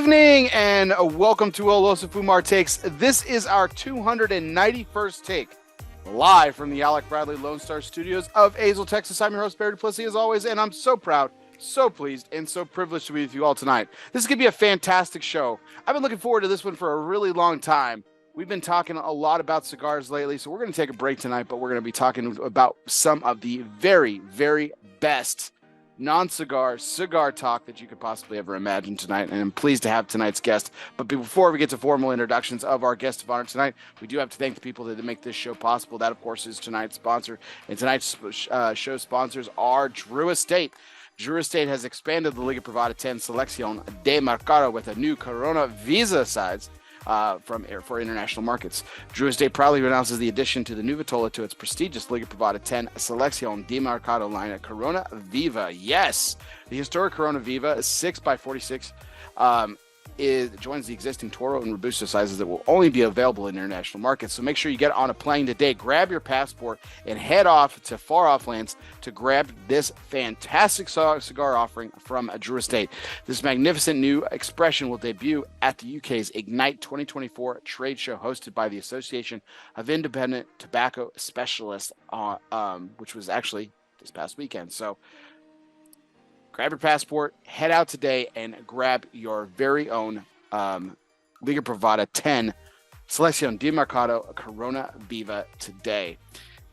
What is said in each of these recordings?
evening and welcome to ELOSOFUMARTAKES. This is our 291st take, live from the Alec Bradley Lone Star Studios of Azle, Texas. I'm your host, Barry Duplessis, as always, and I'm so proud, so pleased, and so privileged to be with you all tonight. This is going to be a fantastic show. I've been looking forward to this one for a really long time. We've been talking a lot about cigars lately, so we're going to take a break tonight, but we're going to be talking about some of the very, very best non-cigar cigar talk that you could possibly ever imagine tonight, and I'm pleased to have tonight's guest. But before we get to formal introductions of our guest of honor tonight, we do have to thank the people that make this show possible. That, of course, is tonight's sponsor, and tonight's show sponsors are Drew Estate. Drew Estate has expanded the Liga Privada 10 Selección de Mercado with a new Corona Visa size for international markets. Drew Estate proudly announces the addition to the new Vitola to its prestigious Liga Privada 10 Selección de Mercado line at Corona Viva. Yes, the historic Corona Viva 6x46 joins the existing Toro and Robusto sizes that will only be available in international markets. So make sure you get on a plane today, grab your passport, and head off to far off lands to grab this fantastic cigar offering from Drew Estate. This magnificent new expression will debut at the UK's Ignite 2024 trade show hosted by the Association of Independent Tobacco Specialists, which was actually this past weekend. So grab your passport, head out today, and grab your very own Liga Privada 10 Selección de Mercado Corona Viva today.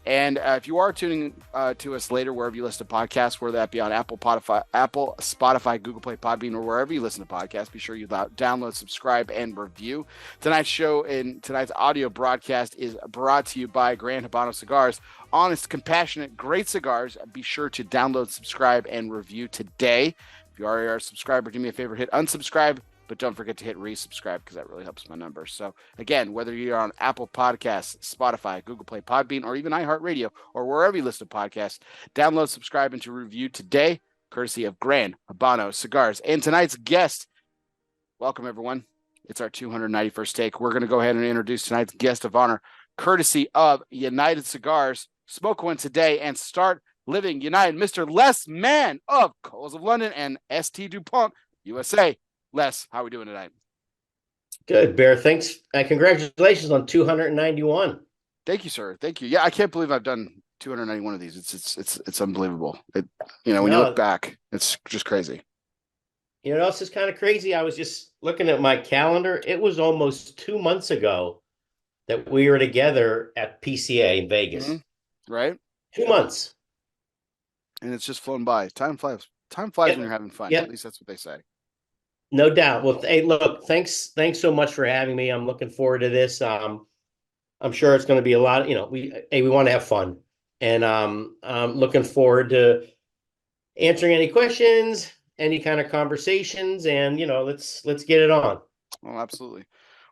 And if you are tuning to us later, wherever you listen to podcasts, whether that be on Apple, Spotify, Google Play, Podbean, or wherever you listen to podcasts, be sure you download, subscribe, and review. Tonight's show and tonight's audio broadcast is brought to you by Grand Habano Cigars. Honest, compassionate, great cigars. Be sure to download, subscribe, and review today. If you are a subscriber, do me a favor, hit unsubscribe, but don't forget to hit resubscribe because that really helps my numbers. So again, whether you're on Apple Podcasts, Spotify, Google Play, Podbean, or even iHeartRadio, or wherever you listen to podcasts, download, subscribe, and to review today, courtesy of Grand Habano Cigars. And tonight's guest, welcome everyone. It's our 291st take. We're going to go ahead and introduce tonight's guest of honor, courtesy of United Cigars. Smoke one today and start living united, Mr. Les Mann of Coles of London and St. Dupont, USA. Les, how are we doing tonight? Good, Bear. Thanks. Congratulations on 291. Thank you, sir. Thank you. Yeah, I can't believe I've done 291 of these. It's unbelievable. When you look back, it's just crazy. You know what else is kind of crazy? I was just looking at my calendar. It was almost 2 months ago that we were together at PCA in Vegas. Mm-hmm. Right? 2 months. And it's just flown by. Time flies. Time flies when you're having fun. At least that's what they say. No doubt. Well, hey, look, thanks so much for having me. I'm looking forward to this. I'm sure it's going to be a lot. We want to have fun, and I'm looking forward to answering any questions, any kind of conversations, and let's get it on. Oh, absolutely.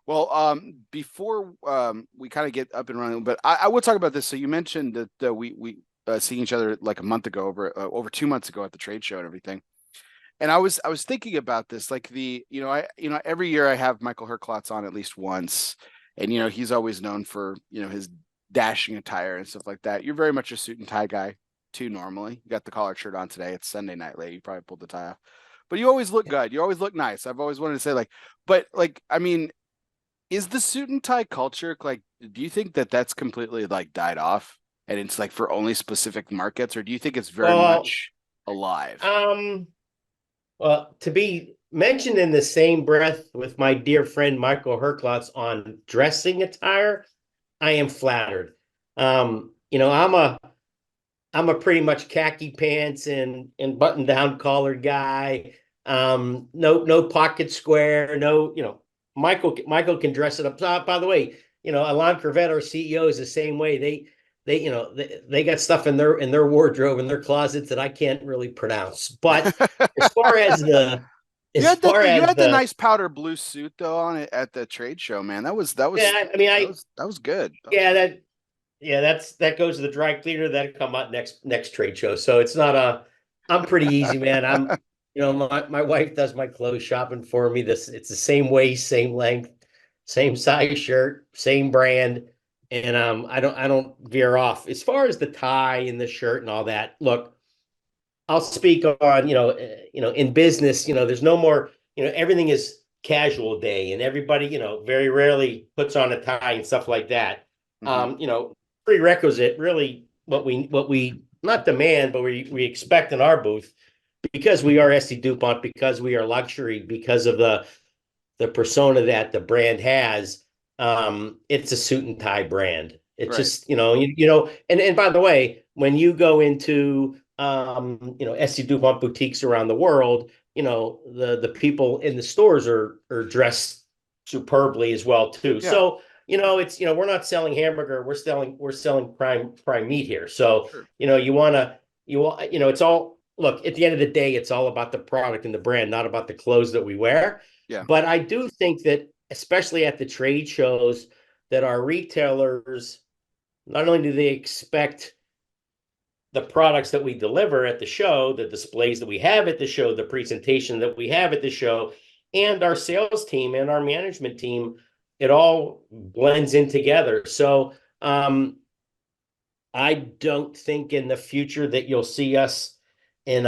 Well, before we kind of get up and running, but I will talk about this. So you mentioned that we seeing each other like a month ago, over 2 months ago at the trade show and everything. And I was thinking about this, like every year I have Michael Herklotz on at least once, and he's always known for his dashing attire and stuff like that. You're very much a suit and tie guy too. Normally, you got the collared shirt on today. It's Sunday night late. You probably pulled the tie off, but you always look good. You always look nice. I've always wanted to say is the suit and tie culture do you think that that's completely died off and it's for only specific markets, or do you think it's very much alive? Well, to be mentioned in the same breath with my dear friend Michael Herklotz on dressing attire, I am flattered. I'm a pretty much khaki pants and button down collared guy. No pocket square. Michael can dress it up. By the way, Alain Crevette, our CEO, is the same way. They got stuff in their wardrobe and their closets that I can't really pronounce. But as far as you had the nice powder blue suit though on it at the trade show, man. That was that was good. That goes to the dry cleaner. That come out next trade show. So it's not I'm pretty easy, man. I'm my wife does my clothes shopping for me. It's the same waist, same length, same size shirt, same brand. And I don't veer off. As far as the tie and the shirt and all that, look, I'll speak on, in business, there's no more, everything is casual day, and everybody, very rarely puts on a tie and stuff like that. Hmm. Prerequisite, really, what we not demand, but we expect in our booth, because we are SC Dupont, because we are luxury, because of the persona that the brand has. It's a suit and tie brand. It's Right. just, and by the way, when you go into SC Dupont boutiques around the world, the people in the stores are dressed superbly as well too. Yeah. So, it's, we're not selling hamburger, we're selling prime meat here. So, Sure. it's all, look, at the end of the day, it's all about the product and the brand, not about the clothes that we wear. Yeah. But I do think that, especially at the trade shows, that our retailers, not only do they expect the products that we deliver at the show, the displays that we have at the show, the presentation that we have at the show, and our sales team and our management team, it all blends in together. So I don't think in the future that you'll see us in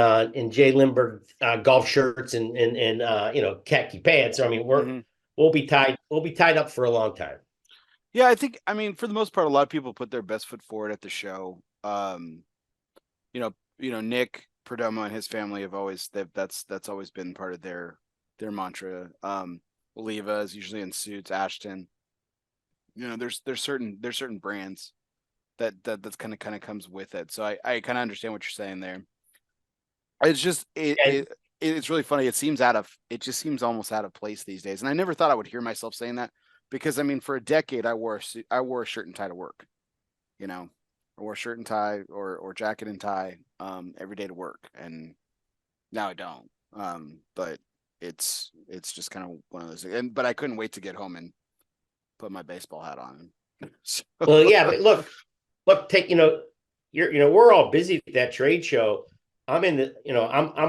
Jay Lindbergh golf shirts and khaki pants. I mean, Hmm. we'll be tied up for a long time. Yeah, I mean, for the most part, a lot of people put their best foot forward at the show. Nick Perdomo and his family have always that's always been part of their mantra. Oliva is usually in suits. Ashton, there's certain brands that's kind of comes with it. So I kind of understand what you're saying there. It's just And it's really funny. It just seems almost out of place these days. And I never thought I would hear myself saying that because I mean, for a decade I wore a shirt and tie to work. You know, I wore shirt and tie or jacket and tie every day to work, and now I don't. But it's just kind of one of those. But I couldn't wait to get home and put my baseball hat on. So, well, yeah, but look, we're all busy at that trade show. I'm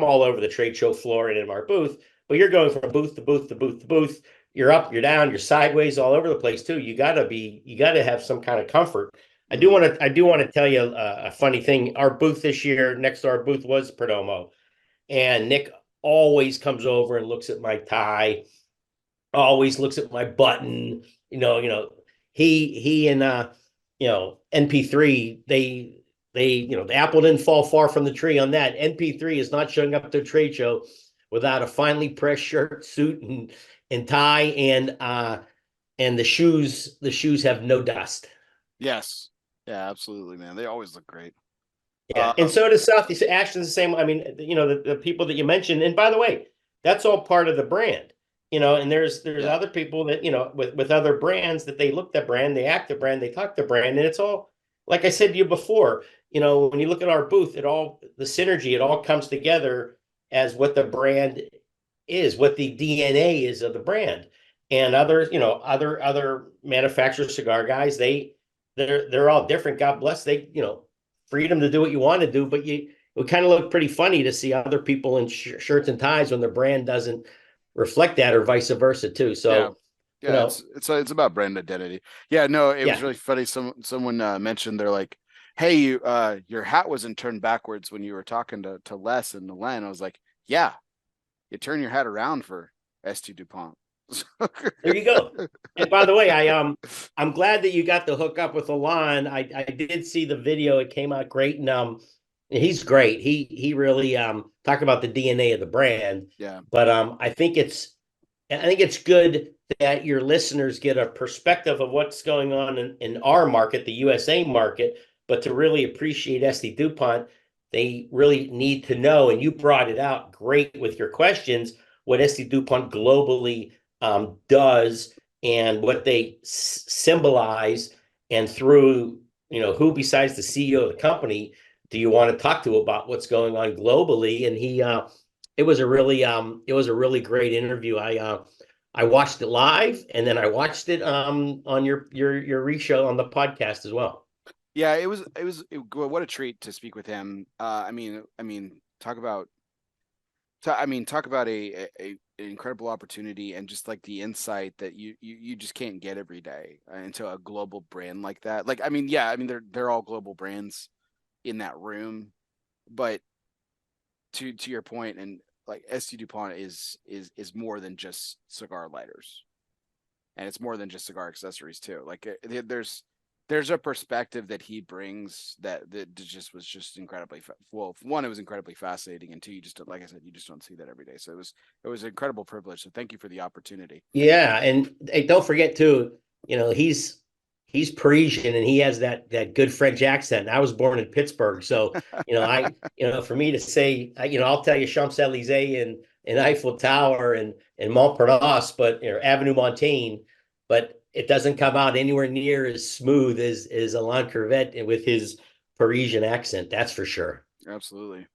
all over the trade show floor and in our booth, but you're going from booth to booth to booth to booth. You're up, you're down, you're sideways, all over the place too. You gotta have some kind of comfort. mhm. I do want to tell you a funny thing. Our booth this year, next to our booth, was Perdomo, and Nick always comes over and looks at my tie, always looks at my button. He and NP3, the apple didn't fall far from the tree on that. NP3 is not showing up to a trade show without a finely pressed shirt, suit, and tie, and the shoes have no dust. Yes, yeah, absolutely, man. They always look great. Yeah, and so does Southeast Ashton's the same. I mean, the people that you mentioned, and by the way, that's all part of the brand. And there's Yeah, other people that, with other brands, that they look the brand, they act the brand, they talk the brand, and it's all, like I said to you before, when you look at our booth, the synergy, it all comes together as what the brand is, what the DNA is of the brand. And other manufacturer cigar guys, they're all different. God bless. Freedom to do what you want to do, but it would kind of look pretty funny to see other people in shirts and ties when the brand doesn't reflect that, or vice versa too. yeah, So, you yeah. know, It's about brand identity. Yeah, no, it was yeah, really funny. Someone mentioned they're like, "Hey, your hat wasn't turned backwards when you were talking to Les and Len." I was like, "Yeah, you turn your hat around for ST Dupont." there you go. And by the way, I'm glad that you got the hook up with Alon. I did see the video. It came out great, and he's great. He really talk about the DNA of the brand. Yeah, But I think it's good that your listeners get a perspective of what's going on in our market, the USA market, but to really appreciate SD DuPont, they really need to know, and you brought it out great with your questions, what SD DuPont globally does, and what they symbolize, and through, who besides the CEO of the company do you want to talk to about what's going on globally. And it was a really great interview. I watched it live, and then I watched it on your re-show on the podcast as well. yeah. What a treat to speak with him. Talk about an incredible opportunity and just like the insight that you just can't get every day into a global brand like that. Like, I mean, yeah, I mean they're all global brands in that room, but to your point, and like ST Dupont is more than just cigar lighters, and it's more than just cigar accessories too. Like there's a perspective that he brings that just was just incredibly well. One, it was incredibly fascinating, and two, you just, like I said, you just don't see that every day. So it was an incredible privilege. So thank you for the opportunity. Yeah, and hey, don't forget too, he's Parisian and he has that good French accent. I was born in Pittsburgh, so for me to say, I'll tell you Champs Elysees and Eiffel Tower and Montparnasse, but Avenue Montaigne, but it doesn't come out anywhere near as smooth as Alain Curvet with his Parisian accent. That's for sure. Absolutely.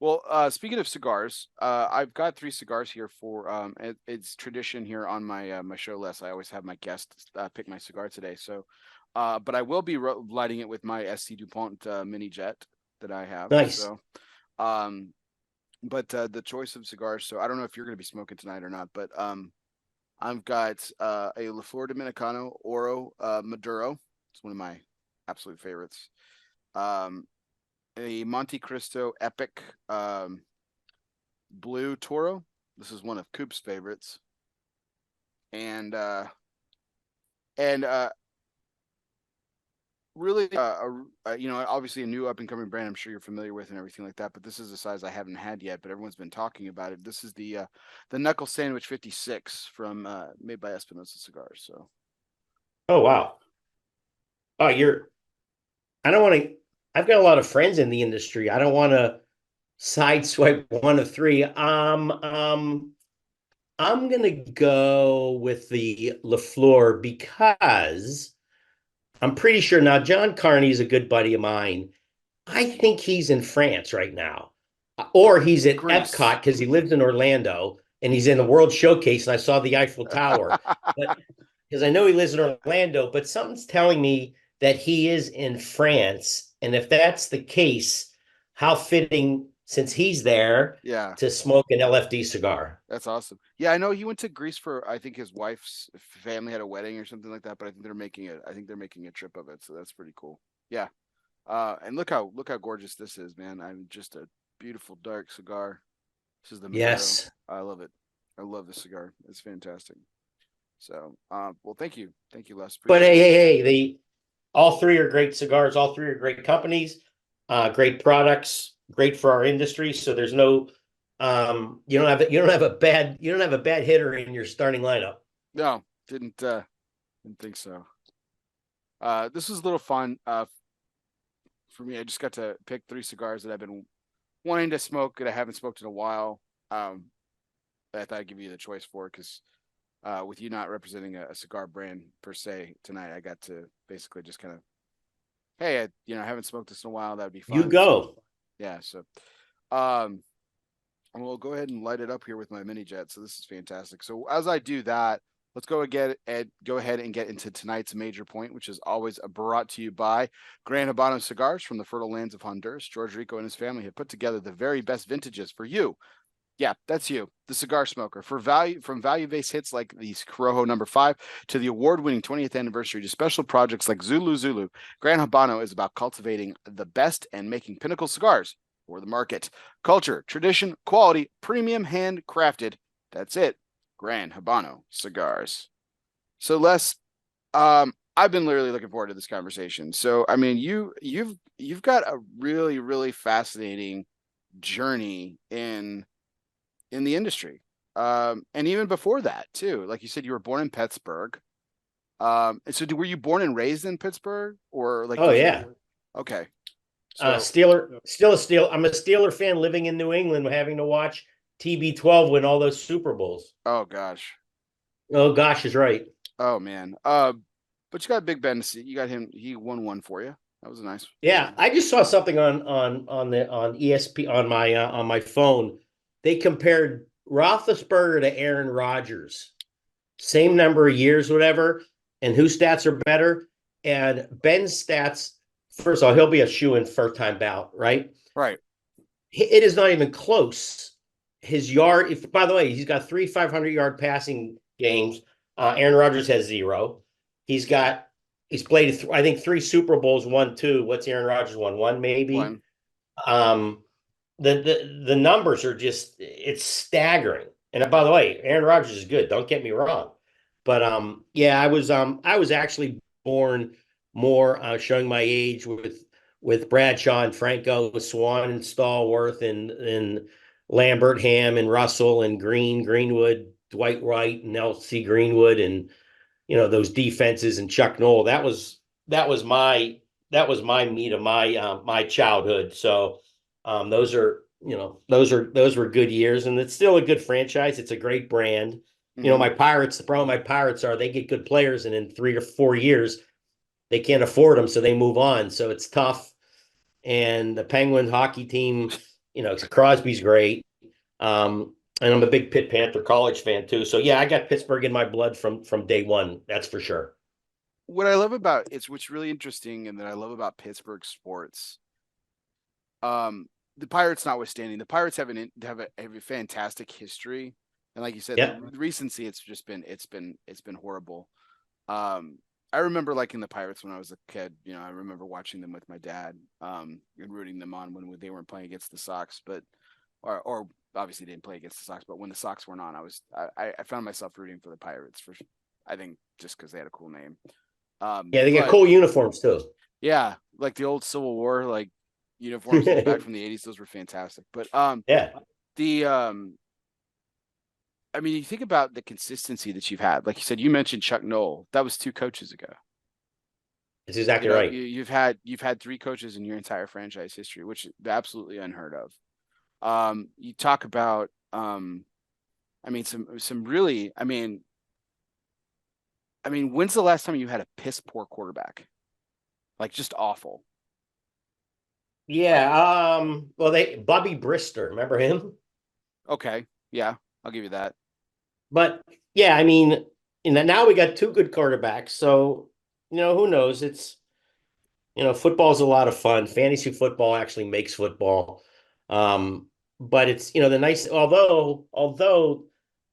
Well, speaking of cigars, I've got three cigars here for it's tradition here on my show list. I always have my guests pick my cigar today. So, but I will be lighting it with my ST Dupont mini jet that I have. Nice. So, but the choice of cigars. So I don't know if you're going to be smoking tonight or not, but I've got a La Flor Dominicano Oro Maduro. It's one of my absolute favorites. A Monte Cristo Epic Blue Toro. This is one of Coop's favorites, and really, obviously a new up and coming brand. I'm sure you're familiar with and everything like that. But this is a size I haven't had yet, but everyone's been talking about it. This is the Knuckle Sandwich 56 from made by Espinosa Cigars. So, Oh wow. Oh, I don't want to. I've got a lot of friends in the industry. I don't want to sideswipe one of three. I'm gonna go with the LaFleur because I'm pretty sure now John Carney is a good buddy of mine. I think he's in France right now, or he's at Greece. Epcot because he lives in Orlando and he's in the World Showcase. And I saw the Eiffel Tower, but because I know he lives in Orlando, but something's telling me that he is in France. And if that's the case, how fitting since he's there Yeah, to smoke an LFD cigar. that's awesome. Yeah, I know he went to Greece for, I think his wife's family had a wedding or something like that, but I think they're making it. I think they're making a trip of it, so that's pretty cool. Yeah. And look how gorgeous this is, man. I'm just a beautiful dark cigar. This is the Maduro. Yes. I love it. I love this cigar. It's fantastic. So, well, thank you, Les. But Appreciate hey, it. hey, hey, all three are great cigars. All three are great companies, great products, great for our industry. So there's no, you don't have a bad hitter in your starting lineup. No, didn't think so. This was a little fun. For me, I just got to pick three cigars that I've been wanting to smoke that I haven't smoked in a while. That I thought I'd give you the choice for because with you not representing a cigar brand per se tonight, I got to basically just kind of, hey, I haven't smoked this in a while. That'd be You fun. So, go. yeah. So, um, we'll go ahead and light it up here with my mini jet. So this is fantastic. So as I do that, let's go ahead and get into tonight's major point, which is always brought to you by Gran Habano Cigars from the fertile lands of Honduras. George Rico and his family have put together the very best vintages for you. Yeah, that's you, the cigar smoker. For value, from value-based hits like the Corojo number 5 to the award-winning 20th anniversary to special projects like Zulu Zulu, Gran Habano is about cultivating the best and making pinnacle cigars for the market. Culture, tradition, quality, premium, handcrafted. That's it. Gran Habano Cigars. So Les, I've been literally looking forward to this conversation. So I mean, you've got a really, really fascinating journey in the industry. And even before that too, like you said, you were born in Pittsburgh. And so were you born and raised in Pittsburgh or like Oh yeah. okay. So, Steeler, still a Steel. I'm a Steeler fan living in New England, having to watch TB12 win all those Super Bowls. oh gosh. Oh gosh, is right. Oh man. But you got Big Ben. You got him. He won one for you. That was nice. Yeah, I just saw something on ESP on my phone. They compared Roethlisberger to Aaron Rodgers, same number of years, whatever, and whose stats are better. And Ben's stats, first of all, he'll be a shoe-in first time bout, right? Right. It is not even close. His yard, if by the way, he's got 3 500-yard passing games. Aaron Rodgers has 0. He's played I think 3 Super Bowls, won 2. What's Aaron Rodgers won? One maybe. One. Um, the numbers are just it's staggering. And by the way, Aaron Rodgers is good. Don't get me wrong, but yeah, I was actually born more showing my age with Bradshaw and Franco, Swan and Stallworth and Lambert, Ham and Russell and Greenwood, Dwight Wright and L.C. Greenwood and those defenses and Chuck Noll. That was my that was my meat of my childhood. So those are those were good years, and it's still a good franchise. It's a great brand. Hmm. My Pirates. The problem with my Pirates are they get good players, and in 3 or 4 years they can't afford them, so they move on. So it's tough. And the Penguin hockey team, Crosby's great. And I'm a big Pitt Panther college fan too. So yeah, I got Pittsburgh in my blood from day one. That's for sure. What I love about it's what's really interesting and that I love about Pittsburgh sports. Um, the Pirates notwithstanding, the Pirates have a fantastic history, and like you said, the Yeah. recency it's been horrible. Um, I remember liking the Pirates when I was a kid. I remember watching them with my dad, and rooting them on when they weren't playing against the Sox, but or obviously didn't play against the Sox, but when the Sox weren't on, I found myself rooting for the Pirates for I think just because they had a cool name. Yeah, they get But cool uniforms too. yeah, like the old Civil War like uniforms back from the '80s, those were fantastic. But Yeah, the I mean, you think about the consistency that you've had. Like you said, you mentioned Chuck Noll. That was 2 coaches ago. that's exactly right. You've had 3 coaches in your entire franchise history, which is absolutely unheard of. You talk about I mean some really I mean, when's the last time you had a piss poor quarterback? Like just awful. Like Yeah. Well, they Bobby Brister, remember him? okay, yeah, I'll give you that. But yeah, I mean, now we got two good quarterbacks. So who knows? Football's a lot of fun. Fantasy football actually makes football. But it's the nice although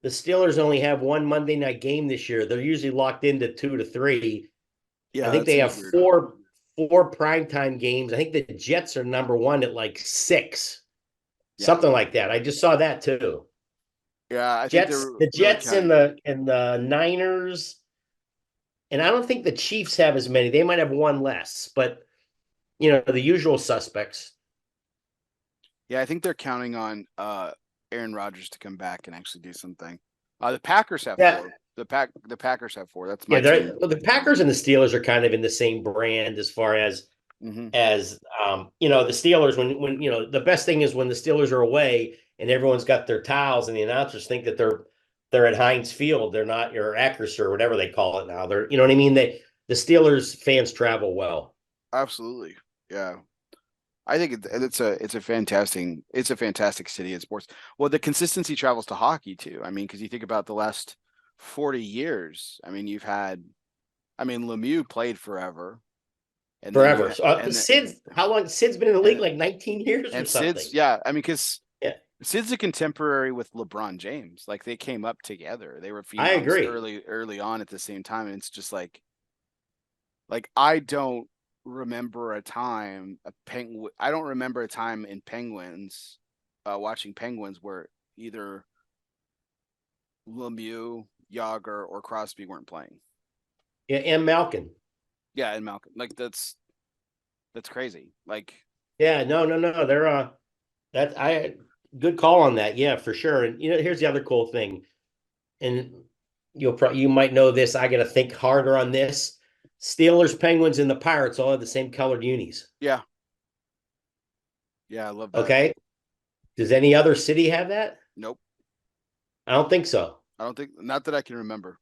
the Steelers only have one Monday night game this year, they're usually locked into 2 to 3. I Yeah, think that they seems have weird. four primetime games. I think the Jets are number one at like 6, Yeah, something like that. I just saw that too. yeah, I think Jets, they're the really Jets and counting. the Niners, and I don't think the Chiefs have as many. They might have one less, but the usual suspects. Yeah, I think they're counting on Aaron Rodgers to come back and actually do something. The Packers have Yeah, 4. The Packers have 4. That's yeah. my team. The Packers and the Steelers are kind of in the same brand as far as Hmm. the Steelers when the best thing is when the Steelers are away and everyone's got their towels and the announcers think that they're at Heinz Field. They're not your Acrisure or whatever they call it now. They're what I mean. The Steelers fans travel well. Absolutely. Yeah. I think it's a fantastic city in sports. Well, the consistency travels to hockey too. I mean, because you think about the last 40 years. I mean, Lemieux played forever, and then you Forever. had So and the, Sid's how long? Sid's been in the league and like 19 years or and something. Sid's yeah. I mean, because Yeah, Sid's a contemporary with LeBron James. Like they came up together. They were I phenoms agree. early on at the same time, and it's just like I don't remember a time a penguin. I don't remember a time in Penguins, watching Penguins where either Lemieux, Yager, or Crosby weren't playing. Yeah, and Malkin. Yeah, and Malcolm. Like that's crazy. Like Yeah, no. They're that I good call on that. Yeah, for sure. And here's the other cool thing. And you might know this. I got to think harder on this. Steelers, Penguins, and the Pirates all have the same colored unis. yeah, yeah, I love that. Okay. Does any other city have that? Nope, I don't think so. I don't think not that I can remember.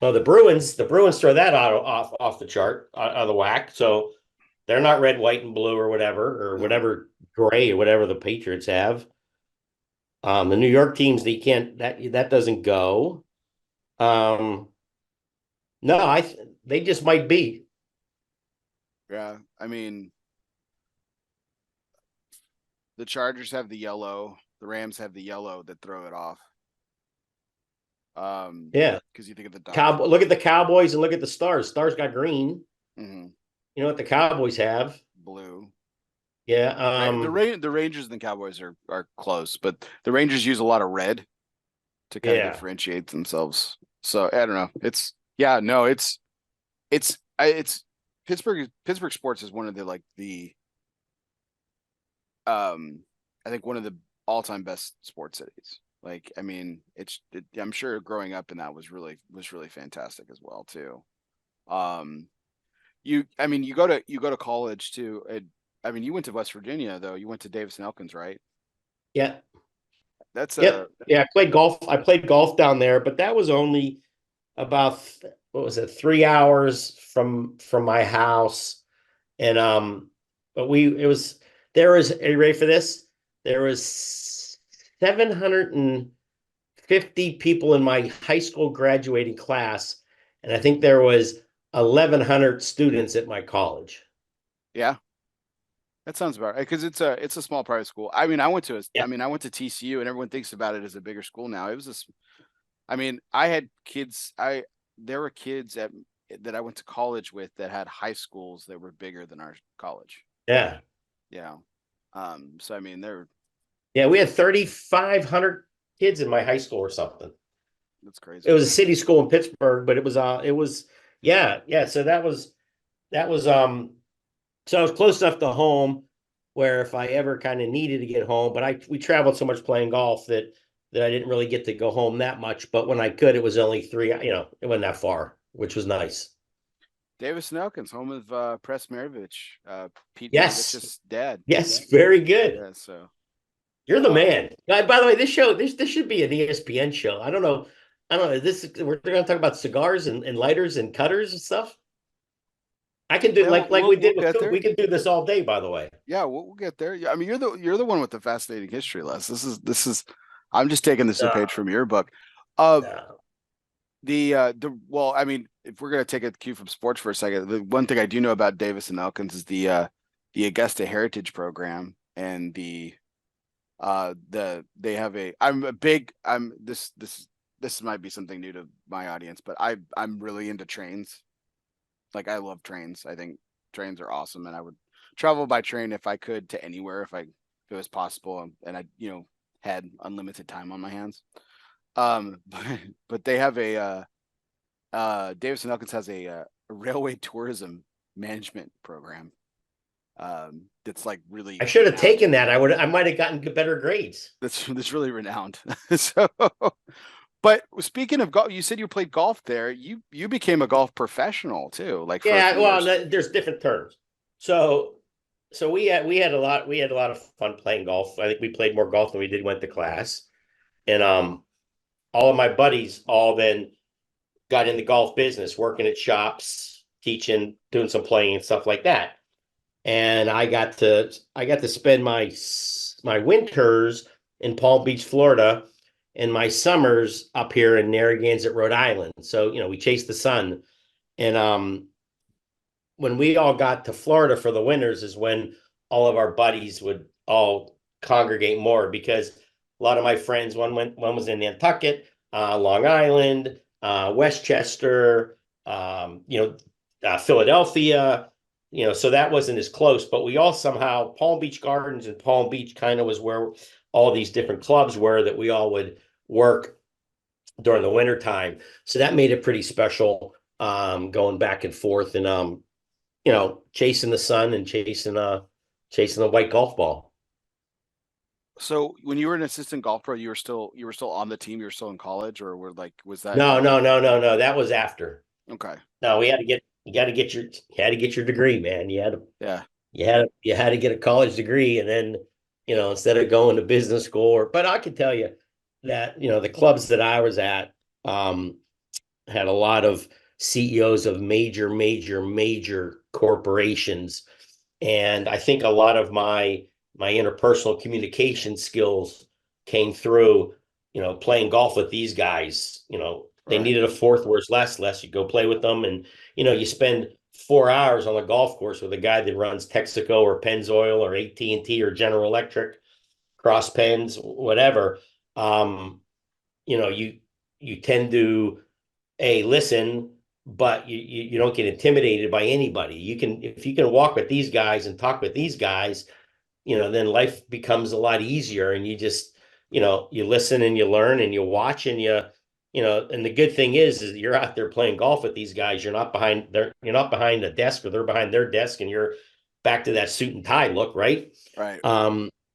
Well, the Bruins throw that off the chart, out of the whack. So they're not red, white, and blue or No, whatever gray or whatever the Patriots have. The New York teams they can't that doesn't go. Um, no, they just might be. yeah, I mean the Chargers have the yellow, the Rams have the yellow that throw it off. Yeah. Because you think of the Cowboy. Dodgers. Look at the Cowboys and look at the Stars. Stars got green. Hmm. You know what the Cowboys have? Blue. Yeah. Right. The Rangers and the Cowboys are close, but the Rangers use a lot of red to kind of Yeah. differentiate themselves. So I don't know. It's yeah, no, it's Pittsburgh sports is one of the like the I think one of the all-time best sports cities. Like, I mean, I'm sure growing up in that was really fantastic as well too. Um, I mean, you go to college too. I mean, you went to West Virginia though. You went to Davis and Elkins, right? Yeah. That's a Yep. Yeah. I played golf. I played golf down there, but that was only about what was it, 3 hours from my house. And but we it was there was, are you ready for this? There was 750 people in my high school graduating class, and I think there was 1,100 students at my college. yeah. That sounds about right because it's a small private school. Yeah. I went to TCU and everyone thinks about it as a bigger school now. I mean, I had kids. I There were kids that I went to college with that had high schools that were bigger than our college. Yeah. Yeah. So I mean, they're Yeah, we had 3,500 kids in my high school or something. that's It crazy. was a city school in Pittsburgh, but it was yeah, yeah. So that was so I was close enough to home where if I ever kind of needed to get home, but I we traveled so much playing golf that I didn't really get to go home that much. But when I could, it was only three, it wasn't that far, which was nice. Davis and Elkins, home of Press Maravich, Pete Yes, Maravich's dad. yes, very good. Yeah. So You're the um, man. By the way, this should be an ESPN show. I don't know. We're going to talk about cigars and lighters and cutters and stuff. I can do yeah, like we we'll did with get food. there. We can do this all day, by the way. Yeah, we'll get there. Yeah, I mean, you're the one with the fascinating history, Les. This is. I'm just taking this a No, page from your book. Uh, no. the well, I mean, if we're gonna take a cue from sports for a second, the one thing I do know about Davis and Elkins is the Augusta Heritage Program and they have a I'm a big I'm this might be something new to my audience, but I'm really into trains. Like I love trains. I think trains are awesome, and I would travel by train if I could to anywhere if it was possible, and I had unlimited time on my hands. But, but they have Davis and Elkins has a railway tourism management program. That's like I really should have renowned. taken that. I might have gotten better grades. That's really renowned. So, but speaking of golf, you said you played golf there. You became a golf professional too, like for a Yeah, few well, years. there's different terms. So, so we had a lot of fun playing golf. I think we played more golf than we did went to class. And all of my buddies all then got in the golf business, working at shops, teaching, doing some playing and stuff like that. And I got to spend my winters in Palm Beach, Florida, and my summers up here in Narragansett, Rhode Island. So, we chased the sun. And when we all got to Florida for the winters is when all of our buddies would all congregate more because a lot of my friends, one was in Nantucket, Long Island, Westchester, Philadelphia, so that wasn't as close, but we all somehow Palm Beach Gardens and Palm Beach kind of was where all these different clubs were that we all would work during the winter time. So that made it pretty special, going back and forth and chasing the sun and chasing the white golf ball. So when you were an assistant golf pro, you were still on the team. You were still in college, or were like was that No, like no, no, no, no. That was after. okay? No, you had to get your degree, man. Yeah, You had to get a college degree, and then instead of going to business school, but I can tell you that the clubs that I was at had a lot of CEOs of major, major, major corporations, and I think a lot of my interpersonal communication skills came through, playing golf with these guys. They right. needed a fourth where's less. You go play with them, and you spend 4 hours on the golf course with a guy that runs Texaco or Pennzoil or AT&T or General Electric, Cross Pens, whatever. Um, you tend to listen, but you don't get intimidated by anybody. If you can walk with these guys and talk with these guys, then life becomes a lot easier, and you just, you listen and you learn and you watch and and the good thing is you're out there playing golf with these guys. You're not behind a desk, or they're behind their desk, and you're back to that suit and tie look, right? Right.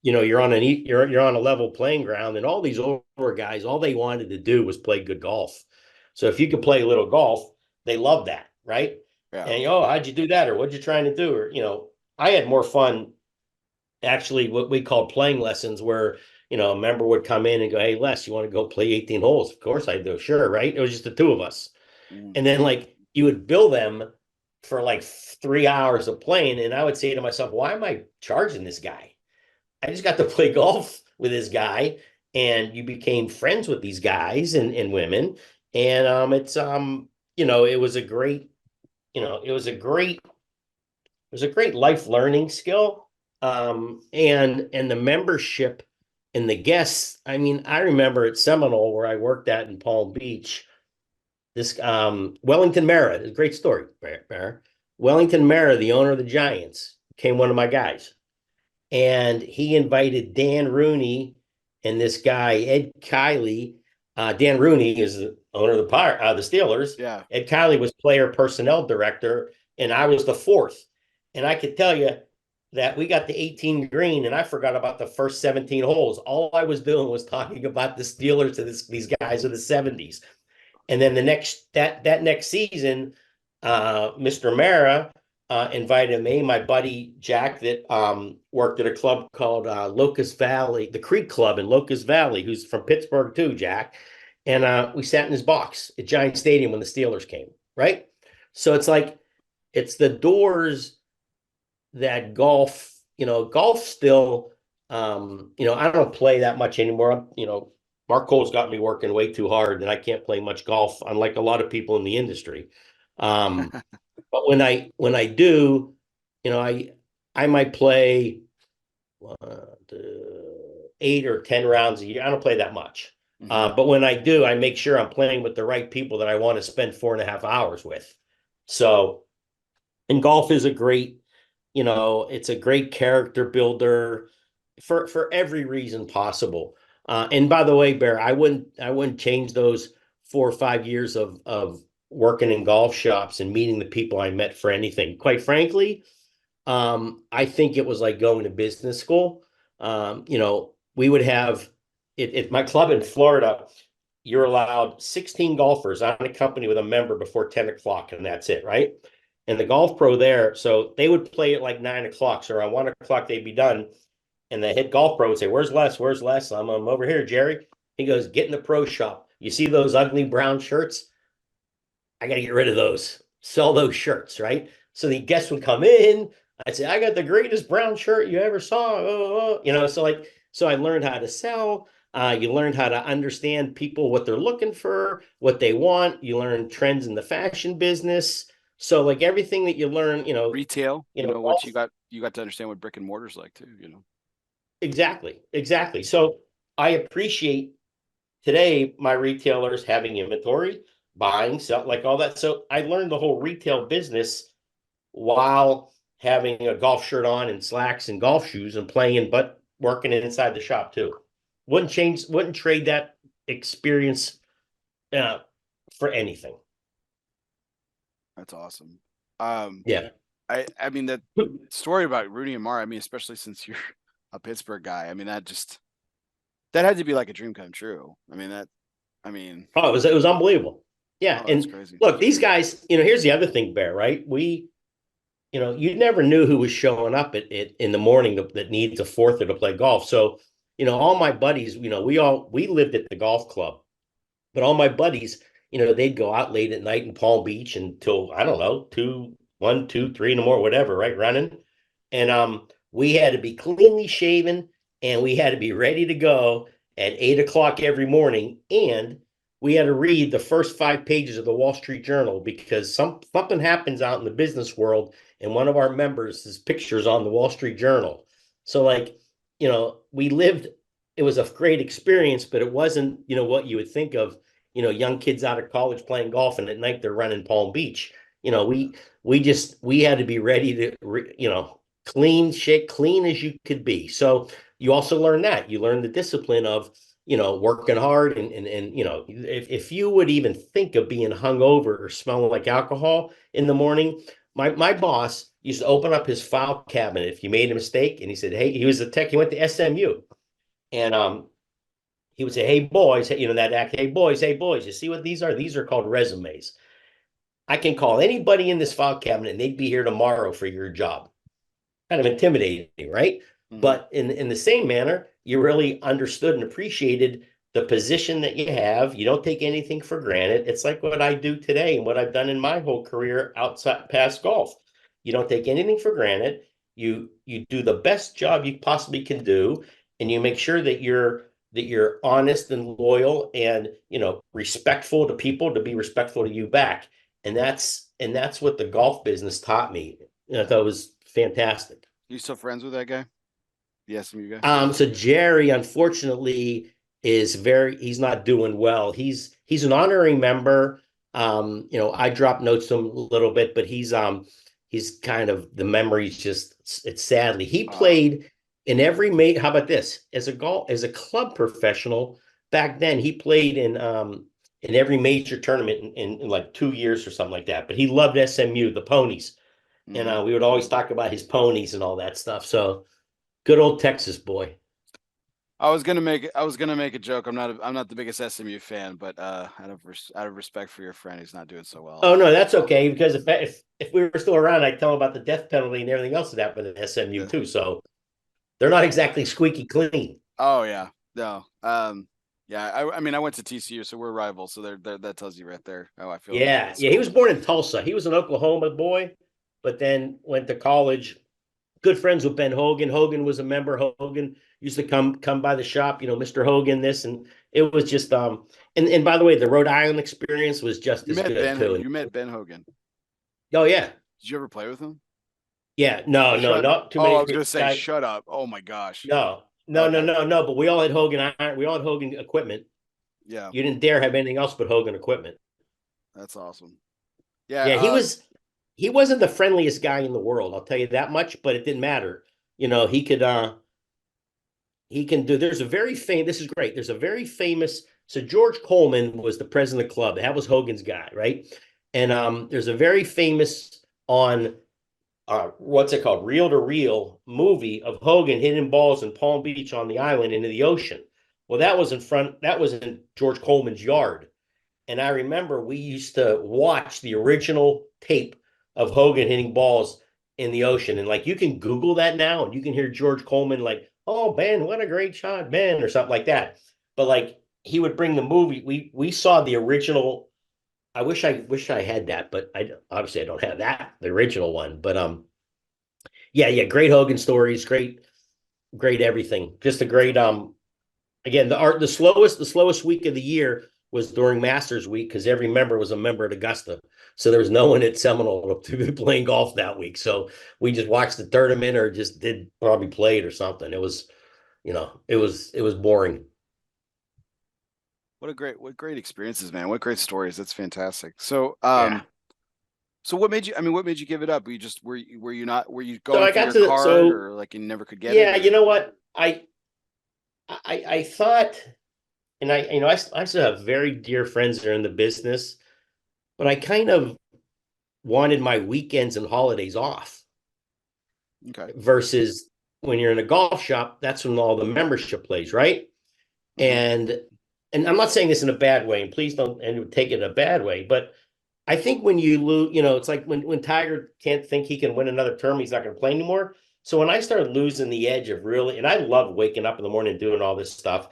You're on a level playing ground, and all these older guys, all they wanted to do was play good golf. So if you could play a little golf, they love that, right? Yeah. And how'd you do that, or what'd you trying to do, or I had more fun actually what we called playing lessons, where a member would come in and go, "Hey, Les, you want to go play 18 holes?" Of course I do. Sure, right? It was just the two of us. Mm. And then like you would bill them for like 3 hours of playing, and I would say to myself, why am I charging this guy? I just got to play golf with this guy, and you became friends with these guys and women. And it was a great, life learning skill. And the membership and the guests. I mean, I remember at Seminole, where I worked at in Palm Beach, this Wellington Mara, a great story, Bear. Wellington Mara, the owner of the Giants, became one of my guys. And he invited Dan Rooney and this guy, Ed Kiley. Dan Rooney is the owner of the Steelers. Yeah. Ed Kiley was player personnel director, and I was the fourth. And I could tell you that we got the 18 green, and I forgot about the first 17 holes. All I was doing was talking about the Steelers to these guys of the 70s. And then that next season, Mr. Mara invited me, my buddy Jack, that worked at a club called Locust Valley, the Creek Club in Locust Valley, who's from Pittsburgh too, Jack. And we sat in his box at Giant Stadium when the Steelers came, right? So it's like, it's the doors that golf still, I don't play that much anymore. Mark Cole's got me working way too hard, and I can't play much golf, unlike a lot of people in the industry. Um, but when I do, I might play 8 or 10 rounds a year. I don't play that much. But when I do, I make sure I'm playing with the right people that I want to spend 4.5 hours with. So, and golf is it's a great character builder for every reason possible. And by the way, Bear, I wouldn't change those 4 or 5 years of working in golf shops and meeting the people I met for anything. Quite frankly, I think it was like going to business school. We would have at my club in Florida, you're allowed 16 golfers on a company with a member before 10 o'clock, and that's it, right? And the golf pro there, so they would play at like 9 o'clock. So around 1 o'clock, they'd be done. And the head golf pro would say, "Where's Les? Where's Les?" I'm over here, Jerry. He goes, "Get in the pro shop. You see those ugly brown shirts? I got to get rid of those. Sell those shirts," right? So the guests would come in. I'd say, "I got the greatest brown shirt you ever saw." So I learned how to sell. You learned how to understand people, what they're looking for, what they want. You learn trends in the fashion business. So like everything that you learn, Retail, once you got to understand what brick and mortar's like too, Exactly. So I appreciate today my retailers having inventory, buying, sell, like all that. So I learned the whole retail business while having a golf shirt on and slacks and golf shoes and playing, but working inside the shop too. Wouldn't trade that experience for anything. That's awesome. Yeah. I mean, that story about Rooney and Mara, I mean, especially since you're a Pittsburgh guy, I mean, that had to be like a dream come true. Oh, it was unbelievable. Yeah. That's And crazy. look, these guys, here's the other thing, Bear, right? You never knew who was showing up in the morning that needs a fourther to play golf. So, all my buddies, we lived at the golf club, but all my buddies, they'd go out late at night in Palm Beach until, I don't know, 1, 2, 3 in the morning, whatever, right? Running. And we had to be cleanly shaven, and we had to be ready to go at 8 o'clock every morning. And we had to read the first 5 pages of the Wall Street Journal, because something happens out in the business world, and one of our members' pictures on the Wall Street Journal. So we lived, it was a great experience, but it wasn't, what you would think of, young kids out of college playing golf, and at night they're running Palm Beach. We had to be ready to, clean as you could be. So you also learn that. You learn the discipline of, working hard and if you would even think of being hungover or smelling like alcohol in the morning, my boss used to open up his file cabinet if you made a mistake, and he said, hey, he was a tech, he went to SMU, and he would say, hey boys, that act, hey boys, you see what these are? These are called resumes. I can call anybody in this file cabinet and they'd be here tomorrow for your job. Kind of intimidating, right? Mm-hmm. But in the same manner, you really understood and appreciated the position that you have. You don't take anything for granted. It's like what I do today and what I've done in my whole career outside past golf. You don't take anything for granted. You do the best job you possibly can do, and you make sure that you're honest and loyal and respectful to people to be respectful to you back. And that's what the golf business taught me. I thought it was fantastic. You still friends with that guy? The SMU guy? So Jerry, unfortunately, he's not doing well. He's an honorary member. I drop notes to him a little bit, but he's kind of, the memory's just, it's sadly. He played in every mate. How about this? As a club professional back then, he played in every major tournament in like 2 years or something like that. But he loved SMU, the ponies. And Mm-hmm. we would always talk about his ponies and all that stuff. So good old Texas boy. I was gonna make a joke. I'm not the biggest SMU fan, but out of respect for your friend, he's not doing so well. Oh no, that's okay, because if we were still around, I'd tell him about the death penalty and everything else that happened at SMU Yeah. too. So they're not exactly squeaky clean. Oh yeah. No. Yeah. I mean, I went to TCU, so we're rivals. So there, that tells you right there how I feel about Yeah, this yeah. He was school. born in Tulsa. He was an Oklahoma boy, but then went to college. Good friends with Ben Hogan. Hogan was a member. Hogan used to come by the shop. Mr. Hogan, this, and it was just and by the way, the Rhode Island experience was just You as met good Ben. too. You met Ben Hogan. Oh yeah, Did you ever play with him? yeah. No, no, Shut. not too Oh, I many was gonna say, guys. shut up. Oh my gosh. No, no, no, Okay. no, no. But we all had Hogan iron. We all had Hogan equipment. Yeah, You didn't dare have anything else but Hogan equipment. that's awesome. Yeah. Yeah, he wasn't the friendliest guy in the world, I'll tell you that much, but it didn't matter. He can do, there's a very famous, this is great. There's a very famous, so George Coleman was the president of the club. That was Hogan's guy, right? And there's a very famous on what's it called? Reel to reel movie of Hogan hitting balls in Palm Beach on the island into the ocean. Well, that was in George Coleman's yard. And I remember we used to watch the original tape of Hogan hitting balls in the ocean. And like you can Google that now and you can hear George Coleman like, oh, Ben, what a great shot, Ben, or something like that. But like he would bring the movie. We saw the original. I wish I had that, but I obviously I don't have that, the original one. But yeah, yeah, great Hogan stories, great everything. Just a That's great awesome. again, the slowest week of the year was during Masters week because every member was a member at Augusta. So there was no one at Seminole to be playing golf that week. So we just watched the tournament or just did probably played or something. It was boring. What great experiences, man. What great stories. That's fantastic. So, Yeah. what made you give it up? Were you So going I for got your to card, so or like you never could get it, yeah, or you know what? I thought, and I still have very dear friends that are in the business, but I kind of wanted my weekends and holidays off. okay. Versus when you're in a golf shop, that's when all the membership plays, right? Hmm. And and I'm not saying this in a bad way, and please don't and take it in a bad way, but I think when you lose, it's like when Tiger can't think he can win another term, he's not going to play anymore. So when I started losing the edge of really, and I love waking up in the morning and doing all this stuff,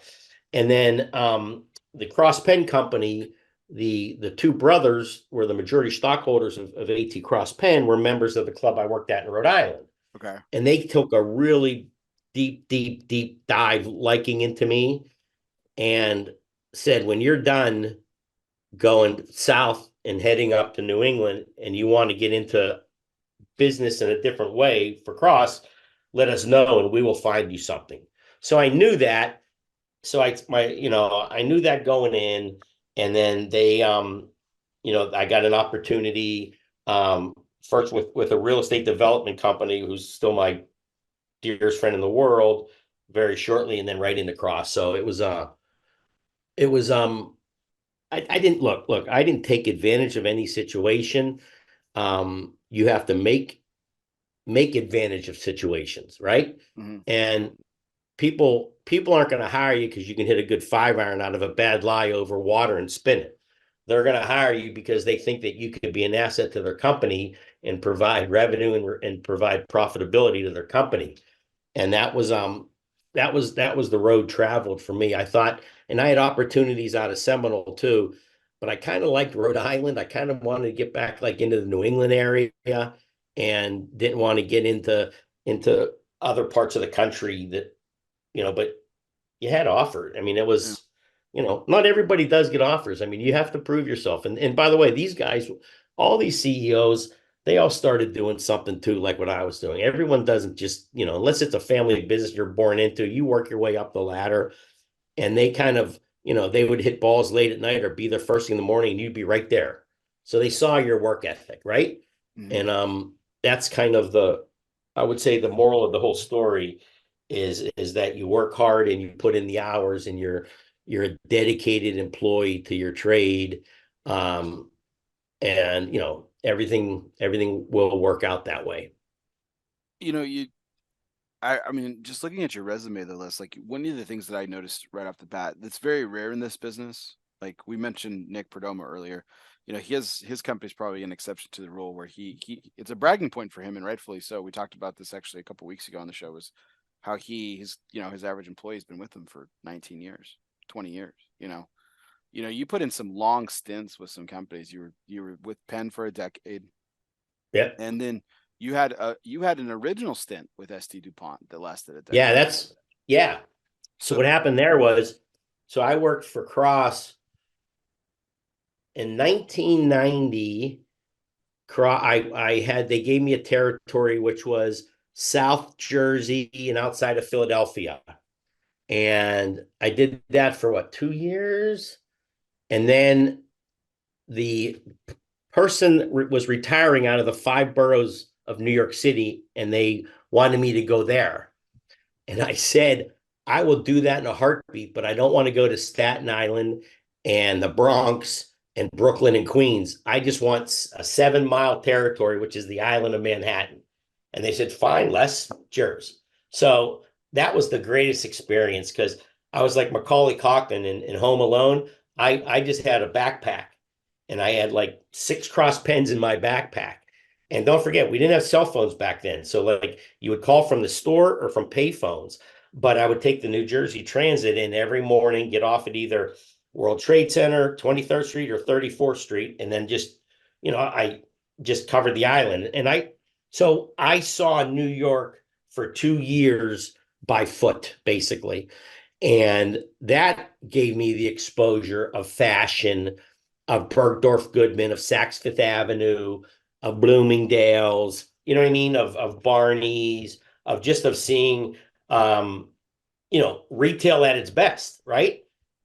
and then the Cross Penn Company, the two brothers were the majority stockholders of AT Cross Penn, were members of the club I worked at in Rhode Island, Okay. and they took a really deep, deep, deep dive liking into me and said, when you're done going south and heading up to New England and you want to get into business in a different way for Cross, let us know and we will find you something. So I knew that. So I knew that going in, and then I got an opportunity first with a real estate development company who's still my dearest friend in the world very shortly, and then right into cross. So it was I didn't look, I didn't take advantage of any situation. You have to make advantage of situations, right? Hmm. And people aren't going to hire you because you can hit a good 5 iron out of a bad lie over water and spin it. They're going to hire you because they think that you could be an asset to their company and provide revenue and provide profitability to their company. And that was the road traveled for me. I thought, and I had opportunities out of Seminole too, but I kind of liked Rhode Island. I kind of wanted to get back like into the New England area and didn't want to get into other parts of the country that, but you had offered. I mean, it Yeah. was, not everybody does get offers. I mean, you have to prove yourself. And by the way, these guys, all these CEOs, they all started doing something too, like what I was doing. Everyone doesn't just, unless it's a family business you're born into, you work your way up the ladder. And they kind of, they would hit balls late at night or be there first thing in the morning and you'd be right there. So they saw your work ethic, right? Hmm. And that's kind of I would say the moral of the whole story is that you work hard and you put in the hours and you're a dedicated employee to your trade. Um, and everything will work out that way. You know, I mean, just looking at your resume, the list, like one of the things that I noticed right off the bat that's very rare in this business. Like we mentioned Nick Perdomo earlier, his company's probably an exception to the rule where he it's a bragging point for him and rightfully so. We talked about this actually a couple weeks ago on the show was how his average employee's been with him for 19 years, 20 years, you put in some long stints with some companies. You were with Penn for a decade, Yeah. and then you had an original stint with ST Dupont that lasted a Yeah, decade. yeah. So So what happened there was, so I worked for Cross in 1990. They gave me a territory which was South Jersey and outside of Philadelphia. And I did that for what, 2 years? And then the person was retiring out of the five boroughs of New York City, and they wanted me to go there. And I said, I will do that in a heartbeat, but I don't want to go to Staten Island and the Bronx and Brooklyn and Queens. I just want a 7 mile territory, which is the island of Manhattan. And they said, fine, Les, yours. So that was the greatest experience because I was like Macaulay Culkin in Home Alone. I just had a backpack and I had like 6 cross pens in my backpack. And don't forget, we didn't have cell phones back then. So like you would call from the store or from pay phones. But I would take the New Jersey Transit in every morning, get off at either World Trade Center, 23rd Street or 34th Street, and then I just covered the island. So I saw New York for 2 years by foot, basically. And that gave me the exposure of fashion, of Bergdorf Goodman, of Saks Fifth Avenue, of Bloomingdale's, you know what I mean? Of Barney's, of seeing retail at its best, right?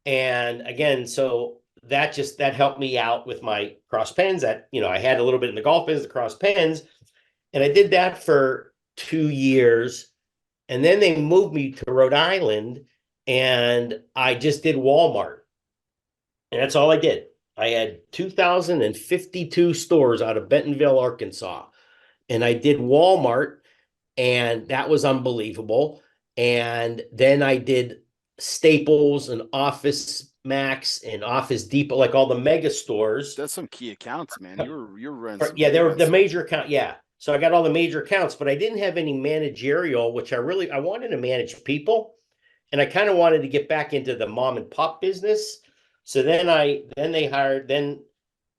And again, so that helped me out with my cross pens. That I had a little bit in the golf business, the cross pens, and I did that for 2 years. And then they moved me to Rhode Island, and I just did Walmart, and that's all I did. I had 2,052 stores out of Bentonville, Arkansas, and I did Walmart, and that was unbelievable. And then I did Staples and Office Max and Office Depot, like all the mega stores. that's some key accounts, man. You're running some Yeah, they big were the stuff. major account. Yeah. So I got all the major accounts, but I didn't have any managerial, which I wanted to manage people. And I kind of wanted to get back into the mom and pop business. So then they hired, then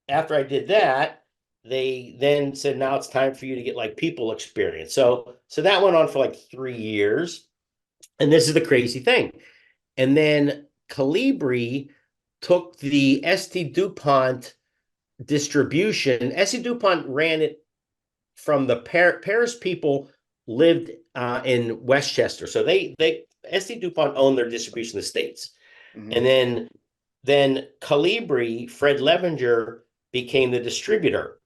after I did that, they then said, now it's time for you to get like people experience. So that went on for like 3 years. And this is the crazy thing. And then Calibri took the ST DuPont distribution. ST DuPont ran it from the Paris people lived in Westchester. So they ST DuPont owned their distribution in the States. Hmm. And then Calibri, Fred Levenger became the distributor.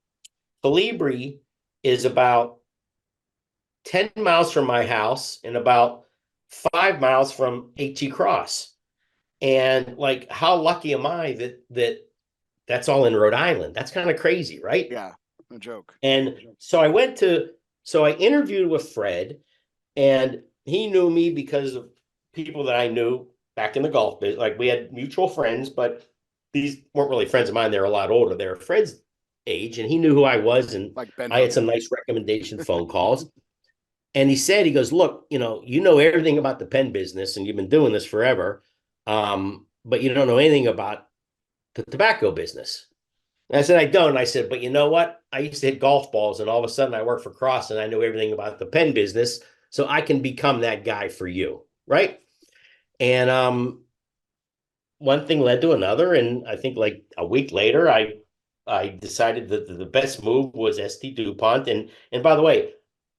Calibri is about 10 miles from my house and about 5 miles from HE Cross. And like, how lucky am I that's all in Rhode Island? That's kind of crazy, right? Yeah, no joke. And so I interviewed with Fred, and he knew me because of people that I knew back in the golf biz. Like we had mutual friends, but these weren't really friends of mine. They're a lot older. They're Fred's age, and he knew who I was, and Like Ben I had some Hogan. nice recommendation phone calls. And he goes, look, you know everything about the pen business, and you've been doing this forever, but you don't know anything about the tobacco business. And I said, I don't. And I said, but you know what? I used to hit golf balls, and all of a sudden I work for Cross, and I know everything about the pen business, so I can become that guy for you, right? And one thing led to another, and I think like a week later, I decided that the best move was ST Dupont. And by the way,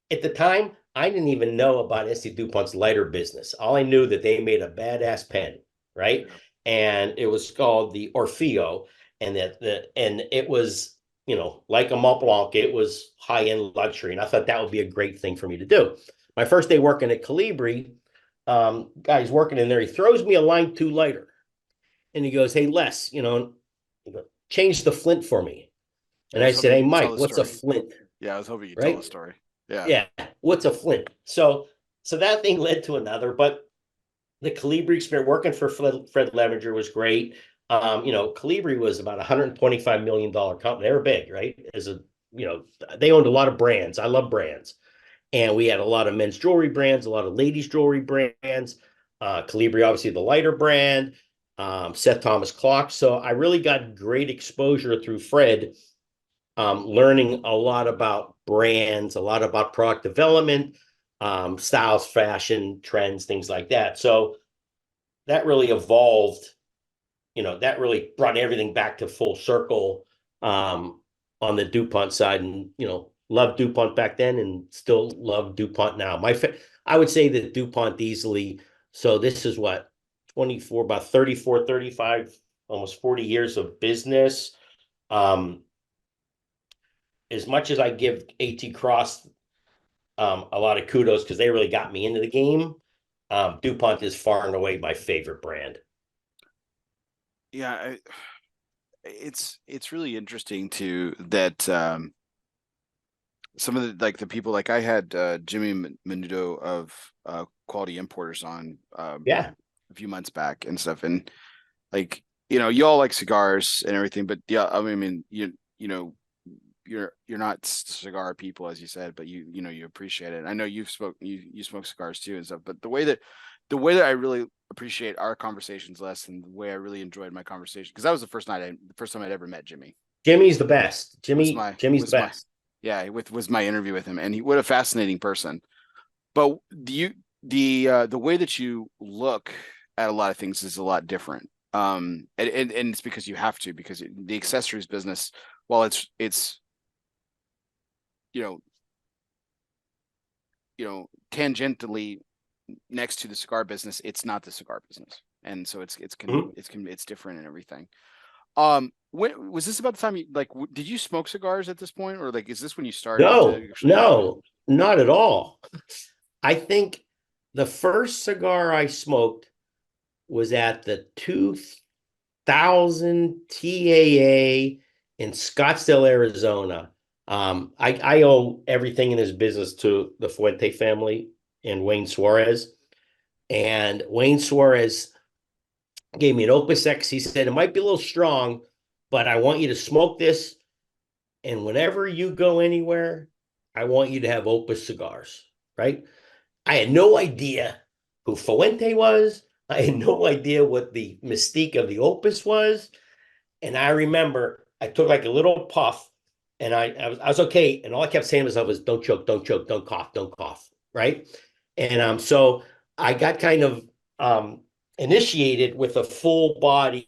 at the time, I didn't even know about ST Dupont's lighter business. All I knew that they made a badass pen, right? Yeah. And it was called the Orfeo, and it was, like a Mont Blanc, it was high end luxury, and I thought that would be a great thing for me to do. My first day working at Calibri, guy's working in there. He throws me a line two lighter, and he goes, "Hey Les, change the flint for me." Yeah, And I I was said, hoping "Hey you'd tell Mike, the what's a story. flint?" Yeah, I was hoping you'd tell the Right? story. Yeah. Yeah, what's a flint? So that thing led to another, but the Calibri experience working for Fred Levenger was great. Calibri was about $125 million company. They were big, right? You know, they owned a lot of brands. I love brands. And we had a lot of men's jewelry brands, a lot of ladies' jewelry brands. Calibri, obviously, the lighter brand, Seth Thomas clocks. So I really got great exposure through Fred, learning a lot about brands, a lot about product development, styles, fashion, trends, things like that. So that really evolved, that really brought everything back to full circle, on the DuPont side. And, loved DuPont back then and still love DuPont now. I would say that DuPont easily, so this is what, 24, about 34, 35, almost 40 years of business. Um, as much as I give AT Cross a lot of kudos because they really got me into the game, DuPont is far and away my favorite brand. Yeah, it's really interesting too that some of the people like I had Jimmy Menudo of Quality Importers on Yeah. a few months back and stuff, and like you all like cigars and everything, but yeah, I mean you know you're not cigar people as you said, but you appreciate it. I know you smoke cigars too and stuff, but the way that I really appreciate our conversations less and the way I really enjoyed my conversation because that was the first time I'd ever met Jimmy Jimmy's the best. was Jimmy's the best. yeah was my interview with him, and what a fascinating person. But the way that you look at a lot of things is a lot different. And it's because you have to because the accessories business, while it's you know tangentially next to the cigar business, it's not the cigar business, and so Mhm. it's different and everything. When was this about the time you like? Did you smoke cigars at this point, or like is this when you started No, to actually? no, not at all. I think the first cigar I smoked was at the 2000 TAA in Scottsdale, Arizona. I owe everything in his business to the Fuente family and Wayne Suarez. And Wayne Suarez gave me an Opus X. He said, it might be a little strong, but I want you to smoke this. And whenever you go anywhere, I want you to have Opus cigars, right? I had no idea who Fuente was. I had no idea what the mystique of the Opus was. And I remember I took like a little puff, and I was okay. And all I kept saying to myself was, don't choke, don't choke, don't cough. Right. And so I got kind of um initiated with a full body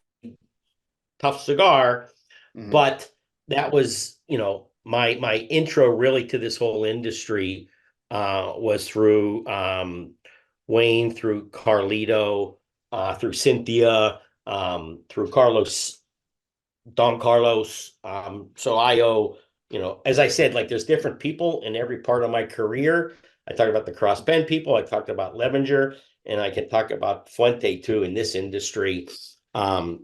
tough cigar, Mhm. but that was, my intro really to this whole industry was through Wayne, through Carlito, through Cynthia, through Don Carlos. So I owe, as I said, like there's different people in every part of my career. I talked about the cross bend people. I talked about Levenger, and I can talk about Fuente too in this industry. But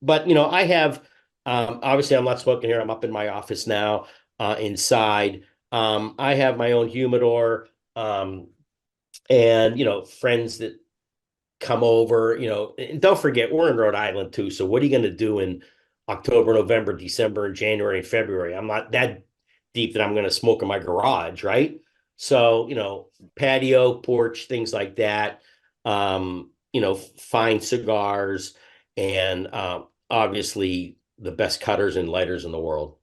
I have obviously I'm not smoking here. I'm up in my office now, inside. I have my own humidor, and friends that come over. And don't forget we're in Rhode Island too. So what are you going to do in October, November, December, and January and February? I'm not that deep that I'm going to smoke in my garage, right? So, patio, porch, things like that. Fine cigars and obviously the best cutters and lighters in the world.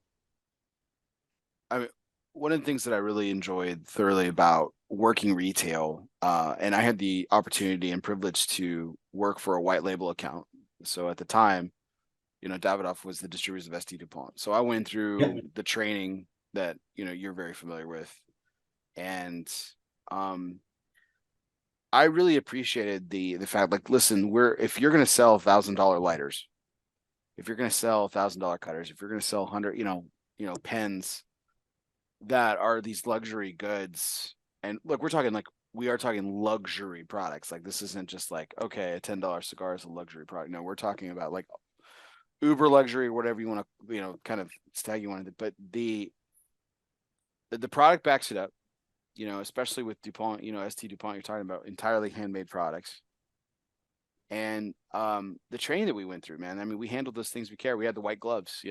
I mean, one of the things that I really enjoyed thoroughly about working retail, and I had the opportunity and privilege to work for a white label account. So at the time, Davidoff was the distributors of ST Dupont. So I went through the training that, you're very familiar with. And I really appreciated the fact, like, listen, if you're gonna sell $1,000 lighters, if you're gonna sell $1,000 cutters, if you're gonna sell 100, pens that are these luxury goods, and look, we are talking luxury products. Like, this isn't just like, okay, a $10 cigar is a luxury product. No, we're talking about like uber luxury, whatever you want to, kind of tag you wanted. But the product backs it up, especially with Dupont, ST Dupont, you're talking about entirely handmade products. And the training that we went through, man, I mean, we handled those things we care. We had the white gloves,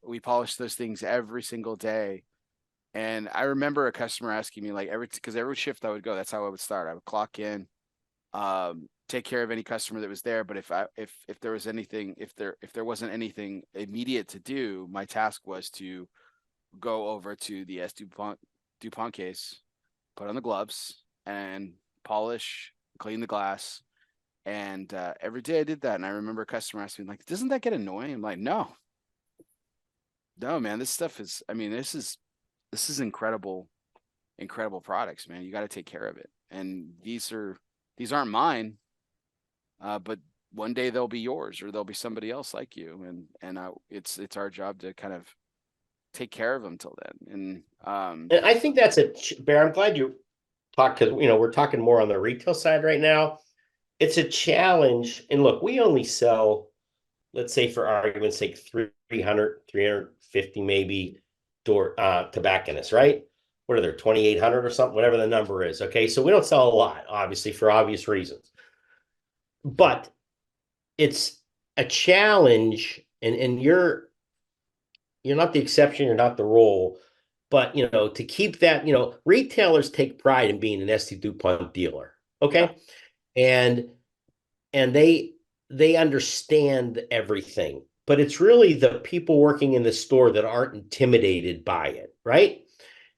we polished those things every single day. And I remember a customer asking me, like, because every shift I would go, that's how I would start. I would clock in, take care of any customer that was there. But if there was anything, if there wasn't anything immediate to do, my task was to go over to the Dupont case, put on the gloves, and polish, clean the glass. And every day I did that. And I remember a customer asking me, like, doesn't that get annoying? I'm like, no, man, this stuff is, I mean, this is incredible products, man. You got to take care of it. And these aren't mine, but one day they'll be yours, or they'll be somebody else like you. And it's our job to kind of take care of them till then. And I think that's Bear, I'm glad you talked, because we're talking more on the retail side right now. It's a challenge. And look, we only sell, let's say for argument's sake, 300, 350 maybe tobacconists, right? What are there, 2,800 or something, whatever the number is. Okay, so we don't sell a lot, obviously, for obvious reasons. But it's a challenge, and you're not the exception, you're not the rule. But to keep that, retailers take pride in being an ST Dupont dealer. Okay. Yeah. And they understand everything, but it's really the people working in the store that aren't intimidated by it, right?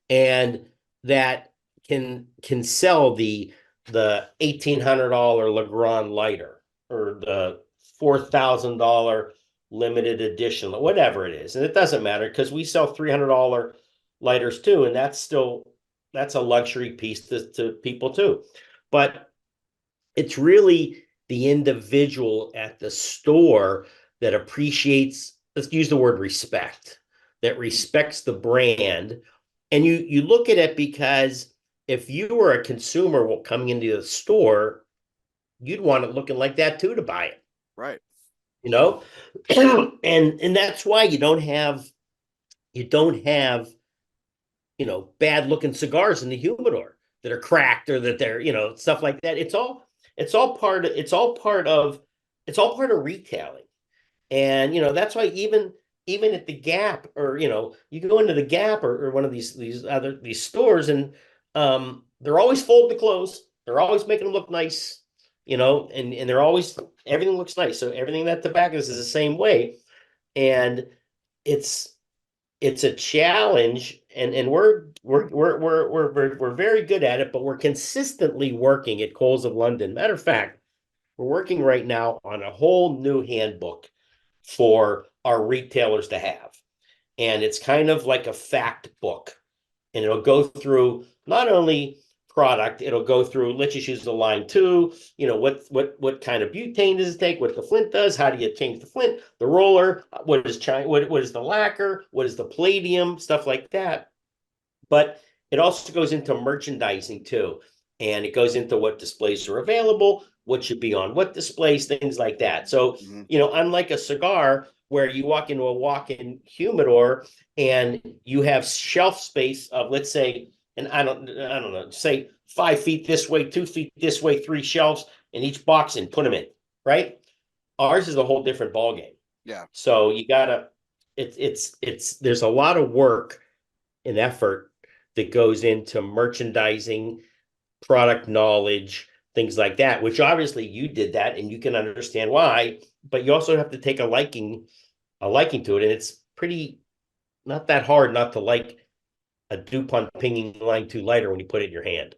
And that can sell the $1,800 Legrand lighter, or the $4,000 limited edition, whatever it is. And it doesn't matter, because we sell $300 lighters too, and that's a luxury piece to people too. But it's really the individual at the store that appreciates, let's use the word respect, that respects the brand. And you look at it, because if you were a consumer coming into the store, you'd want it looking like that too to buy it. Right. And that's why you don't have bad looking cigars in the humidor that are cracked, or that they're, stuff like that. It's all part of retailing. And that's why even at the Gap, or you go into the Gap, or one of these stores, and they're always folding the clothes. They're always making them look nice, and they're always, everything looks nice. So everything that tobacco is the same way. And it's a challenge, and we're very good at it, but we're consistently working at Coles of London. Matter of fact, we're working right now on a whole new handbook for our retailers to have. And it's kind of like a fact book. And it'll go through not only product, it'll go through, let's just use the line two, what kind of butane does it take, what the flint does, how do you change the flint, the roller, what is the lacquer, what is the palladium, stuff like that. But it also goes into merchandising too. And it goes into what displays are available, what should be on what displays, things like that. So, Mhm. unlike a cigar where you walk into a walk-in humidor and you have shelf space of, let's say, and I don't know, say 5 feet this way, 2 feet this way, three shelves in each box and put them in, right? Ours is a whole different ballgame. Yeah. So you gotta, there's a lot of work and effort that goes into merchandising, product knowledge, things like that, which obviously you did that and you can understand why, but you also have to take a liking to it. And it's pretty not that hard not to like a Dupont pinging line 2 lighter when you put it in your hand.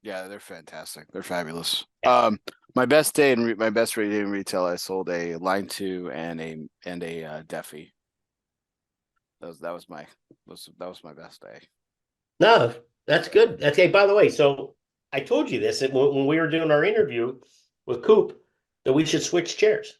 Yeah, they're fantastic. They're fabulous. Yeah. My best day in my best day in retail, I sold a line two and a Defi. That was my best day. No, that's good. That's hey, by the way, so I told you this when we were doing our interview with Coop that we should switch chairs.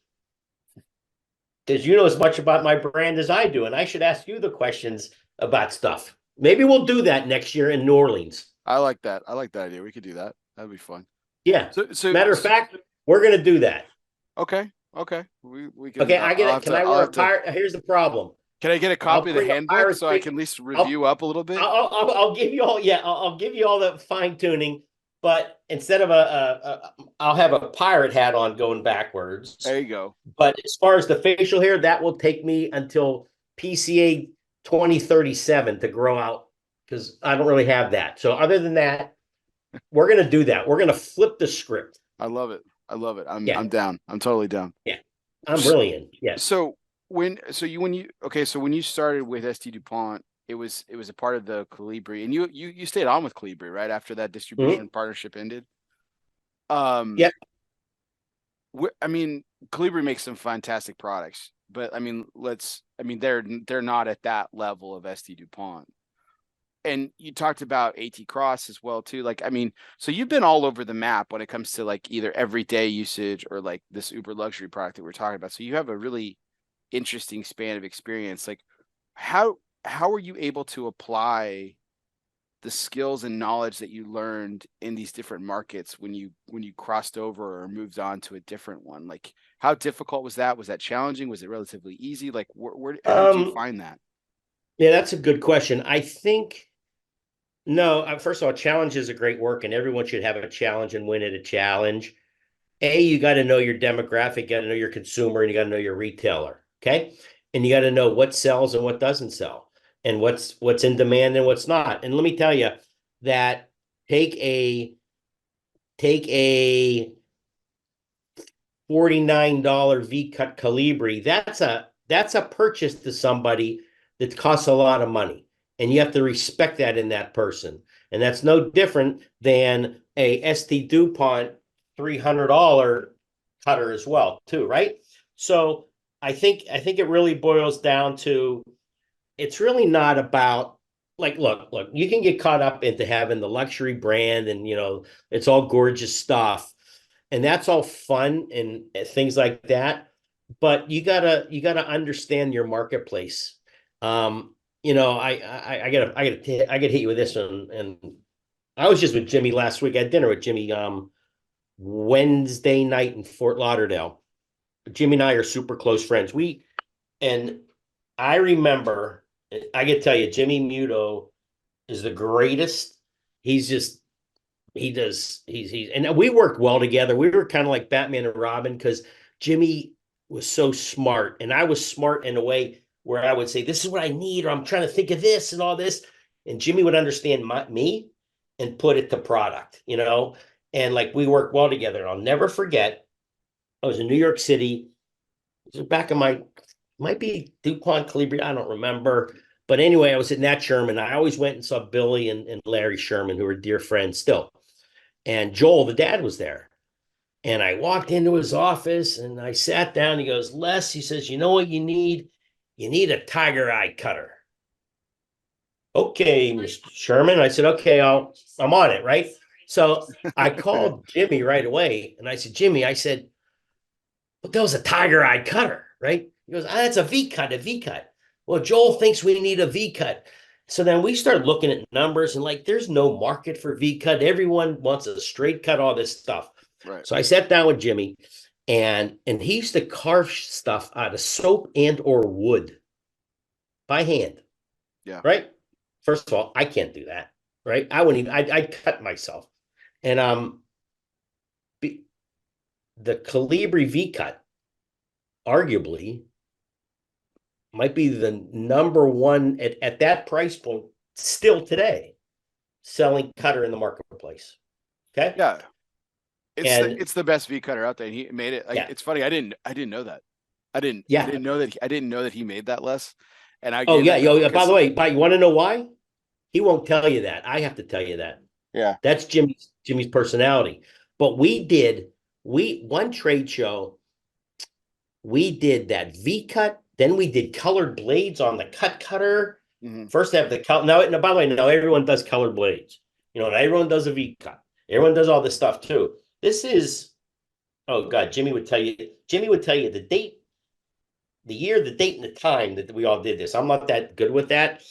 Because you know as much about my brand as I do, and I should ask you the questions about stuff. Maybe we'll do that next year in New Orleans. I like that. I like that idea. We could do that. That'd be fun. Yeah. So Matter of fact, we're gonna do that. okay, okay. We can. Okay, I'll have can to. I I'll wear a have to. pirate? Here's the problem. Can I get a I'll copy of the bring a handbook pirate so I can at least review up a little bit? I'll give you all. Yeah, I'll give you all the fine tuning. But instead of I'll have a pirate hat on going backwards. There you go. But as far as the facial hair, that will take me until PCA 2037 to grow out because I don't really have that. So other than that, we're gonna do that. We're gonna flip the script. I love it. I love it. I'm Yeah, down. I'm totally down. yeah. I'm really in. Yeah. So when you started with SD Dupont, it was a part of the Colibri, and you stayed on with Colibri right after that distribution partnership ended. Yeah. I mean, Colibri makes some fantastic products, but I mean, they're not at that level of SD Dupont. And you talked about AT Cross as well too. Like, I mean, so you've been all over the map when it comes to like either everyday usage or like this uber luxury product that we're talking about. So you have a really interesting span of experience. Like, how are you able to apply the skills and knowledge that you learned in these different markets when you crossed over or moved on to a different one? Like, how difficult was that? Was that challenging? Was it relatively easy? Like, how did you find that? Yeah, that's a good question. I think no. First of all, challenge is a great work, and everyone should have a challenge and win at a challenge. You got to know your demographic, you got to know your consumer, and you got to know your retailer. Okay, and you got to know what sells and what doesn't sell, and what's in demand and what's not. And let me tell you that take a $49 V-cut Calibri. That's a purchase to somebody that costs a lot of money, and you have to respect that in that person. And that's no different than a ST DuPont $300 cutter as well, too, right? So I think it really boils down to it's really not about like look, you can get caught up into having the luxury brand and it's all gorgeous stuff. And that's all fun and things like that. But you gotta understand your marketplace. I gotta hit you with this one. And I was just with Jimmy last week. I had dinner with Jimmy Wednesday night in Fort Lauderdale. Jimmy and I are super close friends. And I remember, I can tell you, Jimmy Muto is the greatest. And we worked well together. We were kind of like Batman and Robin because Jimmy was so smart, and I was smart in a way where I would say, "This is what I need," or "I'm trying to think of this and all this," and Jimmy would understand me and put it to product. And like we worked well together. And I'll never forget. I was in New York City. It was back in might be DuPont Calibri. I don't remember. But anyway, I was at Nat Sherman. I always went and saw Billy and Larry Sherman, who are dear friends still. And Joel, the dad, was there. And I walked into his office and I sat down. He goes, "Les," he says, "you know what you need? You need a tiger eye cutter." "Okay, Mr. Sherman." I said, "Okay, I'm on it," right? So I called Jimmy right away and I said, "Jimmy," I said, "but that was a tiger eye cutter, right?" He goes, "That's a V cut, a V cut." "Well, Joel thinks we need a V cut." So then we started looking at numbers and like, there's no market for V cut. Everyone wants a straight cut, all this stuff. Right. So I sat down with Jimmy, and he used to carve stuff out of soap and or wood by hand. Yeah. Right. First of all, I can't do that. Right. I wouldn't even, I'd cut myself. And the Calibri V cut arguably might be the number one at that price point still today selling cutter in the marketplace. Okay. Yeah. And It's the best V cutter out there. And he made it. Like, yeah, it's funny. I didn't know that. I yeah. didn't know that he made that less. And I Oh gave yeah, that yo. Yeah, by the way, you want to know why? He won't tell you that. I have to tell you that. yeah. That's Jimmy's personality. But we one trade show, we did that V cut, then we did colored blades on the cut cutter. Mm-hmm. First have the color. Now, by the way, now everyone does colored blades. You know, everyone does a V cut. Everyone does all this stuff too. This is, oh God, Jimmy would tell you the date, the year, the date, and the time that we all did this. I'm not that good with that,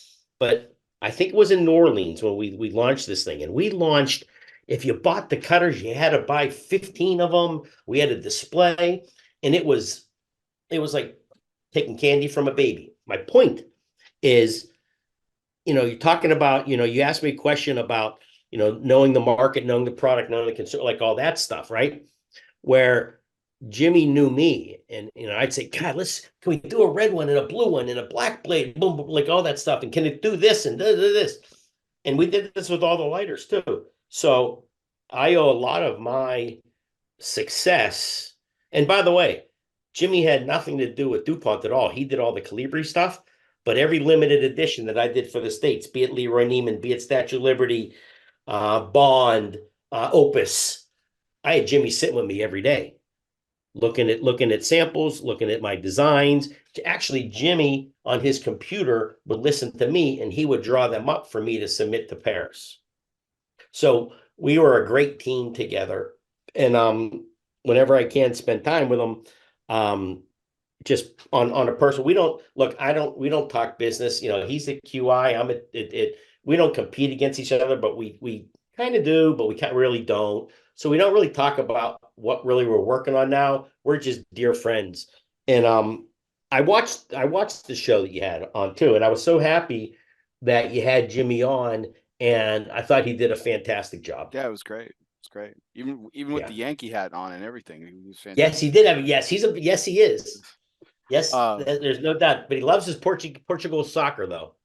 but I think it was in New Orleans when we launched this thing. And we launched, if you bought the cutters, you had to buy 15 of them. We had a display, and it was like taking candy from a baby. My point is, you're talking about, you asked me a question about, knowing the market, knowing the product, knowing the consumer, like all that stuff, right? Where Jimmy knew me, and I'd say, God, can we do a red one and a blue one and a black blade, boom, boom, like all that stuff, and can it do this and this? And we did this with all the lighters too. So I owe a lot of my success. And by the way, Jimmy had nothing to do with Dupont at all. He did all the Calibri stuff, but every limited edition that I did for the States, be it Leroy Neiman, be it Statue of Liberty, Bond, Opus, I had Jimmy sitting with me every day, looking at samples, looking at my designs. Actually, Jimmy on his computer would listen to me, and he would draw them up for me to submit to Paris. So we were a great team together. And whenever I can spend time with them, just on a personal, we don't talk business. He's a QI, I'm it. We don't compete against each other, but we kind of do, but we can't really don't. So we don't really talk about what really we're working on now. We're just dear friends. And I watched the show that you had on too, and I was so happy that you had Jimmy on, and I thought he did a fantastic job. Yeah, it was great. It's great. Even with Yeah. the Yankee hat on and everything, he was fantastic. Yes, he did have. Yes, yes, he is. Yes, Uh, there's no doubt. But he loves his Portugal soccer, though.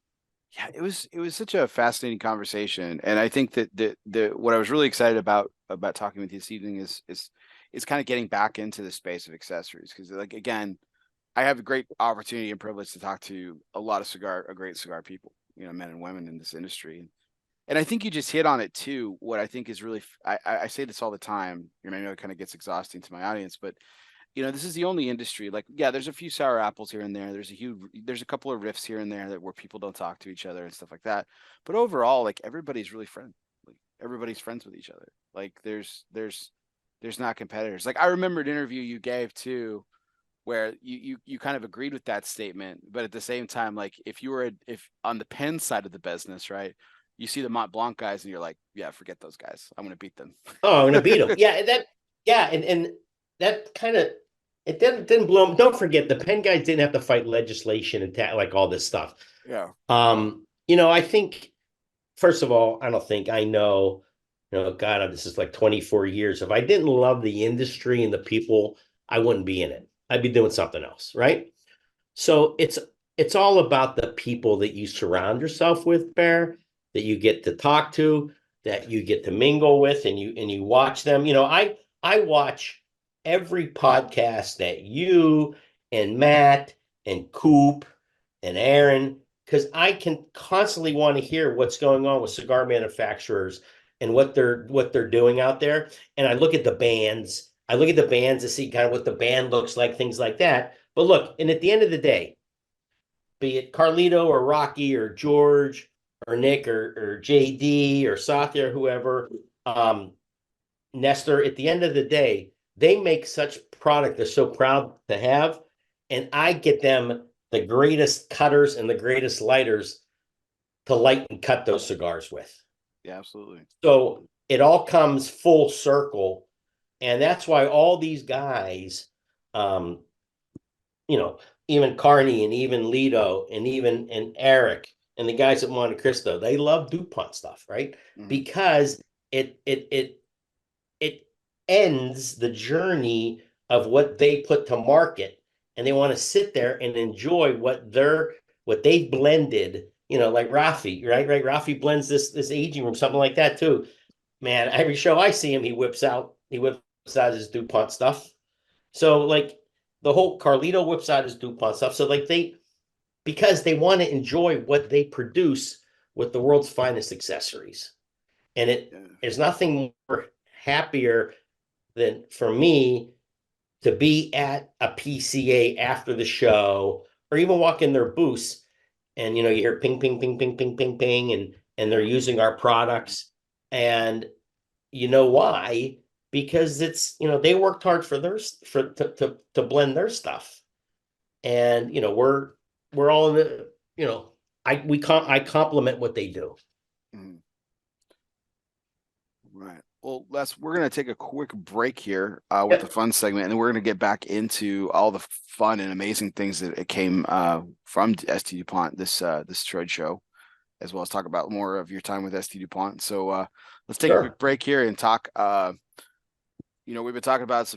yeah, it was such a fascinating conversation, and I think that the what I was really excited about talking with you this evening is kind of getting back into the space of accessories, because, like, again, I have a great opportunity and privilege to talk to a lot of great cigar people, men and women in this industry. And I think you just hit on it too. What I think is really, I say this all the time, and I know it kind of gets exhausting to my audience, but this is the only industry. Like, yeah, there's a few sour apples here and there. There's a couple of riffs here and there where people don't talk to each other and stuff like that. But overall, like, everybody's really friendly. Everybody's friends with each other. Like, there's not competitors. Like, I remember an interview you gave too, where you kind of agreed with that statement, but at the same time, like, if on the pen side of the business, right, you see the Mont Blanc guys and you're like, yeah, forget those guys. I'm going to beat them. Oh, I'm going to beat them. And that kind of, it didn't blow them. Don't forget, the pen guys didn't have to fight legislation and like all this stuff. Yeah. I think, first of all, I know, God, this is like 24 years. If I didn't love the industry and the people, I wouldn't be in it. I'd be doing something else, right? So it's all about the people that you surround yourself with, Bear, that you get to talk to, that you get to mingle with, and you watch them. I watch every podcast that you and Matt and Coop and Aaron, because I can constantly want to hear what's going on with cigar manufacturers and what they're doing out there. And I look at the bands. I look at the bands to see kind of what the band looks like, things like that. But look, and at the end of the day, be it Carlito or Rocky or George or Nick or JD or Satya or whoever, Nestor, at the end of the day, they make such product they're so proud to have. And I get them the greatest cutters and the greatest lighters to light and cut those cigars with. Yeah, absolutely. So it all comes full circle. And that's why all these guys, um, even Carney and even Lido and Eric and the guys at Monte Cristo, they love DuPont stuff, right? Mm-hmm. Because it ends the journey of what they put to market, and they want to sit there and enjoy what they've blended. Like Rafi, right? Rafi blends this aging room, something like that too. Man, every show I see him, he whips out his DuPont stuff. So like the whole Carlito whips out his DuPont stuff. So like because they want to enjoy what they produce with the world's finest accessories. And there's nothing more happier than for me to be at a PCA after the show or even walk in their booths and you hear ping, ping, ping, ping, ping, ping, ping, and they're using our products. And you know why? Because it's they worked hard to blend their stuff, and we're all in the I compliment what they do. Mm-hmm. Right. Well, we're going to take a quick break here with the fun segment, and then we're going to get back into all the fun and amazing things that it came from ST DuPont this trade show, as well as talk about more of your time with ST DuPont. So let's take a quick break here and talk. We've been talking about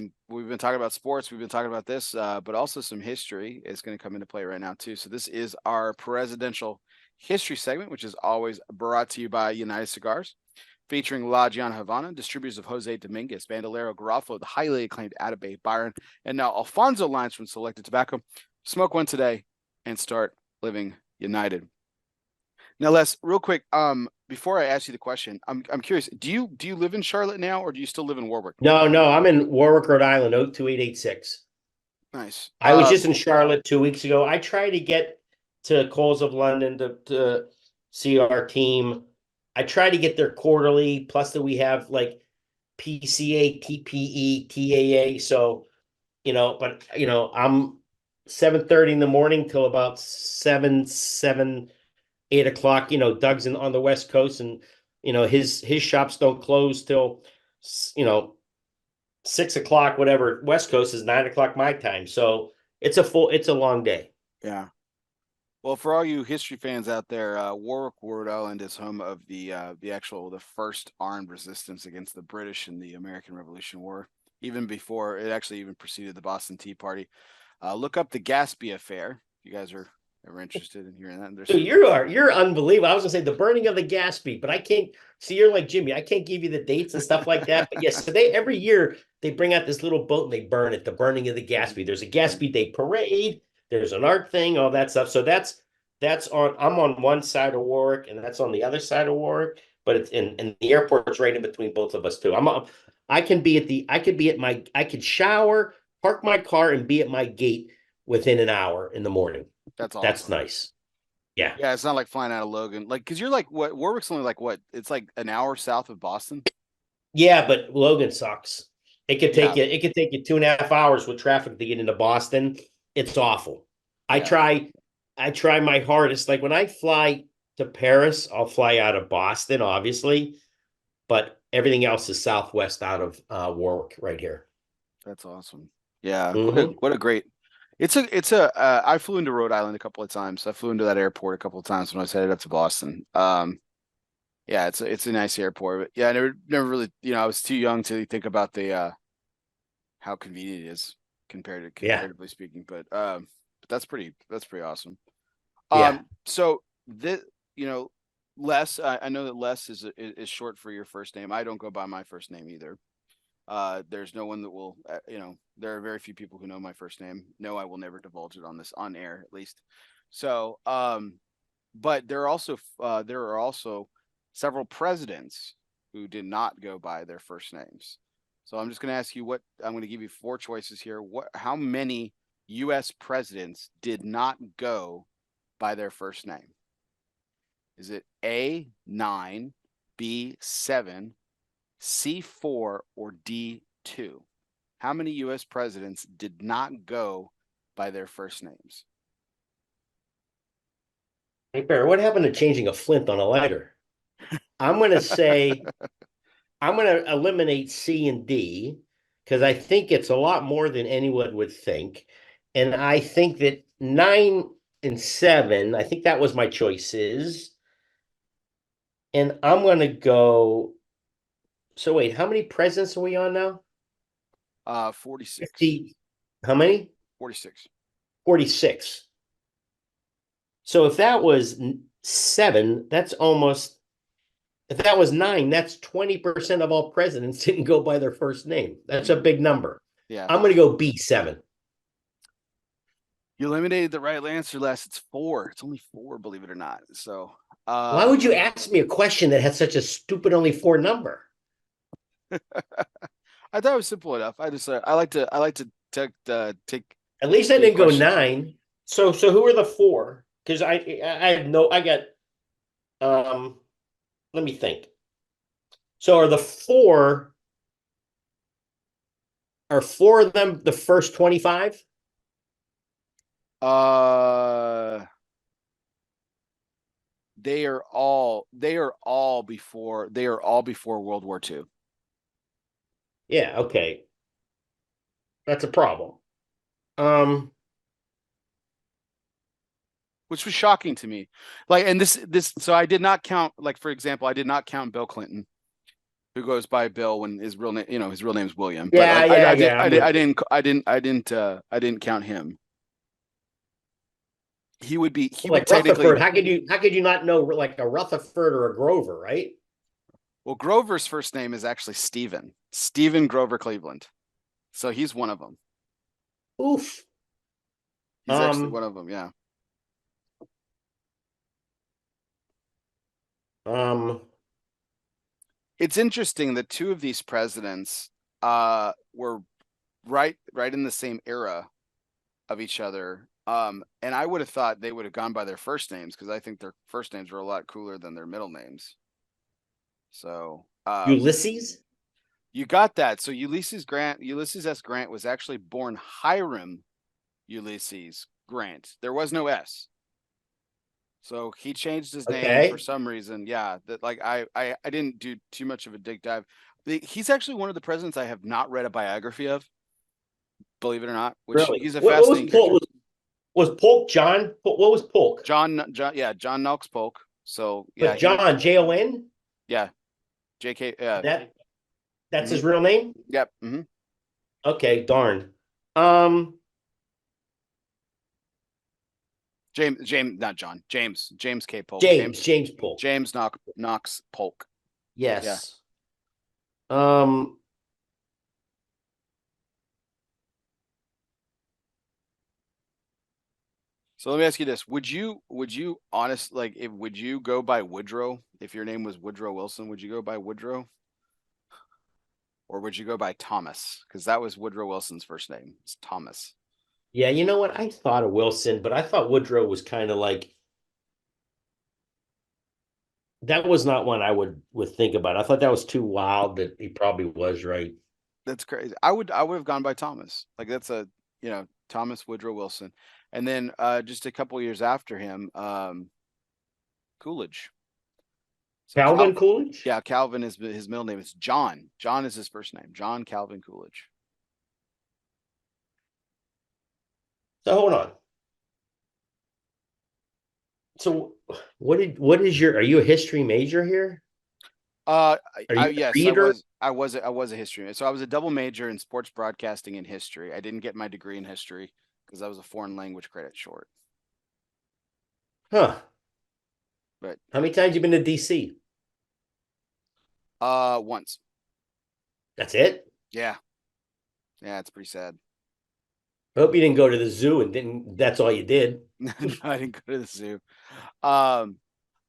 sports, we've been talking about this, but also some history is going to come into play right now too. So this is our presidential history segment, which is always brought to you by United Cigars, featuring La Giana Havana, distributors of Jose Dominguez, Bandolero, Garofalo, the highly acclaimed Atabey, Byron, and now Alfonso lines from Selected Tobacco. Smoke one today and start living united. Now, Les, real quick, before I ask you the question, I'm curious, do you live in Charlotte now, or do you still live in Warwick? No, I'm in Warwick, Rhode Island, 02886. Nice. I was just in Charlotte 2 weeks ago. I try to get to Coles of London to see our team. I try to get there quarterly, plus that we have like PCA, TPE, TAA. So, but I'm 7:30 in the morning till about 8 o'clock. Doug's on the West Coast, and his shops don't close till 6 o'clock, whatever. West Coast is 9 o'clock my time. So it's a long day. Yeah. Well, for all you history fans out there, Warwick, Rhode Island is home of the first armed resistance against the British in the American Revolutionary War. Even before it actually even preceded the Boston Tea Party. Look up the Gaspee Affair. If you guys are ever interested in hearing that. So you're unbelievable. I was gonna say the burning of the Gaspee, but I can't see. You're like Jimmy. I can't give you the dates and stuff like that. But yes, so every year they bring out this little boat and they burn it. The burning of the Gaspee. There's a Gaspee Day parade. There's an art thing, all that stuff. So that's on. I'm on one side of Warwick, and that's on the other side of Warwick. But it's and the airport's right in between both of us too. I could shower, park my car, and be at my gate within an hour in the morning. That's awesome. That's nice. Yeah. Yeah, it's not like flying out of Logan. Like, because you're like, what? Warwick's only like what? It's like an hour south of Boston. Yeah, but Logan sucks. It could take you 2.5 hours with traffic to get into Boston. It's awful. I try my hardest. Like when I fly to Paris, I'll fly out of Boston, obviously, but everything else is southwest out of Warwick right here. That's awesome. Yeah. Mm-hmm. What a great. I flew into Rhode Island a couple of times. I flew into that airport a couple of times when I was headed up to Boston. Yeah, it's a nice airport. But yeah, I never really, I was too young to think about the how convenient it is comparatively speaking. But that's pretty awesome. So this, Les, I know that Les is short for your first name. I don't go by my first name either. There's no one that will, there are very few people who know my first name. No, I will never divulge it on air, at least. So, but there are also several presidents who did not go by their first names. So I'm just going to ask you I'm going to give you 4 choices here. How many U.S. presidents did not go by their first name? Is it A, 9, B, 7, C4, or D2? How many U.S. presidents did not go by their first names? Hey, Bear, what happened to changing a flint on a lighter? I'm going to say I'm going to eliminate C and D because I think it's a lot more than anyone would think. And I think that 9 and 7, I think that was my choices. And I'm going to go. So wait, how many presidents are we on now? 46. 50. How many? 46. 46. So if that was 7, that's almost, if that was 9, that's 20% of all presidents didn't go by their first name. That's a big number. Yeah. I'm going to go B7. You eliminated the right answer, Les. It's 4. It's only 4, believe it or not. So Why would you ask me a question that had such a stupid only 4 number? I thought it was simple enough. I like to take At least I big didn't go questions. 9. So who are the 4? Because I got let me think. So are 4 of them the first 25? Uh they are all before World War II. Yeah, okay. That's a problem. Um Which was shocking to me. Like, and this so I did not count, like, for example, I did not count Bill Clinton, who goes by Bill when his real name, his real name is William. But yeah, like I, yeah, I did yeah. I I'm did with I you. didn't I didn't I didn't I didn't count him. He would Like Rutherford, technically. how could you not know like a Rutherford or a Grover, right? Well, Grover's first name is actually Stephen Grover Cleveland. So he's one of them. Oof. He's actually Um, one of them. Yeah. um, It's interesting that two of these presidents were right in the same era of each other. And I would have thought they would have gone by their first names, because I think their first names were a lot cooler than their middle names. So Ulysses? you got that. So Ulysses S. Grant was actually born Hiram Ulysses Grant. There was no S. So he changed his name for Okay. some reason. Yeah, that, like, I didn't do too much of a dig dive. He's actually one of the presidents I have not read a biography of, believe it or not. Which Really? he's a What was fascinating Polk? character. Was Polk John? What was Polk? John Nelks Polk. So yeah, But John, Jon? yeah, J.K. That's his Mhm, real name? yep, Okay, darn. Um, Not John, James K. Polk, James Polk. Knox Polk. Yeah. Yes. Um, So let me ask you this: would you honest like if would you go by Woodrow if your name was Woodrow Wilson? Would you go by Woodrow, or would you go by Thomas? Because that was Woodrow Wilson's first name. It's Thomas. yeah, you know what? I thought of Wilson, but I thought Woodrow was kind of like that was not one I would think about. I thought that was too wild that he probably was right. That's crazy. I would have gone by Thomas. Like, that's Thomas Woodrow Wilson, and then just a couple years after him, Coolidge. So Calvin Coolidge? yeah, Calvin is his middle name. It's John. John is his first name. John Calvin Coolidge. So hold on. So what is your are you a history major here? Are you a Yes, I reader? was. I was a history major. So I was a double major in sports broadcasting and history. I didn't get my degree in history because I was a foreign language credit short. Huh. But How many times you been to DC? once. That's it? Yeah, yeah, it's pretty sad. I hope you didn't go to the zoo and didn't that's all you did. No, I didn't go to the zoo. Um,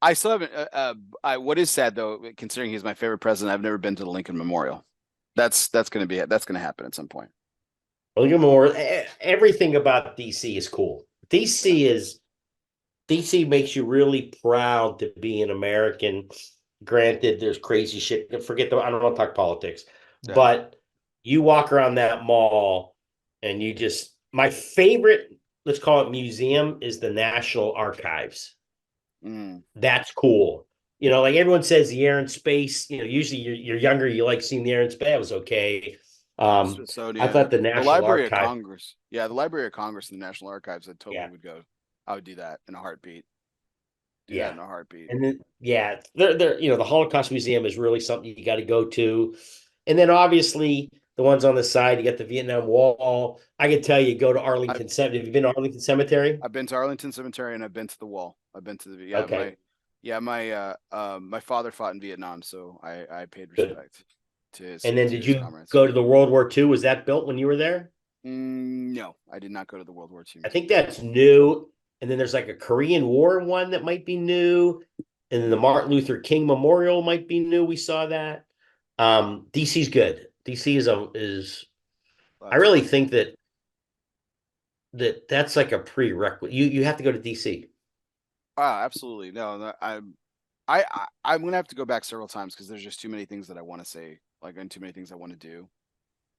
I still haven't. What is sad though, considering he's my favorite president, I've never been to the Lincoln Memorial. That's gonna be it. That's gonna happen at some point. Well, you're more everything about DC is cool. Yeah, DC makes you really proud to be an American. Granted, there's crazy shit. Forget the I don't want to talk politics, yeah. but you walk around that mall and you just my favorite, let's call it museum, is the National Archives. Mm. That's cool. Like everyone says the air and space, usually you're younger, you like seeing the air and space. That was okay. I Smithsonian, thought the the National Library of Archive, Congress. Yeah, the Library of Congress and the National Archives. I totally yeah, would go. I would do that in a heartbeat. Do that yeah. in a heartbeat. And then yeah, they're the Holocaust Museum is really something you got to go to. And then obviously the ones on the side, you got the Vietnam Wall. I can tell you go to I Arlington Cemetery. Have you been to Arlington Cemetery? I've been to Arlington Cemetery and I've been to the wall. I've been to the Okay, my father fought in Vietnam, so I paid good. respect to his And then did you comrades. go to the World War II? Was that built when you were there? No, I did not go to the World War II I Museum. think that's new. And then there's like a Korean War one that might be new. And then the Martin Luther King Memorial might be new. We saw that. DC's good. DC is Well, I that's really great. think that's like a prerequisite. You have to go to DC. Absolutely. No, I'm gonna have to go back several times because there's just too many things that I want to say, like, and too many things I want to do.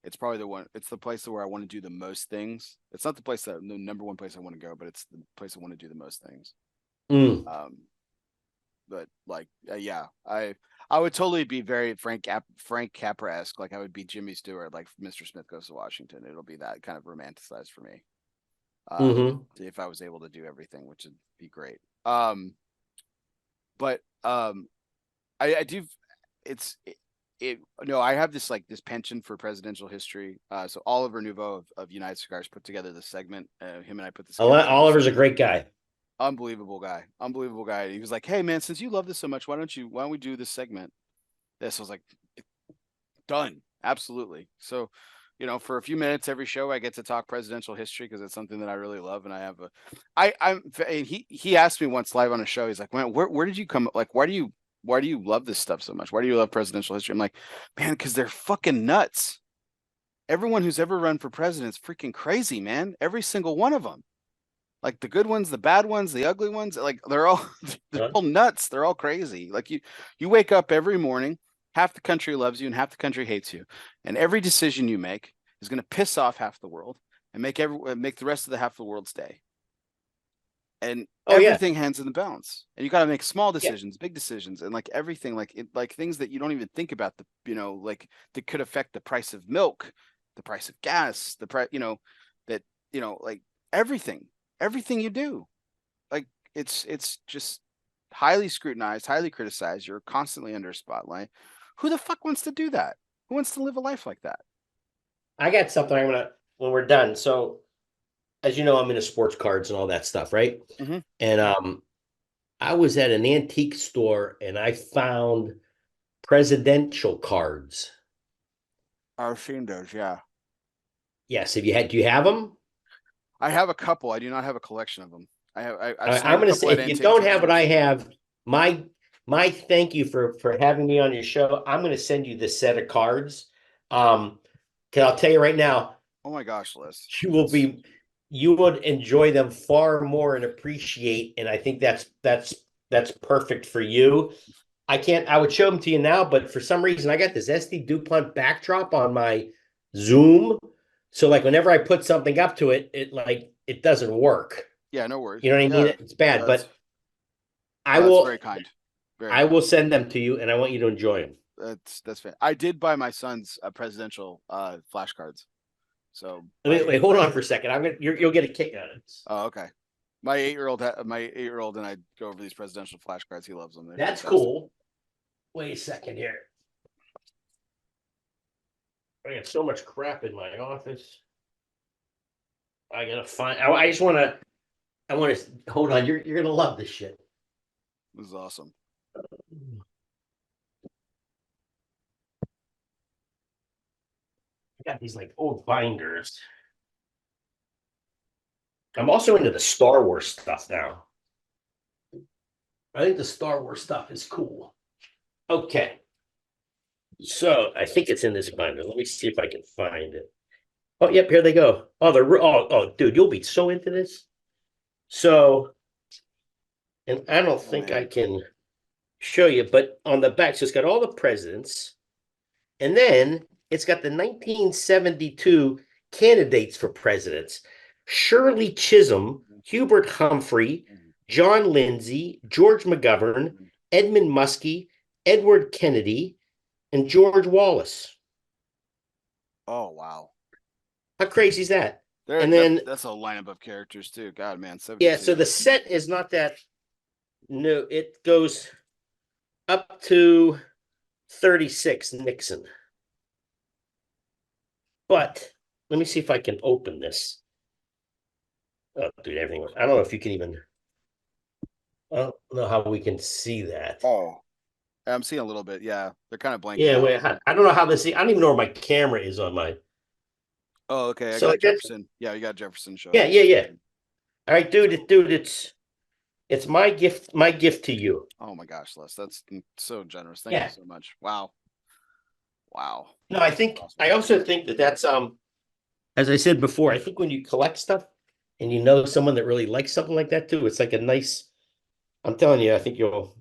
It's probably the one. It's the place where I want to do the most things. It's not the number one place I want to go, but it's the place I want to do the most things. Mm. Um, but like, yeah, I would totally be very Frank Capra-esque. Like I would be Jimmy Stewart, like Mr. Smith Goes to Washington. It'll be that kind of romanticized for me. Hmm. If I was able to do everything, which would be great. But I do. It's it no, I have this penchant for presidential history. So Oliver Nouveau of United Cigars put together this segment. Him and I put this together every Oliver's a segment. great guy. Unbelievable guy. He was like, "Hey man, since you love this so much, why don't we do this segment?" This was like, done, absolutely. So, for a few minutes every show, I get to talk presidential history because it's something that I really love, and I have a, I'm and he asked me once live on a show. He's like, "Man, where did you come? Like, why do you love this stuff so much? Why do you love presidential history?" I'm like, "Man, because they're fucking nuts. Everyone who's ever run for president is freaking crazy, man. Every single one of them." Like the good ones, the bad ones, the ugly ones, like they're all they're Huh? all nuts. They're all crazy. Like you wake up every morning, half the country loves you and half the country hates you. And every decision you make is going to piss off half the world and make the rest of the half the world stay. And Oh yeah, everything hangs in the balance. And you got to make small yeah. decisions, big decisions, and like everything, like things that you don't even think about, like that could affect the price of milk, the price of gas, the price, that, like everything, everything you do. Like it's just highly scrutinized, highly criticized. You're constantly under a spotlight. Who the fuck wants to do that? Who wants to live a life like that? I got something I'm gonna when we're done. So as you know, I'm into sports cards and all that stuff, right? Mm-hmm. And I was at an antique store and I found presidential cards. I've seen those, yeah. Yes, have you had? Do you have them? I have a couple. I do not have a collection of them. I've I'm signed a going to say couple at if you antique don't have what I stores. have, my my thank you for having me on your show. I'm going to send you this set of cards. Cause I'll tell you right now, Oh my gosh, Liz. you will That's be you would enjoy them far more and appreciate. And I think that's perfect for you. I would show them to you now, but for some reason I got this SD Dupont backdrop on my Zoom. So like whenever I put something up to it, it doesn't work. yeah, no worries. You know what I mean? Yeah, It's bad, that's but I that's will very kind. Very I will kind. send them to you and I want you to enjoy them. That's fair. I did buy my son's presidential flashcards. So Wait, hold on for a second. You'll get a kick out of this. oh, okay. My 8-year old and I go over these presidential flashcards. He loves them. They're That's fantastic. cool. Wait a second here. I got so much crap in my office. I gotta find. I just want to. I want to hold on. You're gonna love this shit. This is awesome. I got these like old binders. I'm also into the Star Wars stuff now. I think the Star Wars stuff is cool. Okay. So I think it's in this binder. Let me see if I can find it. Oh, yep, here they go. Dude, you'll be so into this. So, and I don't Oh think I man. can show you, but on the back, so it's got all the presidents, and then it's got the 1972 candidates for presidents: Shirley Chisholm, Hubert Humphrey, John Lindsay, George McGovern, Edmund Muskie, Edward Kennedy, and George Wallace. Oh wow. How crazy is that? There And that then, that's a lineup of characters too. God, man, yeah, so 72. the set is not that new. It goes up to 36 Nixon. But let me see if I can open this. Oh, dude, everything was. I don't know if you can even. I don't know how we can see that. Oh, I'm seeing a little bit. Yeah, they're kind of blanking Yeah, out. wait, I don't know how this. I don't even know where my camera is on my. Oh, okay. I So I got guess. Jefferson. Yeah, you got Jefferson showing Yeah, up. yeah, yeah. All right, dude, it's my gift to you. Oh my gosh, Les, that's so generous. Thank you Yeah. so much. Wow, wow. No, Awesome. I also think that that's as I said before, I think when you collect stuff and you know someone that really likes something like that too, it's like a nice. I'm telling you, I think you'll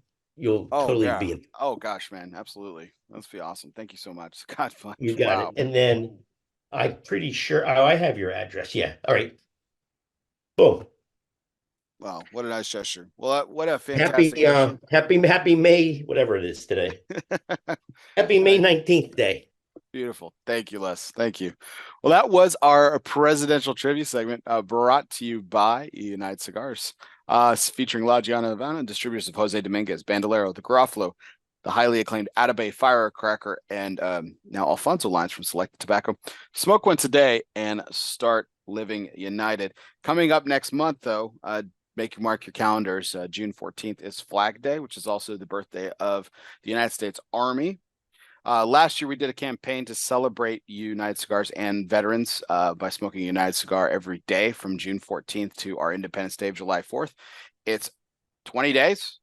Oh totally yeah. be in. Oh gosh, man, absolutely. That'd be awesome. Thank you so much. God, You flash. got it. Wow. And then I'm pretty sure. Oh, I have your address. Yeah. All right. Boom. Wow, what a nice gesture. Well, what a fantastic Happy gesture. happy May, whatever it is today. Happy May Right. 19th day. Beautiful. Thank you, Les. Thank you. Well, that was our presidential trivia segment brought to you by United Cigars, featuring La Giana Havana, distributors of Jose Dominguez, Bandolero, the Garofalo, the highly acclaimed Atabey Firecracker, and now Alfonso lines from Selected Tobacco. Smoke one today and start living united. Coming up next month, though, mark your calendars. June 14th is Flag Day, which is also the birthday of the United States Army. Last year, we did a campaign to celebrate United Cigars and veterans by smoking a United Cigar every day from June 14th to our Independence Day of July 4th. It's 20 days.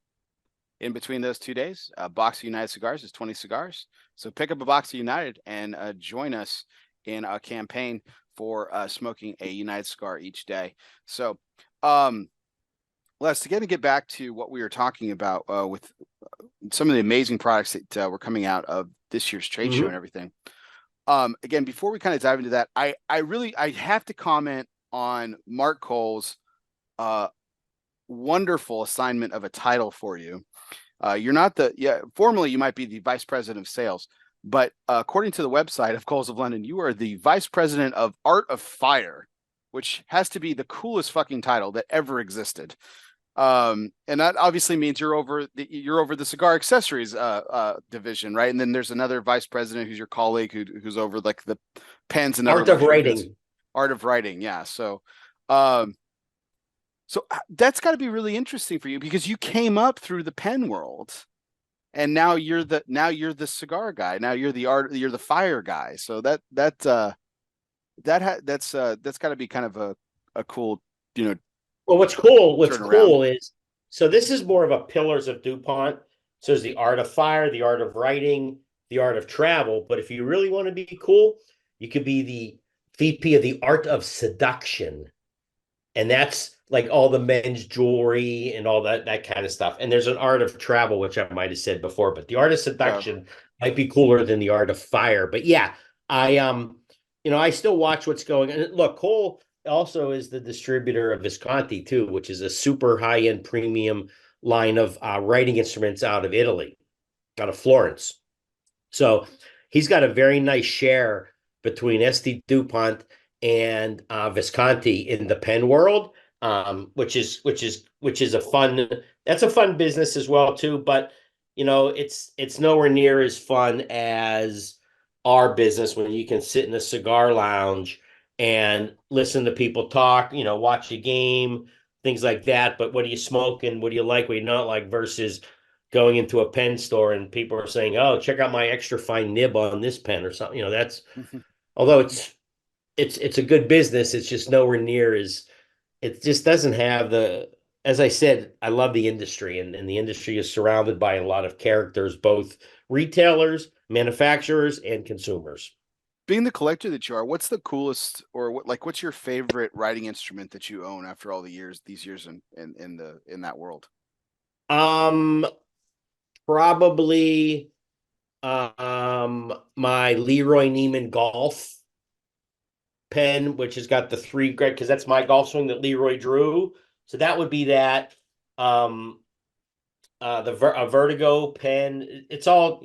In between those 2 days, a box of United Cigars is 20 cigars. So pick up a box of United and join us in a campaign for smoking a United cigar each day. So, Les, to get back to what we were talking about with some of the amazing products that were coming out of this year's trade show and Mhm. everything. Again, before we kind of dive into that, I have to comment on Mark Cole's uh, wonderful assignment of a title for you. You're not formally you might be the vice president of sales, but according to the website of Coles of London, you are the vice president of Art of Fire, which has to be the coolest fucking title that ever existed. And that obviously means you're over the cigar accessories division, right? And then there's another vice president who's your colleague who's over like the pens and other Art of luxury goods. writing. Art of writing, yeah. Um, so that's got to be really interesting for you because you came up through the pen world, and now you're the cigar guy. Now you're the fire guy. So that's got to be kind of a cool, you know, Well, what's turn around. cool is so this is more of a pillars of DuPont. So there's the art of fire, the art of writing, the art of travel. But if you really want to be cool, you could be the VP of the art of seduction. And that's like all the men's jewelry and all that kind of stuff. And there's an art of travel, which I might have said before, but the art of Yeah. seduction might be cooler than the art of fire. But yeah, I I still watch what's going on. Look, Cole also is the distributor of Visconti too, which is a super high-end premium line of writing instruments out of Italy, out of Florence. So he's got a very nice share between SD DuPont and Visconti in the pen world, which is a fun. That's a fun business as well too. But it's nowhere near as fun as our business when you can sit in a cigar lounge and listen to people talk. Watch a game, things like that. But what are you smoking? What do you like? What do you not like? Versus going into a pen store and people are saying, "Oh, check out my extra fine nib on this pen or something." That's although it's a good business, it's just nowhere near as it just doesn't have the as I said, I love the industry and the industry is surrounded by a lot of characters, both retailers, manufacturers, and consumers. Being the collector that you are, what's the coolest or what's your favorite writing instrument that you own after all these years in that world? Um, Probably my Leroy Neiman golf pen, which has got the three great because that's my golf swing that Leroy drew. So that would be that. a Vertigo pen. It's all,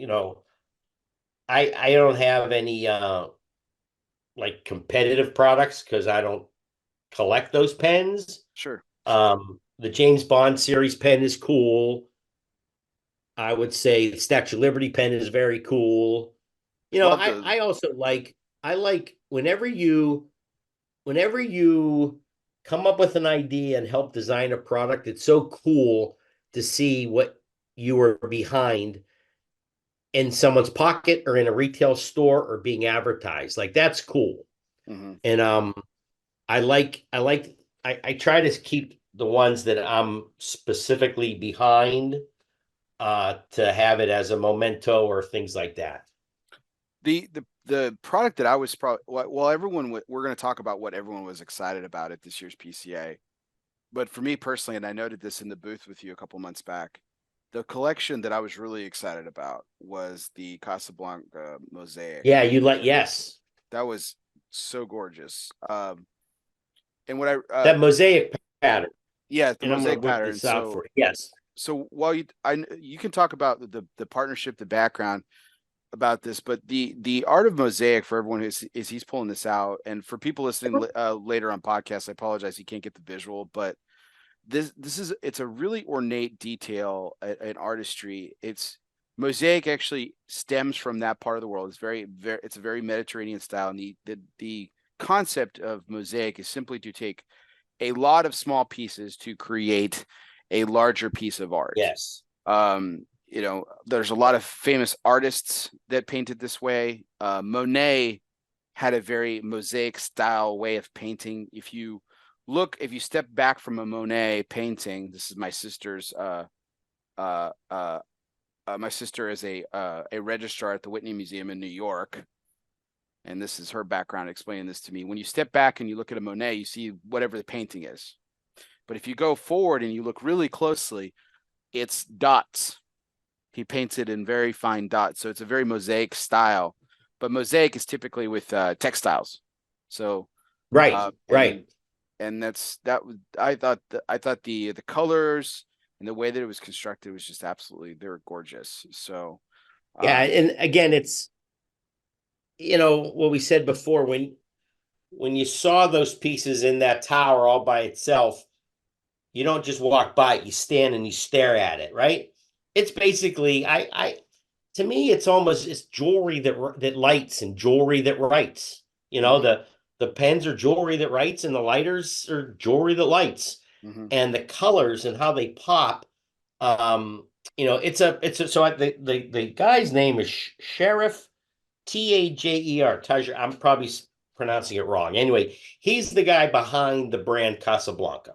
I don't have any like competitive products because I don't collect those pens. Sure. The James Bond series pen is cool. I would say the Statue of Liberty pen is very cool. Love I those. I also like whenever you come up with an idea and help design a product, it's so cool to see what you were behind in someone's pocket or in a retail store or being advertised. Like that's cool. Hmm. And I try to keep the ones that I'm specifically behind to have it as a memento or things like that. The product that I was probably well, everyone we're going to talk about what everyone was excited about at this year's PCA, but for me personally, and I noted this in the booth with you a couple months back, the collection that I was really excited about was the Casablanca mosaic. Yeah, you like yes. That was so gorgeous. And what That mosaic pattern. yeah, the And I'm gonna mosaic whip pattern. this out So for you. Yes. while you can talk about the partnership, the background about this, but the art of mosaic for everyone is he's pulling this out, and for people listening later on podcasts, I apologize you can't get the visual, but this is it's a really ornate detail and artistry. It's mosaic actually stems from that part of the world. It's very it's a very Mediterranean style, and the concept of mosaic is simply to take a lot of small pieces to create a larger piece of art. Yes. There's a lot of famous artists that painted this way. Monet had a very mosaic style way of painting. If you step back from a Monet painting, this is my sister's. My sister is a registrar at the Whitney Museum in New York, and this is her background explaining this to me. When you step back and you look at a Monet, you see whatever the painting is. But if you go forward and you look really closely, it's dots. He paints it in very fine dots. So it's a very mosaic style. But mosaic is typically with textiles. So Right. and Right. I thought the colors and the way that it was constructed was just absolutely they were gorgeous. So Yeah. And again, it's what we said before, when you saw those pieces in that tower all by itself, you don't just walk by it, you stand and you stare at it, right? It's basically I to me it's jewelry that lights and jewelry that writes. mhm, The pens are jewelry that writes and the lighters are jewelry that lights. mhm. And the colors and how they pop. It's a so the guy's name is Sheriff Tajer. Tajer. I'm probably pronouncing it wrong. Anyway, he's the guy behind the brand Casablanca.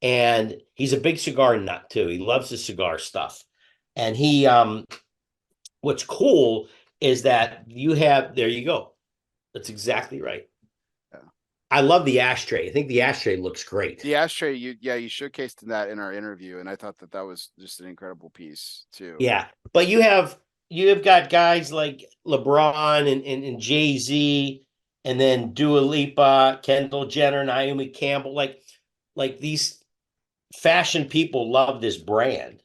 And he's a big cigar nut too. He loves the cigar stuff. And what's cool is that there you go. That's exactly right. Yeah. I love the ashtray. I think the ashtray looks great. The ashtray, you showcased that in our interview, and I thought that was just an incredible piece too. Yeah. But you have got guys like LeBron and Jay-Z and then Dua Lipa, Kendall Jenner, Naomi Campbell, like these fashion people love this brand.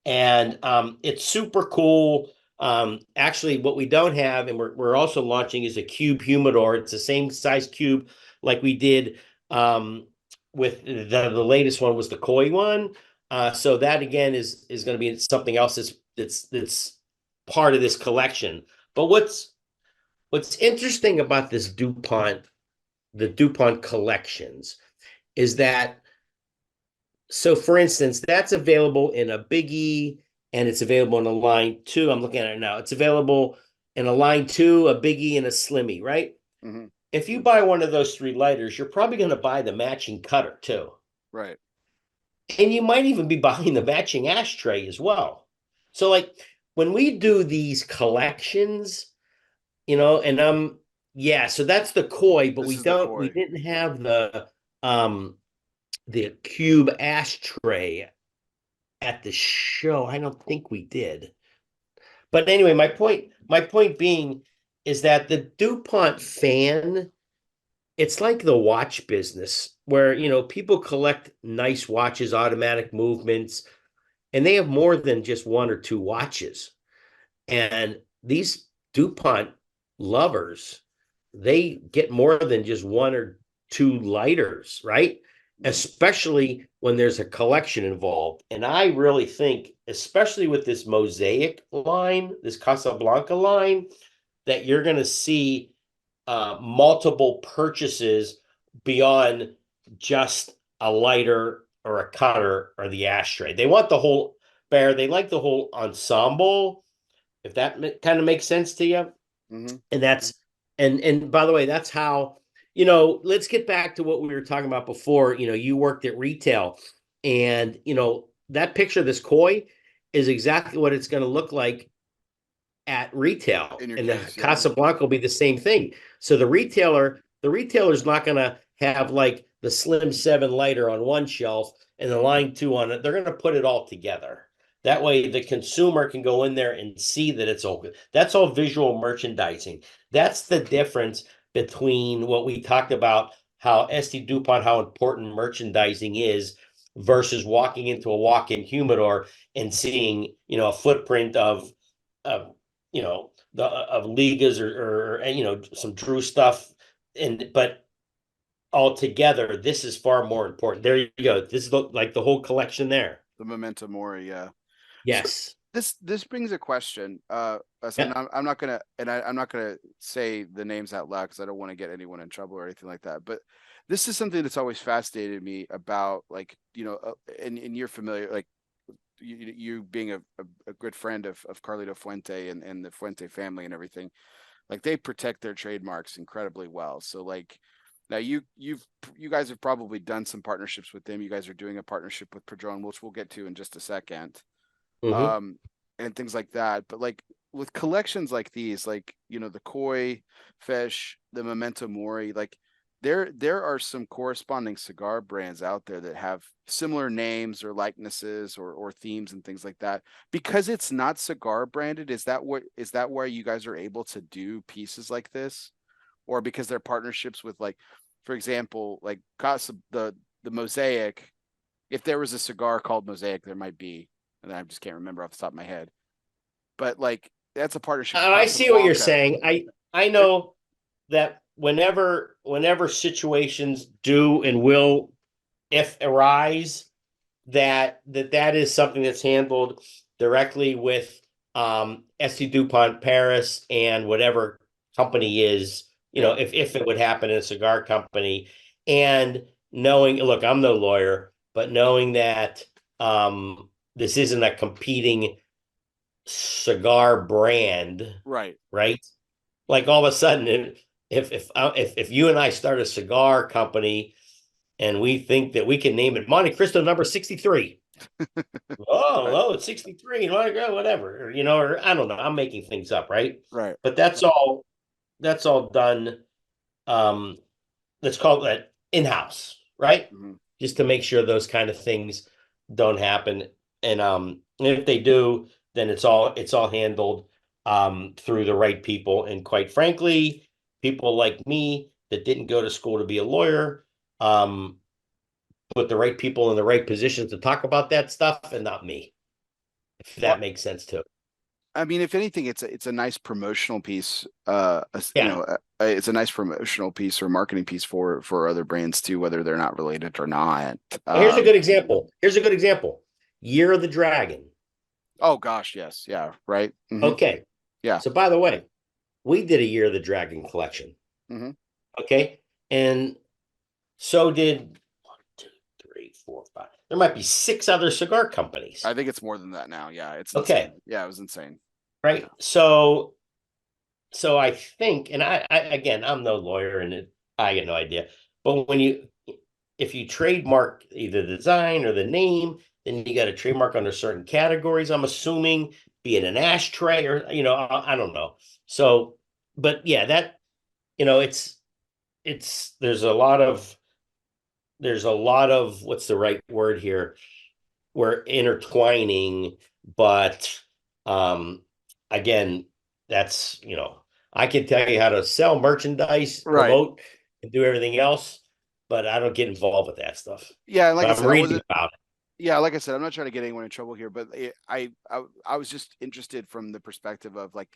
And it's super cool. Actually, what we don't have, and we're also launching, is a cube humidor. It's the same size cube like we did with the latest one was the koi one. So that again is going to be something else that's part of this collection. But what's interesting about this the Dupont collections, is that so for instance, that's available in a biggie and it's available in a line two. I'm looking at it now. It's available in a line two, a biggie, and a slimmy, right? Mhm. If you buy one of those three lighters, you're probably going to buy the matching cutter too. Right. And you might even be buying the matching ashtray as well. So like when we do these collections, and yeah, so that's the koi, but This we is the don't we koi. didn't have the cube ashtray at the show. I don't think we did. But anyway, my point being is that the DuPont fan it's like the watch business where, people collect nice watches, automatic movements, and they have more than just one or two watches. And these DuPont lovers, they get more than just one or two lighters, right? Mm. Especially when there's a collection involved. And I really think, especially with this Mosaic line, this Casablanca line, that you're going to see multiple purchases beyond just a lighter or a cutter or the ashtray. They want the whole bear. They like the whole ensemble, if that kind of makes sense to you. Mm-hmm. And that's and by the way, that's how, let's get back to what we were talking about before. You worked at retail, and that picture of this koi is exactly what it's going to look like at retail, In your and the case, yeah. Casablanca will be the same thing. So the retailer's not going to have like the Slim 7 lighter on one shelf and the Line 2 on it. They're going to put it all together. That way the consumer can go in there and see that it's all good. That's all visual merchandising. That's the difference between what we talked about, how SD DuPont, how important merchandising is, versus walking into a walk-in humidor and seeing, a footprint of the of Ligas or some Drew stuff, but altogether this is far more important. There you go. This is like the whole collection there. The memento mori, yeah. So Yes. this brings a question. And Yeah. I'm not gonna I'm not gonna say the names out loud because I don't want to get anyone in trouble or anything like that. But this is something that's always fascinated me about, like, and you're familiar, like, you being a good friend of Carlito Fuente and the Fuente family and everything. Like, they protect their trademarks incredibly well. So, like, now you guys have probably done some partnerships with them. You guys are doing a partnership with Padron, which we'll get to in just a second. Mm-hmm. um and things like that. But, like, with collections like these, like, the koi fish, the memento mori, like, there are some corresponding cigar brands out there that have similar names or likenesses or themes and things like that. Because it's not cigar branded, is that why you guys are able to do pieces like this? Or because they're partnerships with, like, for example, like Casa, the Mosaic, if there was a cigar called Mosaic, there might be, and I just can't remember off the top of my head. But, like, that's a partnership with I see what you're Casablanca. saying. I know that whenever situations do and will, if arise, that is something that's handled directly with SC DuPont Paris and whatever company is, Yeah. if it would happen in a cigar company. And knowing, look, I'm no lawyer, but knowing that this isn't a competing cigar brand, Right. right? Like all of a sudden, if you and I start a cigar company and we think that we can name it Monte Cristo number 63. Oh, Right. no, it's 63, whatever, or I don't know. I'm making things up, right? Right. But that's all done. Um, let's call that in-house, right? Mm-hmm. Just to make sure those kind of things don't happen. And if they do, then it's all handled through the right people. And quite frankly, people like me that didn't go to school to be a lawyer, um, put the right people in the right positions to talk about that stuff, and not me, if Well, that makes sense too. I mean, if anything, it's a nice promotional piece. Yeah. It's a nice promotional piece or marketing piece for other brands too, whether they're not related or not. Here's a good example. Year of the Dragon. Oh gosh, yes, yeah, right. Mm-hmm. Okay. Yeah. So by the way, we did a Year of the Dragon collection. Mm-hmm. Okay. And so did 1, 2, 3, 4, 5. There might be 6 other cigar companies. I think it's more than that now. Yeah, it's Okay. insane. Yeah, it was insane. Right. Yeah. So I think, and I again, I'm no lawyer and I get no idea. But if you trademark either the design or the name, then you got a trademark under certain categories, I'm assuming, be it an ashtray or, I don't know. So, but yeah, that, it's there's a lot of what's the right word here? We're intertwining, but again, that's, I can tell you how to sell merchandise, Right. promote, and do everything else, but I don't get involved with that stuff. Yeah, and like I But I'm said, I reading wasn't. about it. Yeah, like I said, I'm not trying to get anyone in trouble here, but I was just interested from the perspective of like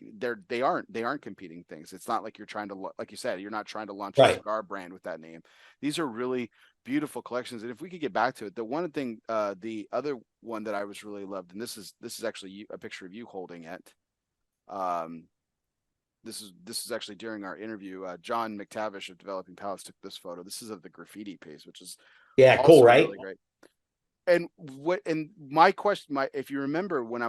they aren't competing things. It's not like you're trying to, like you said, you're not trying to launch a Right. cigar brand with that name. These are really beautiful collections, and if we could get back to it, the one thing, the other one that I was really loved, and this is actually a picture of you holding it. Um, this is actually during our interview. John McTavish of Developing Palace took this photo. This is of the graffiti piece, which is Yeah, cool, also right? really great. And my question, if you remember when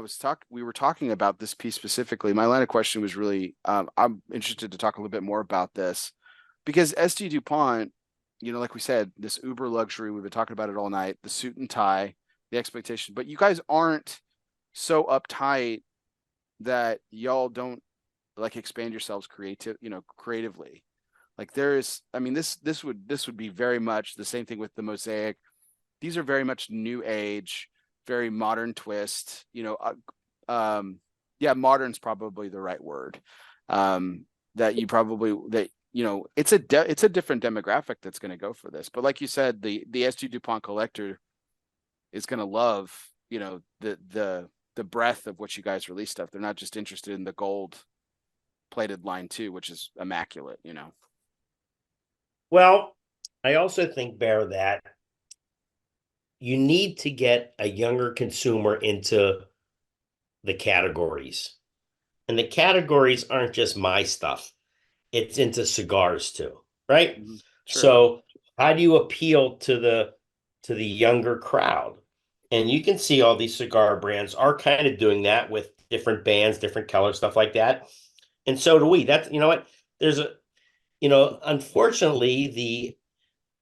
we were talking about this piece specifically, my line of question was really, I'm interested to talk a little bit more about this because SD Dupont, like we said, this uber luxury, we've been talking about it all night, the suit and tie, the expectation, but you guys aren't so uptight that y'all don't like expand yourselves creatively. Like there is, I mean, this would be very much the same thing with the mosaic. These are very much new age, very modern twist. Yeah, modern's probably the right word. That you probably that it's a different demographic that's going to go for this. But like you said, the SG Dupont collector is going to love the breadth of what you guys release stuff. They're not just interested in the gold plated line too, which is immaculate. Well, I also think, Bear, that you need to get a younger consumer into the categories. And the categories aren't just my stuff, it's into cigars too, right? Mm-hmm. Sure. So how do you appeal to the younger crowd? And you can see all these cigar brands are kind of doing that with different bands, different colors, stuff like that. And so do we. That's, you know what? There's a, unfortunately, the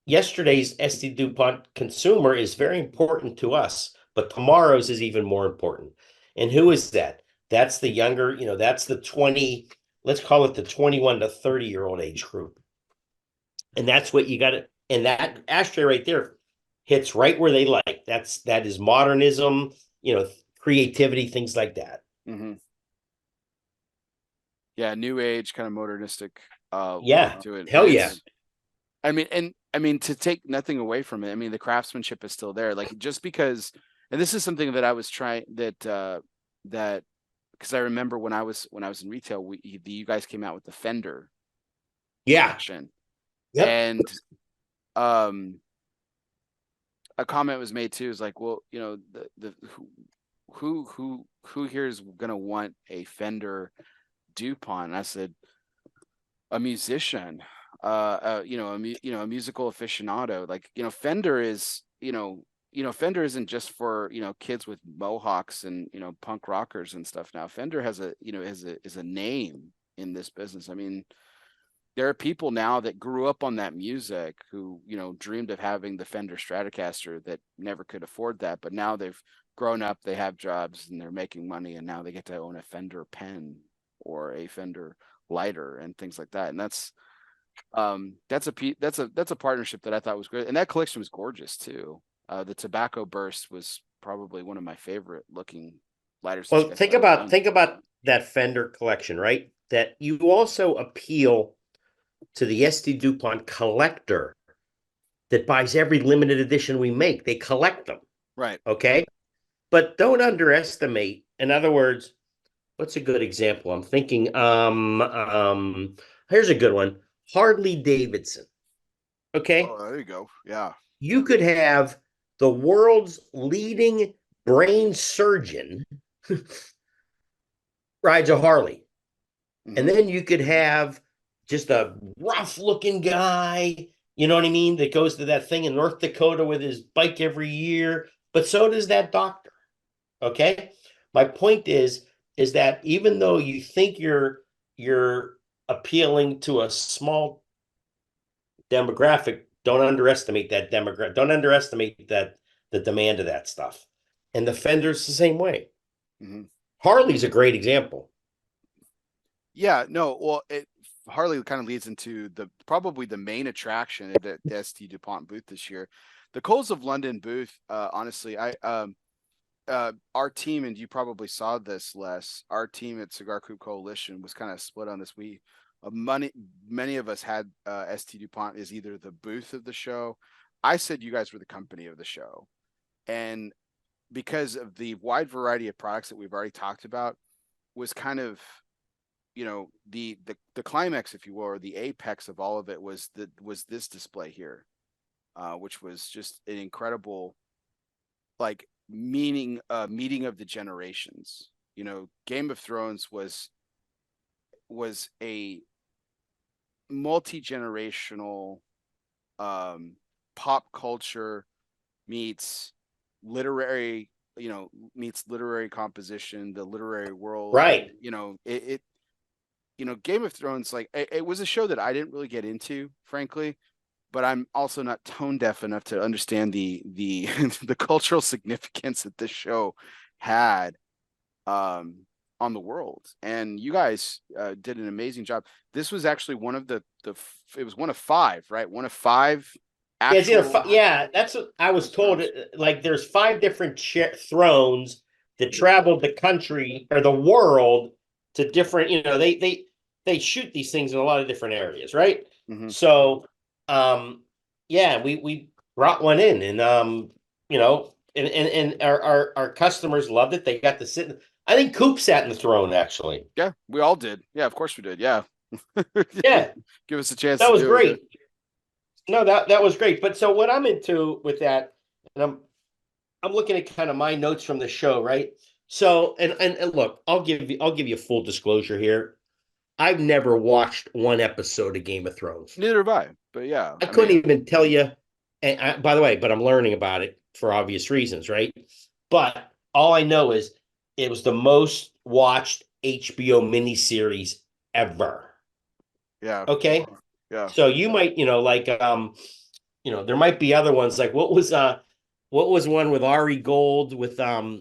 yesterday's SD DuPont consumer is very important to us, but tomorrow's is even more important. And who is that? That's the younger, that's the 20, let's call it the 21 to 30-year-old age group. And that's what you got to, and that ashtray right there hits right where they like. That is modernism, creativity, things like that. Mm-hmm. Yeah, new age kind of modernistic look Yeah. to it, and Hell yeah. I mean to take nothing away from it. I mean the craftsmanship is still there. Like just because, and this is something that I was trying that because I remember when I was in retail, you guys came out with the Fender Yeah. collection, Yep. and um a comment was made too, is like, well, the who here is gonna want a Fender Dupont? And I said, a musician, a musical aficionado. Like, Fender is, Fender isn't just for, kids with mohawks and, punk rockers and stuff now. Fender has is a name in this business. I mean, there are people now that grew up on that music who, dreamed of having the Fender Stratocaster that never could afford that, but now they've grown up, they have jobs and they're making money, and now they get to own a Fender pen or a Fender lighter and things like that. And that's a partnership that I thought was great. And that collection was gorgeous too. The Tobacco Burst was probably one of my favorite looking lighters that you Well, guys have ever done. think about that Fender collection, right? That you also appeal to the SD DuPont collector that buys every limited edition we make. They collect them, Right. okay? But don't underestimate. In other words, what's a good example? I'm thinking. Here's a good one. Harley Davidson. Okay, Oh, there you go. Yeah. you could have the world's leading brain surgeon rides a Harley. And Mm-hmm. then you could have just a rough looking guy, you know what I mean, that goes to that thing in North Dakota with his bike every year. But so does that doctor. Okay. My point is that even though you think you're appealing to a small demographic, don't underestimate that demographic. Don't underestimate that the demand of that stuff. And the Fender's the same way. Mm-hmm. Harley's a great example. Yeah, no, well, Harley kind of leads into probably the main attraction at the ST DuPont booth this year. The Coles of London booth, honestly, our team, and you probably saw this, Les, our team at Cigar Coop Coalition was kind of split on this. money. Many of us had ST Dupont as either the booth of the show. I said you guys were the company of the show, and because of the wide variety of products that we've already talked about, was kind of, the climax, if you will, or the apex of all of it was this display here, which was just an incredible, like, meeting of the generations. Game of Thrones was a multi-generational, pop culture meets literary, meets literary composition, the literary world. Right. Game of Thrones, like, it was a show that I didn't really get into, frankly, but I'm also not tone deaf enough to understand the the cultural significance that this show had, on the world. And you guys did an amazing job. This was actually one of the it was one of five, right? One of five actual. Yeah, that's what I was told. Like, there's five different thrones that traveled the country or the world to different. They shoot these things in a lot of different areas, right? Mm-hmm. So, yeah, we brought one in, and and our customers loved it. They got to sit. I think Coop sat in the throne, actually. Yeah, we all did. Yeah, of course we did. Yeah. Yeah, Give us a chance that to was do it. great. No, that was great. But so what I'm into with that, and I'm looking at kind of my notes from the show, right? So and look, I'll give you full disclosure here. I've never watched one episode of Game of Thrones. Neither have I. But yeah, I I couldn't mean, even tell you. And by the way, but I'm learning about it for obvious reasons, right? But all I know is it was the most watched HBO miniseries ever. yeah, Okay, yeah. so you might, there might be other ones like what was one with Ari Gold with Oh,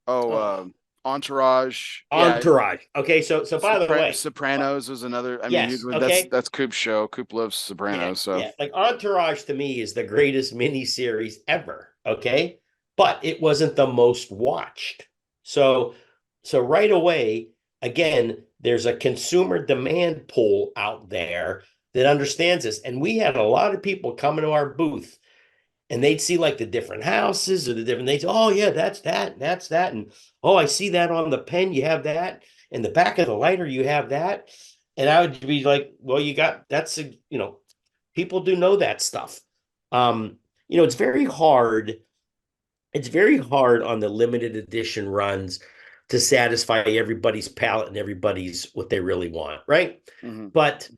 oh, Entourage. Yeah. Entourage. Okay, so by the way, Sopranos was another. I mean, yes, that's okay. Coop's show. Coop loves Yeah, Sopranos, so. yeah. Like Entourage to me is the greatest miniseries ever. Okay. But it wasn't the most watched. So so right away, again, there's a consumer demand pool out there that understands this. And we had a lot of people coming to our booth and they'd see like the different houses or the different they'd say, oh yeah, that's that, and that's that. And oh, I see that on the pen, you have that. In the back of the lighter, you have that. And I would be like, well, you got that's a, people do know that stuff. It's very hard. It's very hard on the limited edition runs to satisfy everybody's palate and everybody's what they really want, right? Mm-hmm. But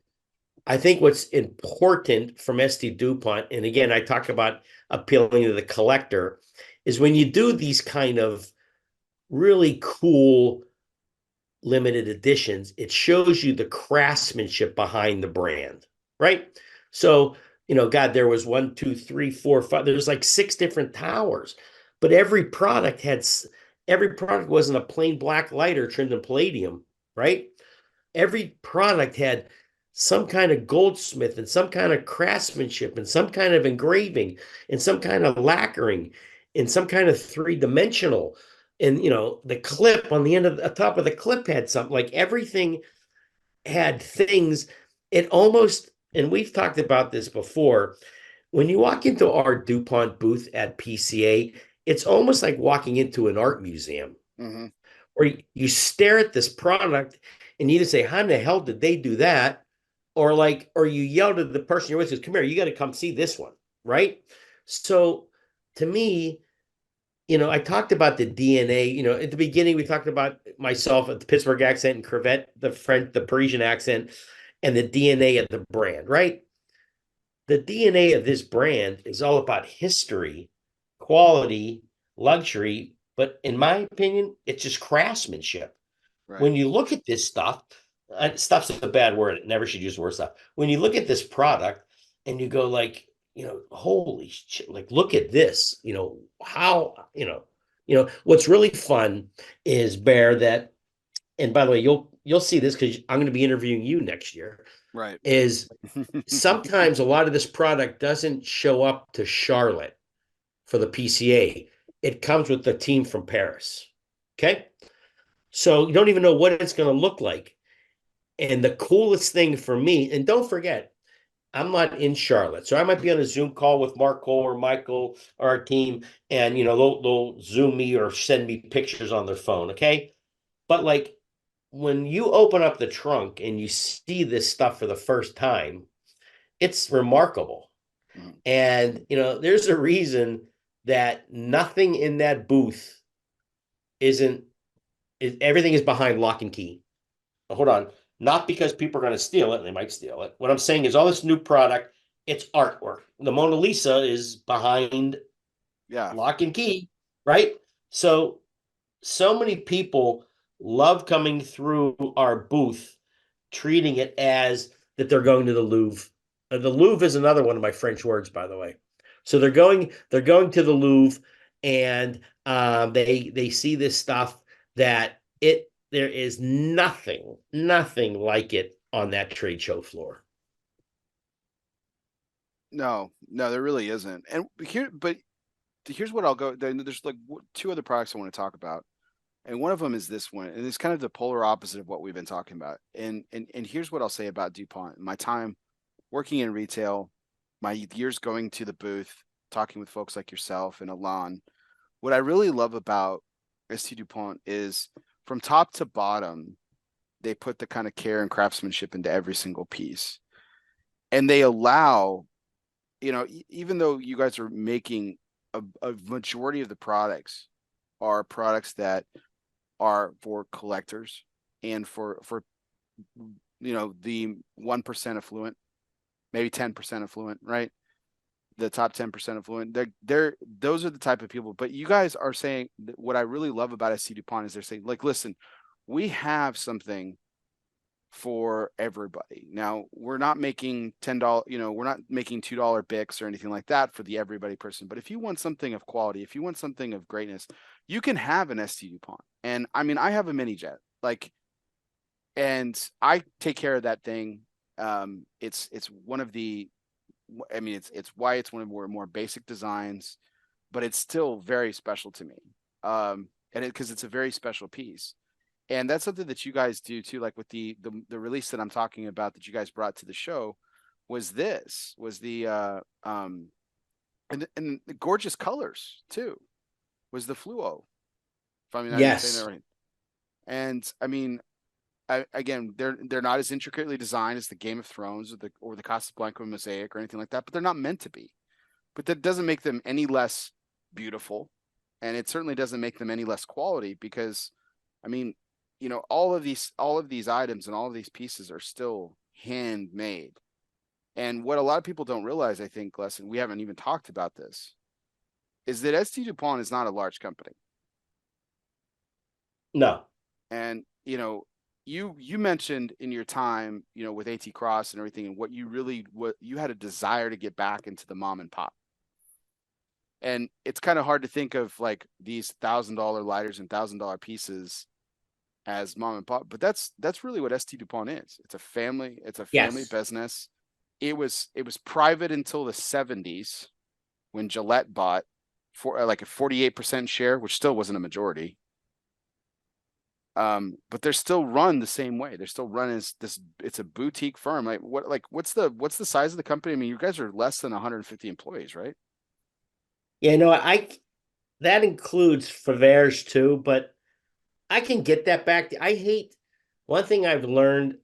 I think what's important from SD DuPont, and again, I talk about appealing to the collector, is when you do these kind of really cool limited editions, it shows you the craftsmanship behind the brand, right? So, God, there was one, two, three, four, five. There's like six different towers, but every product wasn't a plain black lighter trimmed in palladium, right? Every product had some kind of goldsmith and some kind of craftsmanship and some kind of engraving and some kind of lacquering and some kind of three-dimensional. And the clip on the end of the top of the clip had something. Like everything had things. It almost, and we've talked about this before, when you walk into our DuPont booth at PCA, it's almost like walking into an art museum. Mm-hmm. Or you stare at this product and you either say, how in the hell did they do that? Or you yell to the person you're with, says, come here, you got to come see this one, right? So to me, I talked about the DNA. At the beginning, we talked about myself at the Pittsburgh accent and Crevette, the French, the Parisian accent, and the DNA of the brand, right? The DNA of this brand is all about history, quality, luxury, but in my opinion, it's just craftsmanship. Right. When you look at this stuff, stuff's a bad word. It never should use the word stuff. When you look at this product and you go like, holy shit, like look at this, how, what's really fun is Bear that, and by the way, you'll see this because I'm going to be interviewing you next year, Right. is sometimes a lot of this product doesn't show up to Charlotte for the PCA. It comes with the team from Paris. Okay. So you don't even know what it's going to look like. And the coolest thing for me, and don't forget, I'm not in Charlotte, so I might be on a Zoom call with Marco or Michael or our team, and they'll Zoom me or send me pictures on their phone. Okay, but like when you open up the trunk and you see this stuff for the first time, it's remarkable. Mhm. And there's a reason that nothing in that booth isn't everything is behind lock and key. Hold on. Not because people are going to steal it, they might steal it. What I'm saying is all this new product, it's artwork. The Mona Lisa is behind Yeah. lock and key, right? So many people love coming through our booth, treating it as that they're going to the Louvre. The Louvre is another one of my French words, by the way. So they're going to the Louvre, and they see this stuff that there is nothing like it on that trade show floor. No, no, there really isn't. And here's what I'll go. There's like two other products I want to talk about, and one of them is this one, and it's kind of the polar opposite of what we've been talking about. And here's what I'll say about Dupont. My time working in retail, my years going to the booth, talking with folks like yourself and Alon. What I really love about ST Dupont is from top to bottom, they put the kind of care and craftsmanship into every single piece, and they allow, even though you guys are making a majority of the products are products that are for collectors and for the 1% affluent, maybe 10% affluent, right? The top 10% affluent. They're those are the type of people. But you guys are saying what I really love about SC Dupont is they're saying, like, listen, we have something for everybody. Now, we're not making $10, we're not making $2 Bics or anything like that for the everybody person. But if you want something of quality, if you want something of greatness, you can have an ST Dupont. And I mean, I have a mini jet, like, and I take care of that thing. It's one of the, I mean, it's why it's one of more basic designs, but it's still very special to me. And because it's a very special piece. And that's something that you guys do too, like with the release that I'm talking about that you guys brought to the show was the and the gorgeous colors too, was the fluo. If I mean, I'm saying that Yes. right. And I mean, again, they're not as intricately designed as the Game of Thrones or the Casablanca mosaic or anything like that, but they're not meant to be. But that doesn't make them any less beautiful, and it certainly doesn't make them any less quality because, I mean, all of these items and all of these pieces are still handmade. And what a lot of people don't realize, I think, Les, and we haven't even talked about this, is that ST Dupont is not a large company. No. And you mentioned in your time, with AT Cross and everything, and what you had a desire to get back into the mom and pop. And it's kind of hard to think of like these $1,000 lighters and $1,000 pieces as mom and pop, but that's really what ST Dupont is. It's a family Yes. business. It was private until the 70s when Gillette bought for like a 48% share, which still wasn't a majority. But they're still run the same way. They're still run as this. It's a boutique firm. What's the size of the company? I mean, you guys are less than 150 employees, right? Yeah, no, I that includes Favers too, but I can get that back. I hate one thing I've learned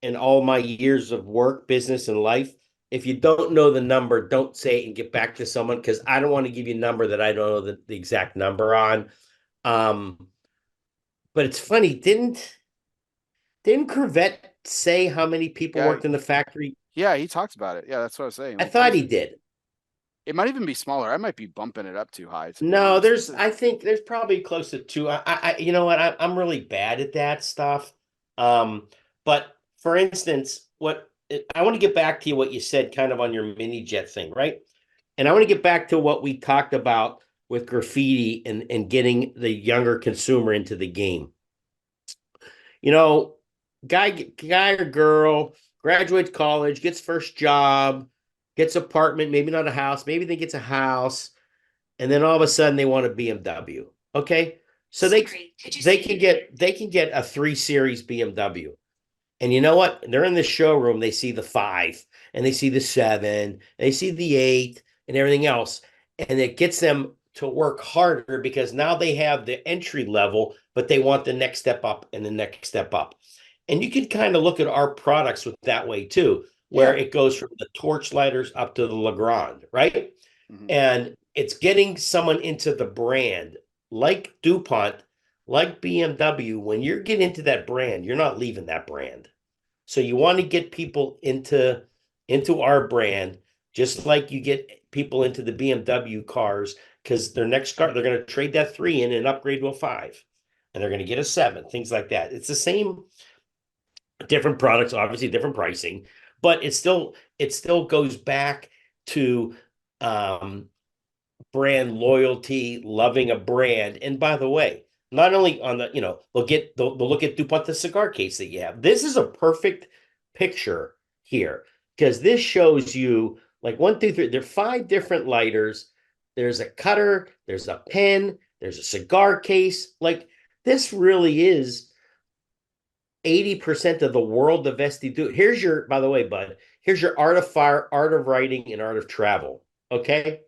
in all my years of work, business, and life. If you don't know the number, don't say it and get back to someone because I don't want to give you a number that I don't know the exact number on. Um, but it's funny, didn't Corvette say how many people Yeah, worked in the factory? yeah. He talked about it. Yeah, that's what I was saying. I Like, thought he did. it might even be smaller. I might be bumping it up too high, to be No, honest. I think there's probably close to two. You know what? I'm really bad at that stuff. Um, but for instance, I want to get back to what you said kind of on your mini jet thing, right? And I want to get back to what we talked about with graffiti and getting the younger consumer into the game. You know, guy or girl graduates college, gets first job, gets apartment, maybe not a house, maybe they gets a house, and then all of a sudden they want a BMW. Okay, so they can get a 3 Series BMW, And you know what? They're in the showroom, they see the 5 and they see the 7, they see the 8 and everything else. And it gets them to work harder because now they have the entry level, but they want the next step up and the next step up. And you can kind of look at our products with that way too, where Yeah. it goes from the torch lighters up to the Legrand, right? Hmm. And it's getting someone into the brand like Dupont, like BMW. When you're getting into that brand, you're not leaving that brand. So you want to get people into our brand, just like you get people into the BMW cars, because their next car, they're going to trade that 3 in and upgrade to a 5. And they're going to get a 7, things like that. It's the same, different products, obviously different pricing, but it still goes back to um brand loyalty, loving a brand. And by the way, not only on the, they'll look at DuPont, the cigar case that you have. This is a perfect picture here because this shows you like 1, 2, 3. There are 5 different lighters. There's a cutter, there's a pen, there's a cigar case. Like this really is 80% of the world of SD. Here's your, by the way, bud, here's your art of fire, art of writing, and art of travel. Okay.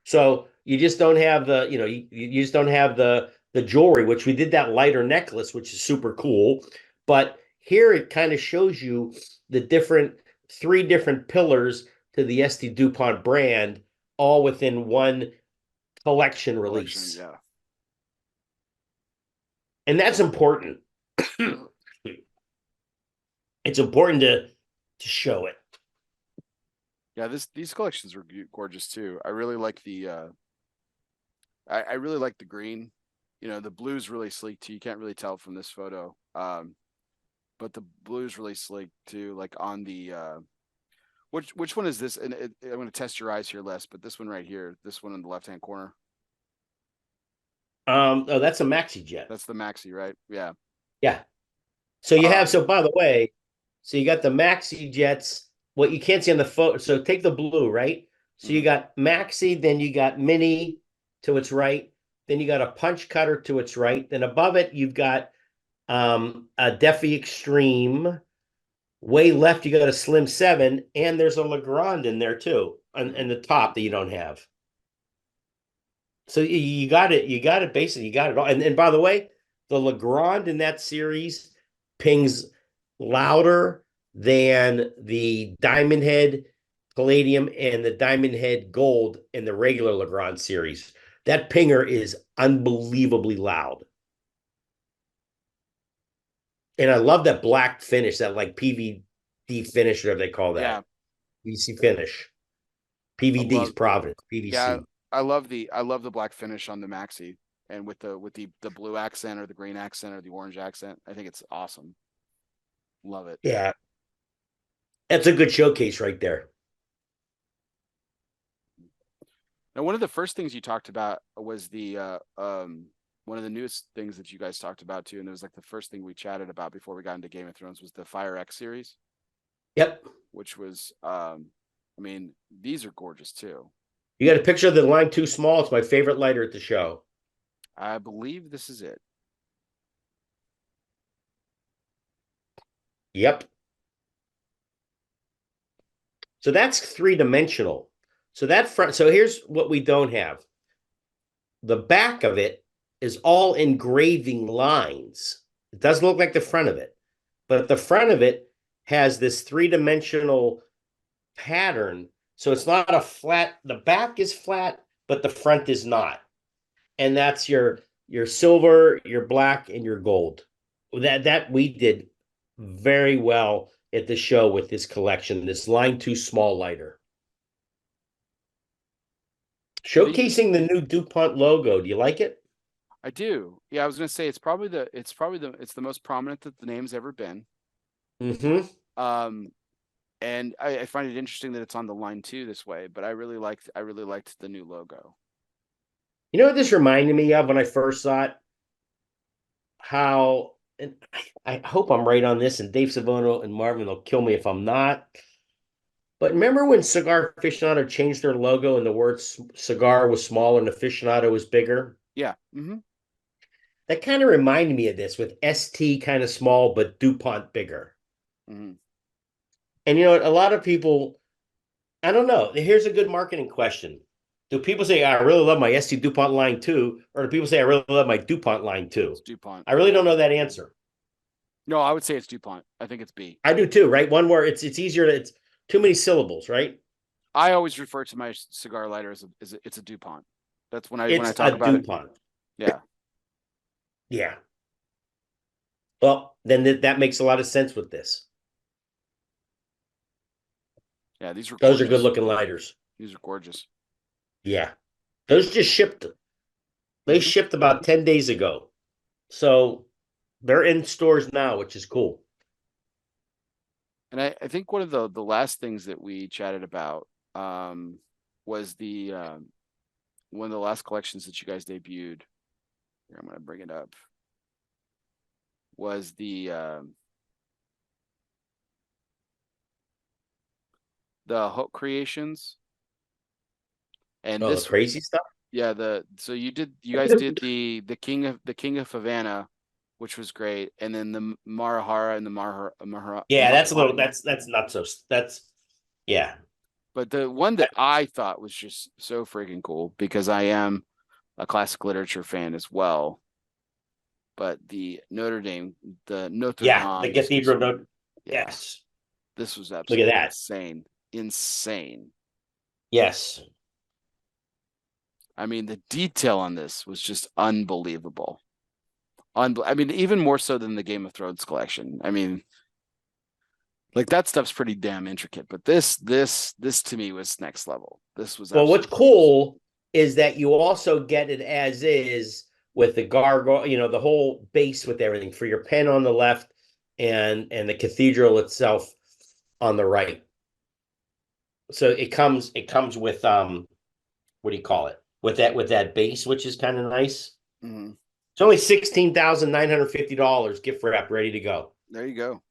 So you just don't have you just don't have the jewelry, which we did that lighter necklace, which is super cool. But here it kind of shows you the 3 different pillars to the SD DuPont brand, all within one collection Collection. release. Yeah. And that's important. It's important to show it. Yeah. These collections are gorgeous too. I really like I really like the green. The blue's really sleek too. You can't really tell from this photo. But the blue's really sleek too. Like on the which one is this? And I'm going to test your eyes here, Les. But this one right here, this one in the left hand corner, Oh, that's a maxi jet. that's the Maxi, right? Yeah. Yeah. So you have, Um. so by the way, so you got the maxi jets. What you can't see on the photo. So take the blue, right? So you Mhm. got maxi, then you got mini to its right, then you got a punch cutter to its right. Then above it, you've got a Defi Extreme. Way left, you got a Slim 7, and there's a Legrand in there too, and Mhm. the top that you don't have. So you got it. You got it. Basically, you got it all. And by the way, the Legrand in that series pings louder than the Diamond Head Palladium and the Diamond Head Gold in the regular Legrand series. That pinger is unbelievably loud. And I love that black finish, that like PVD finish, whatever they call Yeah. that. PVC finish. I PVD is love. Providence. Yeah. PVC. I love the black finish on the Maxi, and with the blue accent or the green accent or the orange accent. I think it's awesome. Love it. Yeah. That's a good showcase right there. Now, one of the first things you talked about was the one of the newest things that you guys talked about too, and it was like the first thing we chatted about before we got into Game of Thrones was the Fire X series, Yep. which was I mean, these are gorgeous too. You got a picture of the line too small. It's my favorite lighter at the show. I believe this is it. Yep. So that's 3-dimensional. So that front, so here's what we don't have. The back of it is all engraving lines. It doesn't look like the front of it, but the front of it has this 3-dimensional pattern. So it's not a flat, the back is flat, but the front is not. And that's your silver, your black, and your gold. That we did very well at the show with this collection, this line too small lighter. Showcasing the new DuPont logo. Do you like it? I do. Yeah, I was gonna say it's the most prominent that the name's ever been. Mm-hmm. Um, and I find it interesting that it's on the line too this way. But I really liked the new logo. You know what this reminded me of when I first saw it? How, and I hope I'm right on this, and Dave Savono and Marvin will kill me if I'm not. But remember when Cigar Aficionado changed their logo and the word cigar was smaller and aficionado was bigger? Yeah. Mm-hmm. That kind of reminded me of this with ST kind of small, but DuPont bigger. Mhm. And you know what? A lot of people, I don't know. Here's a good marketing question. Do people say, I really love my ST DuPont line 2? Or do people say, I really love my DuPont line 2? It's DuPont. I really don't know that answer. No, I would say it's DuPont. I think it's B. I do too, right? One word. It's easier to, it's too many syllables, right? I always refer to my cigar lighter as it's a DuPont. That's when I It's talk a about it. DuPont. Yeah. Yeah. Well, then that makes a lot of sense with this. Yeah, these were Those are good gorgeous. looking lighters. These are gorgeous. Yeah. Those just shipped. They Mhm. shipped about 10 days ago. So they're in stores now, which is cool. And I think one of the last things that we chatted about was the one of the last collections that you guys debuted. Here, I'm gonna bring it up. Was the Hope Creations, and Oh, the this, crazy stuff? yeah, you guys did the King of Havana, which was great, and then the Marahara and the Yeah, that's a little Mahogany. that's not so that's yeah. But the one that I thought was just so freaking cool, because I am a classic literature fan as well. But the Notre Yeah, the Dame, cathedral note. yeah, Yes. this was Look at absolutely that. insane, insane. Yes. I mean, the detail on this was just unbelievable. I mean, even more so than the Game of Thrones collection. I mean, like, that stuff's pretty damn intricate, but this to me was next level. This was Well, what's absolutely gorgeous. cool is that you also get it as is with the gargoyle, the whole base with everything for your pen on the left and the cathedral itself on the right. So it comes with what do you call it? With that base, which is kind of nice. Mhm. It's only $16,950 gift wrap ready to go. There you go.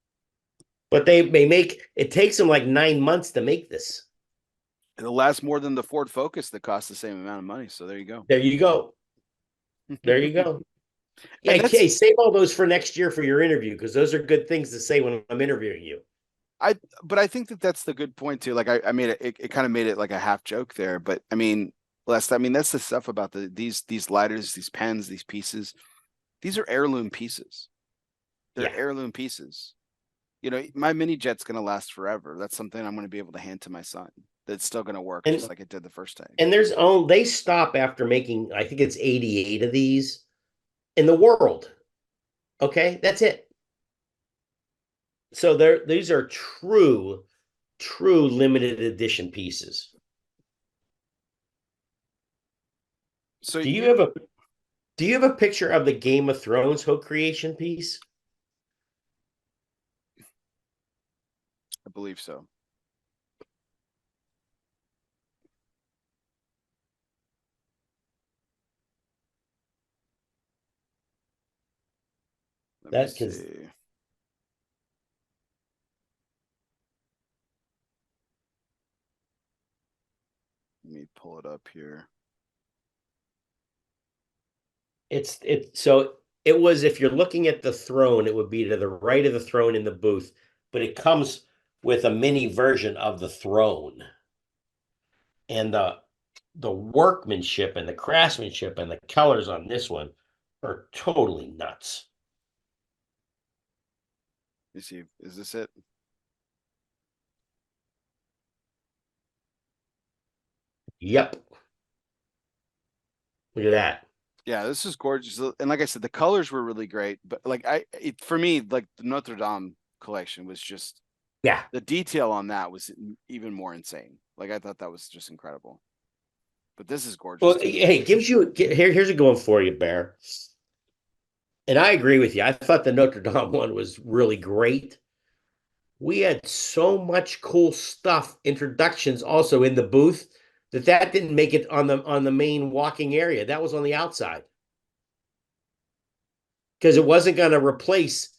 But they make it takes them like 9 months to make this. It'll last more than the Ford Focus that costs the same amount of money. So there you go. There you go. There you go. And Yeah, that's okay, save all those for next year for your interview because those are good things to say when I'm interviewing you. but I think that that's the good point too. Like, I made it kind of made it like a half joke there, but I mean, that's the stuff about these lighters, these pens, these pieces. These are heirloom pieces. They're Yeah. heirloom pieces. You know, my mini jet's gonna last forever. That's something I'm gonna be able to hand to my son. That's still gonna work And just like it did the first time. and they stop after making, I think it's 88 of these in the world. Okay? That's it. So these are true limited edition pieces. So Do you you, have a do you have a picture of the Game of Thrones Ho creation piece? I believe so. Let me That because see. Let me pull it up here. so it was, if you're looking at the throne, it would be to the right of the throne in the booth, but it comes with a mini version of the throne. And the workmanship and the craftsmanship and the colors on this one are totally nuts. Let me see. Is this it? Yep. Look at that. Yeah, this is gorgeous. And like I said, the colors were really great. But like for me, like the Notre Dame collection was just, Yeah. the detail on that was even more insane. Like, I thought that was just incredible. But this is gorgeous Well, too. hey, here's a going for you, Bear. And I agree with you. I thought the Notre Dame one was really great. We had so much cool stuff, introductions also in the booth that didn't make it on the main walking area. That was on the outside because it wasn't going to replace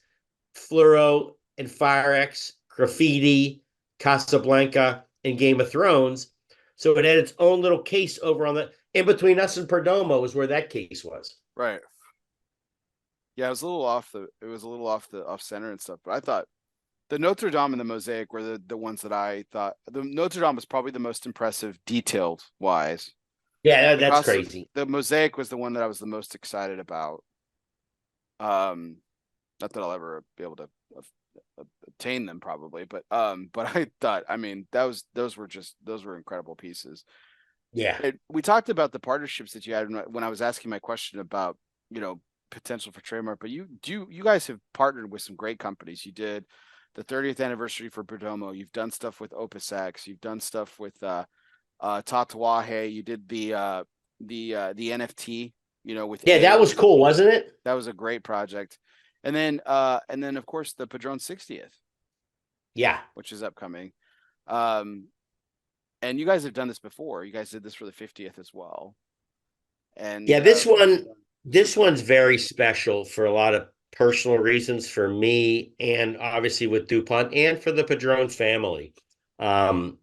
Fluoro and Firex, Graffiti, Casablanca, and Game of Thrones. So it had its own little case over on the in between us and Perdomo is where that case was. Right. Yeah, it was a little off the off center and stuff, but I thought The Notre Dame and the Mosaic were the ones that I thought the Notre Dame was probably the most impressive detailed wise. Yeah, The that's cost crazy. the Mosaic was the one that I was the most excited about. Um, not that I'll ever be able to obtain them probably, but I thought, I mean, those were incredible pieces. Yeah. We talked about the partnerships that you had when I was asking my question about, you know, potential for trademark, but you guys have partnered with some great companies. You did the 30th anniversary for Perdomo. You've done stuff with Opus X. You've done stuff with Tatuaje. You did the NFT, you know, with Yeah, that was A. cool, wasn't it? That was a great project. And then of course the Padron 60th, Yeah. which is upcoming. Um, and you guys have done this before. You guys did this for the 50th as well. And Yeah, this one's very special for a lot of personal reasons for me and obviously with Dupont and for the Padron family. Um,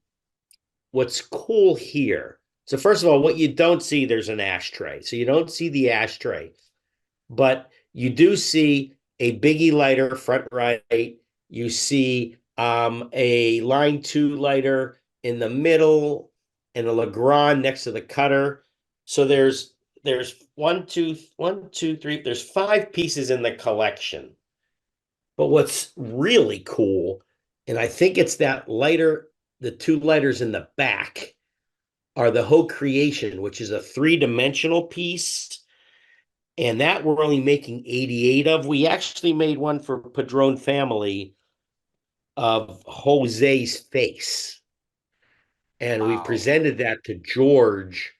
what's cool here. So first of all, what you don't see, there's an ashtray. So you don't see the ashtray, but you do see a Biggie lighter front right. You see a line 2 lighter in the middle and a Legrand next to the cutter. So there's one, two, three. There's 5 pieces in the collection. But what's really cool, and I think it's that lighter, the 2 lighters in the back are the Ho Creation, which is a 3-dimensional piece. And that we're only making 88 of. We actually made one for Padron family of Jose's face. And we wow, presented that to George,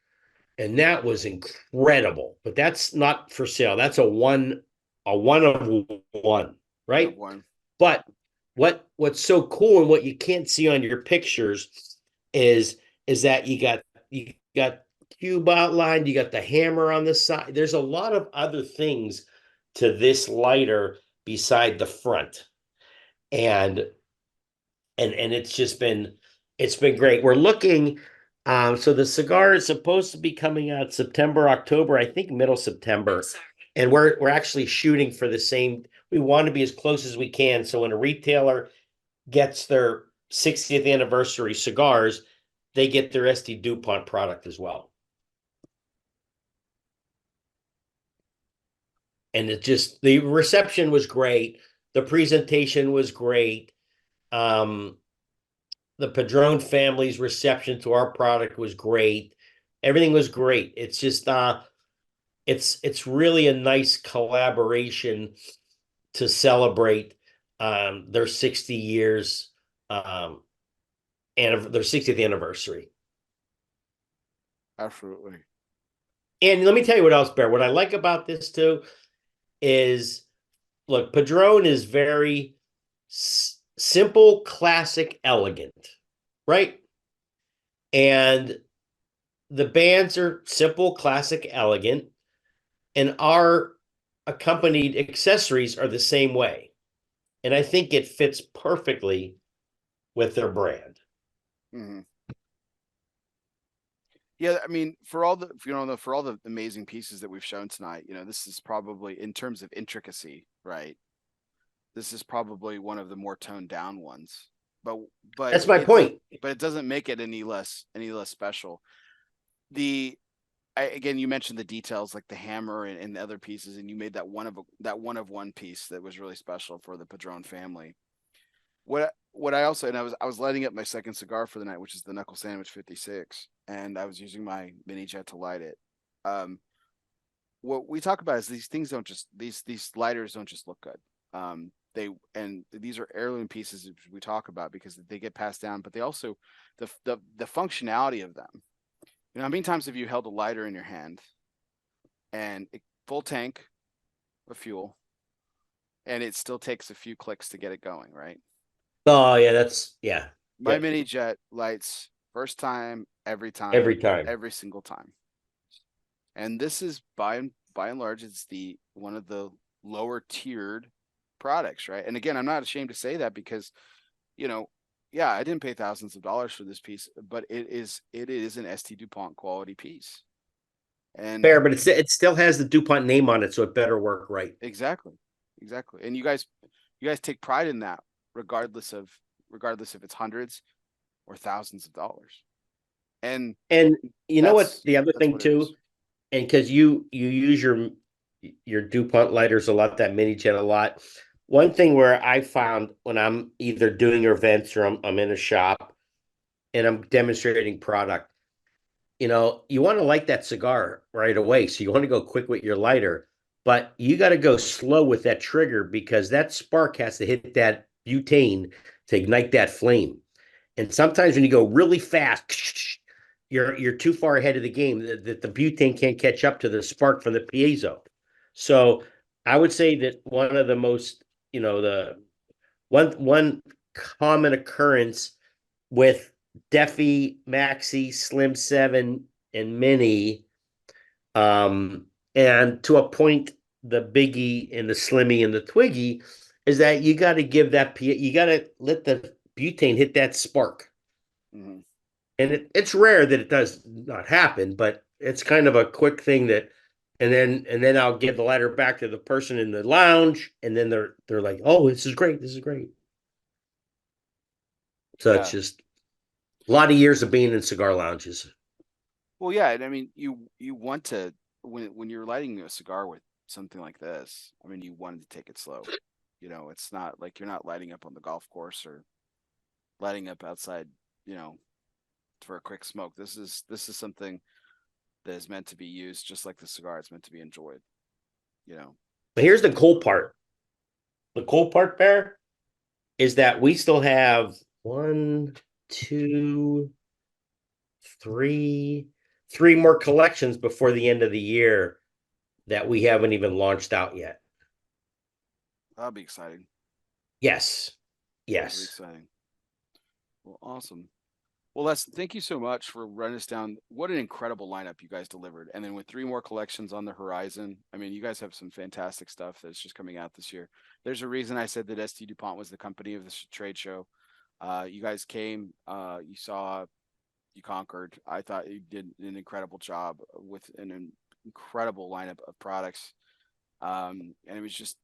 and that was incredible. But that's not for sale. That's a one of one, one of right? one. But what's so cool and what you can't see on your pictures is that you got cube outlined, you got the hammer on the side. There's a lot of other things to this lighter beside the front. And it's been great. We're looking so the cigar is supposed to be coming out September, October, I think middle September. And we're actually shooting for the same. We want to be as close as we can. So when a retailer gets their 60th anniversary cigars, they get their SD Dupont product as well. And the reception was great. The presentation was great. Um, the Padron family's reception to our product was great. Everything was great. It's just it's really a nice collaboration to celebrate their 60 years and their 60th anniversary. Absolutely. And let me tell you what else, Bear. What I like about this too is look, Padron is very simple, classic, elegant, right? And the bands are simple, classic, elegant, and our accompanied accessories are the same way. And I think it fits perfectly with their brand. Mm-hmm. Yeah, I mean, for all for all the amazing pieces that we've shown tonight, you know, this is probably in terms of intricacy, right? This is probably one of the more toned down ones. But That's my point. but it doesn't make it any less special. The Again, you mentioned the details like the hammer and the other pieces, and you made that one of one piece that was really special for the Padron family. What I also, and I was lighting up my second cigar for the night, which is the Knuckle Sandwich 56, and I was using my mini jet to light it. Um, what we talk about is these things don't just these lighters don't just look good. These are heirloom pieces we talk about because they get passed down, but they also the functionality of them. You know, how many times have you held a lighter in your hand and full tank of fuel, and it still takes a few clicks to get it going, right? Oh yeah, that's yeah. My Yep. mini jet lights first time, Every time. every single time. And this is by and large, it's the one of the lower tiered products, right? And again, I'm not ashamed to say that because, you know, yeah, I didn't pay thousands of dollars for this piece, but it is an ST DuPont quality piece. And Fair, but it still has the DuPont name on it, so it better work right. exactly. Exactly. And you guys take pride in that. regardless if it's hundreds or thousands of dollars. And And you know what? that's The other that's thing what it is. too, and because you use your Dupont lighters a lot, that mini jet a lot. One thing where I found when I'm either doing events or I'm in a shop and I'm demonstrating product, you want to light that cigar right away. So you want to go quick with your lighter, but you got to go slow with that trigger because that spark has to hit that butane to ignite that flame. And sometimes when you go really fast, you're too far ahead of the game that the butane can't catch up to the spark from the piezo. So I would say that one of the most, the one common occurrence with Defi, Maxi, Slim 7, and Mini, and to a point, the Biggie and the Slimmy and the Twiggy, is that you got to you got to let the butane hit that spark. Mm-hmm. And it's rare that it does not happen, but it's kind of a quick thing that, and then I'll give the ladder back to the person in the lounge, and then they're like, "Oh, this is great, this is great." So it's Yeah. just a lot of years of being in cigar lounges. Well, yeah, and I mean, you want to when you're lighting a cigar with something like this. I mean, you want to take it slow. It's not like you're not lighting up on the golf course or lighting up outside. You know, for a quick smoke. This is something that is meant to be used just like the cigar. It's meant to be enjoyed. You know. But here's the cool part. The cool part, Bear, is that we still have one, two, three more collections before the end of the year that we haven't even launched out yet. That'll be exciting. Yes. That'll be Yes. exciting. Well, awesome. Well, Les, thank you so much for running us down. What an incredible lineup you guys delivered. And then with three more collections on the horizon, I mean, you guys have some fantastic stuff that's just coming out this year. There's a reason I said that ST DuPont was the company of this trade show. You guys came, you saw, you conquered. I thought you did an incredible job with an incredible lineup of products. And it was just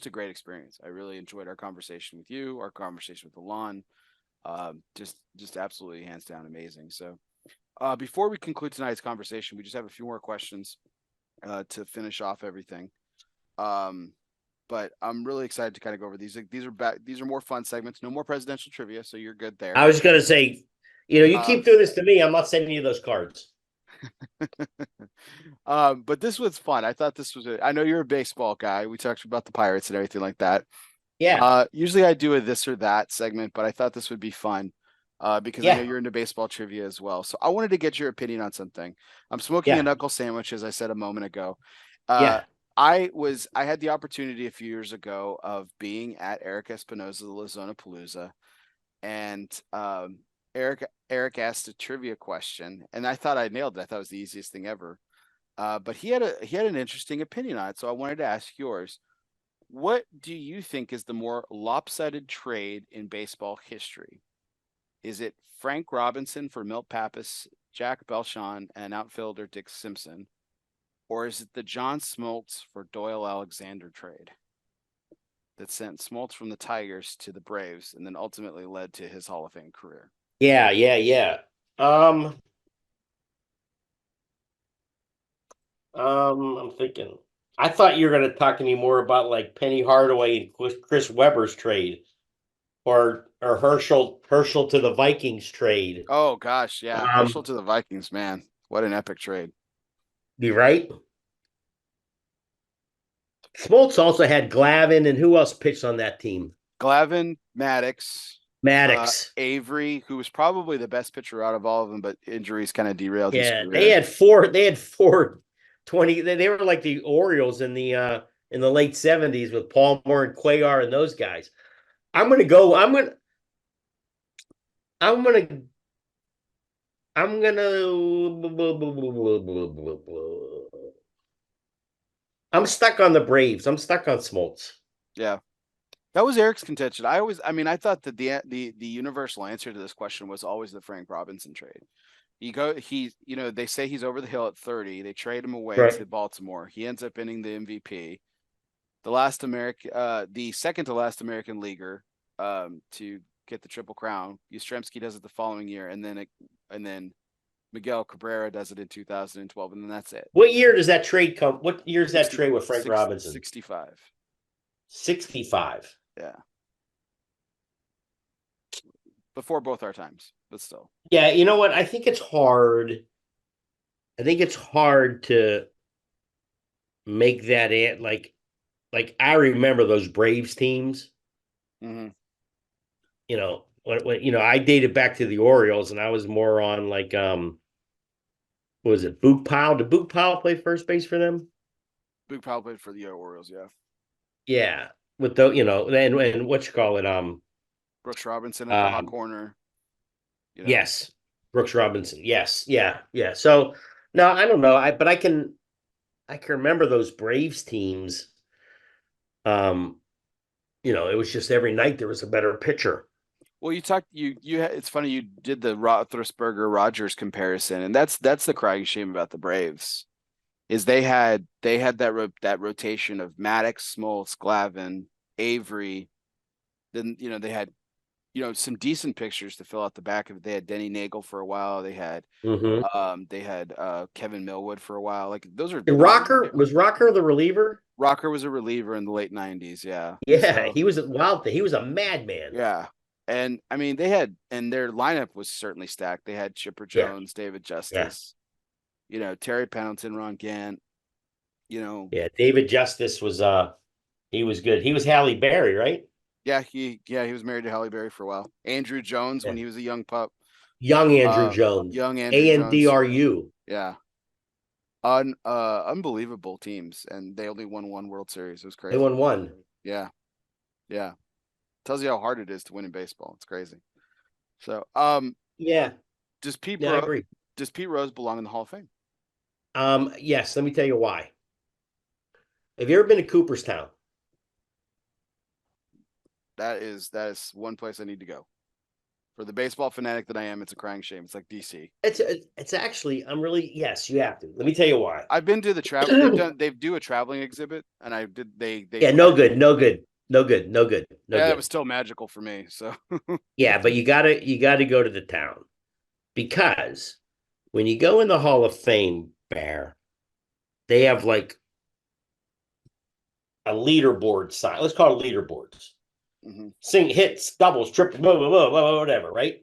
a great experience. I really enjoyed our conversation with you, our conversation with Alon. Just absolutely hands down amazing. So before we conclude tonight's conversation, we just have a few more questions to finish off everything. But I'm really excited to kind of go over these. These are more fun segments. No more presidential trivia, so you're good there. I was going to say, you Uh, keep doing this to me. I'm not sending you those cards. but this was fun. I thought this was. I know you're a baseball guy. We talked about the Pirates and everything like that. Yeah. Usually I do a this or that segment, but I thought this would be fun because I know Yeah. you're into baseball trivia as well. So I wanted to get your opinion on something. I'm smoking a Yeah. knuckle sandwich, as I said a moment ago. Uh, Yeah. I had the opportunity a few years ago of being at Eric Espinosa's Lazona Palooza, and Eric asked a trivia question, and I thought I nailed it. I thought it was the easiest thing ever. But he had an interesting opinion on it, so I wanted to ask yours. What do you think is the more lopsided trade in baseball history? Is it Frank Robinson for Milt Pappas, Jack Belshon, and outfielder Dick Simpson? Or is it the John Smoltz for Doyle Alexander trade that sent Smoltz from the Tigers to the Braves and then ultimately led to his Hall of Fame career? Yeah. Yeah. Yeah. Um, I'm thinking. I thought you were going to talk to me more about like Penny Hardaway and Chris Webber's trade, or Herschel to the Vikings trade. Oh gosh, yeah. Herschel Um, to the Vikings, man. What an epic trade. you right? Smoltz also had Glavin, and who else pitched on that team? Glavin, Maddox, Maddox. Avery, who was probably the best pitcher out of all of them, but injuries kind of derailed his Yeah, they career. had four. They had four 20. They were like the Orioles in the late 70s with Palmer and Cuellar and those guys. I'm gonna go. I'm gonna. I'm gonna. I'm stuck on the Braves. I'm stuck on Smoltz. Yeah. That was Eric's contention. I thought that the universal answer to this question was always the Frank Robinson trade. They say he's over the hill at 30. They trade him away Right. to Baltimore. He ends up winning the MVP. the second to last American leaguer to get the Triple Crown. Yastrzemski does it the following year, and then Miguel Cabrera does it in 2012, and then that's it. What year does that trade come? What year is that 60, trade with Frank Robinson? 65. 65. Yeah. Before both our times, but still. Yeah, you know what? I think it's hard. I think it's hard to make that like I remember those Braves teams. Mm-hmm. When I dated back to the Orioles, and I was more on like what was it, Boog Powell? Did Boog Powell play first base for them? Big Powell played for the Orioles, yeah. Yeah, with the and what you call it Brooks Robinson at the hot um corner. yes, Brooks Robinson. Yes, yeah. So no, I don't know. I can remember those Braves teams. Um, it was just every night there was a better pitcher. Well, it's funny you did the Roethlisberger Rogers comparison, and that's the crying shame about the Braves is they had that rotation of Maddox, Smoltz, Glavine, Avery. Then they had some decent pictures to fill out the back of it. They had Denny Nagel for a while. Mm-hmm. They had Kevin Millwood for a while. Like those are Rocker the reliever? Rocker was a reliever in the late 90s, yeah. Yeah, So he was a wild thing. He was a madman. yeah. And I mean and their lineup was certainly stacked. They had Chipper Yeah, Jones, David yeah, Justice, Terry Pendleton, Ron Gant, yeah. David Justice was he was good. He was Halle Berry, right? he was married to Halle Berry for a while. Andrew Jones Yeah. when he was a young pup. Young Andrew Jones. Young Andrew Jones. ANDRU. Yeah. Unbelievable teams, and they only won one World Series. It was They crazy. won one. Yeah. Yeah. Tells you how hard it is to win in baseball. It's crazy. So, Yeah, does Pete yeah, I Rose agree. does Pete Rose belong in the Hall of Fame? Yes, let me tell you why. Have you ever been to Cooperstown? That is one place I need to go. For the baseball fanatic that I am, it's a crying shame. It's like DC. It's actually I'm really yes, you have to. Let me tell you why. I've been to the travel. They do a traveling exhibit, and I did. They Yeah, no good, no good, no good, no good, no yeah, it was good. still magical for me. So Yeah, but you gotta go to the town because when you go in the Hall of Fame, Bear, they have like a leaderboard sign. Let's call it leaderboards. mm-hmm. Sing hits, doubles, triples, blah, blah, blah, blah, whatever, right?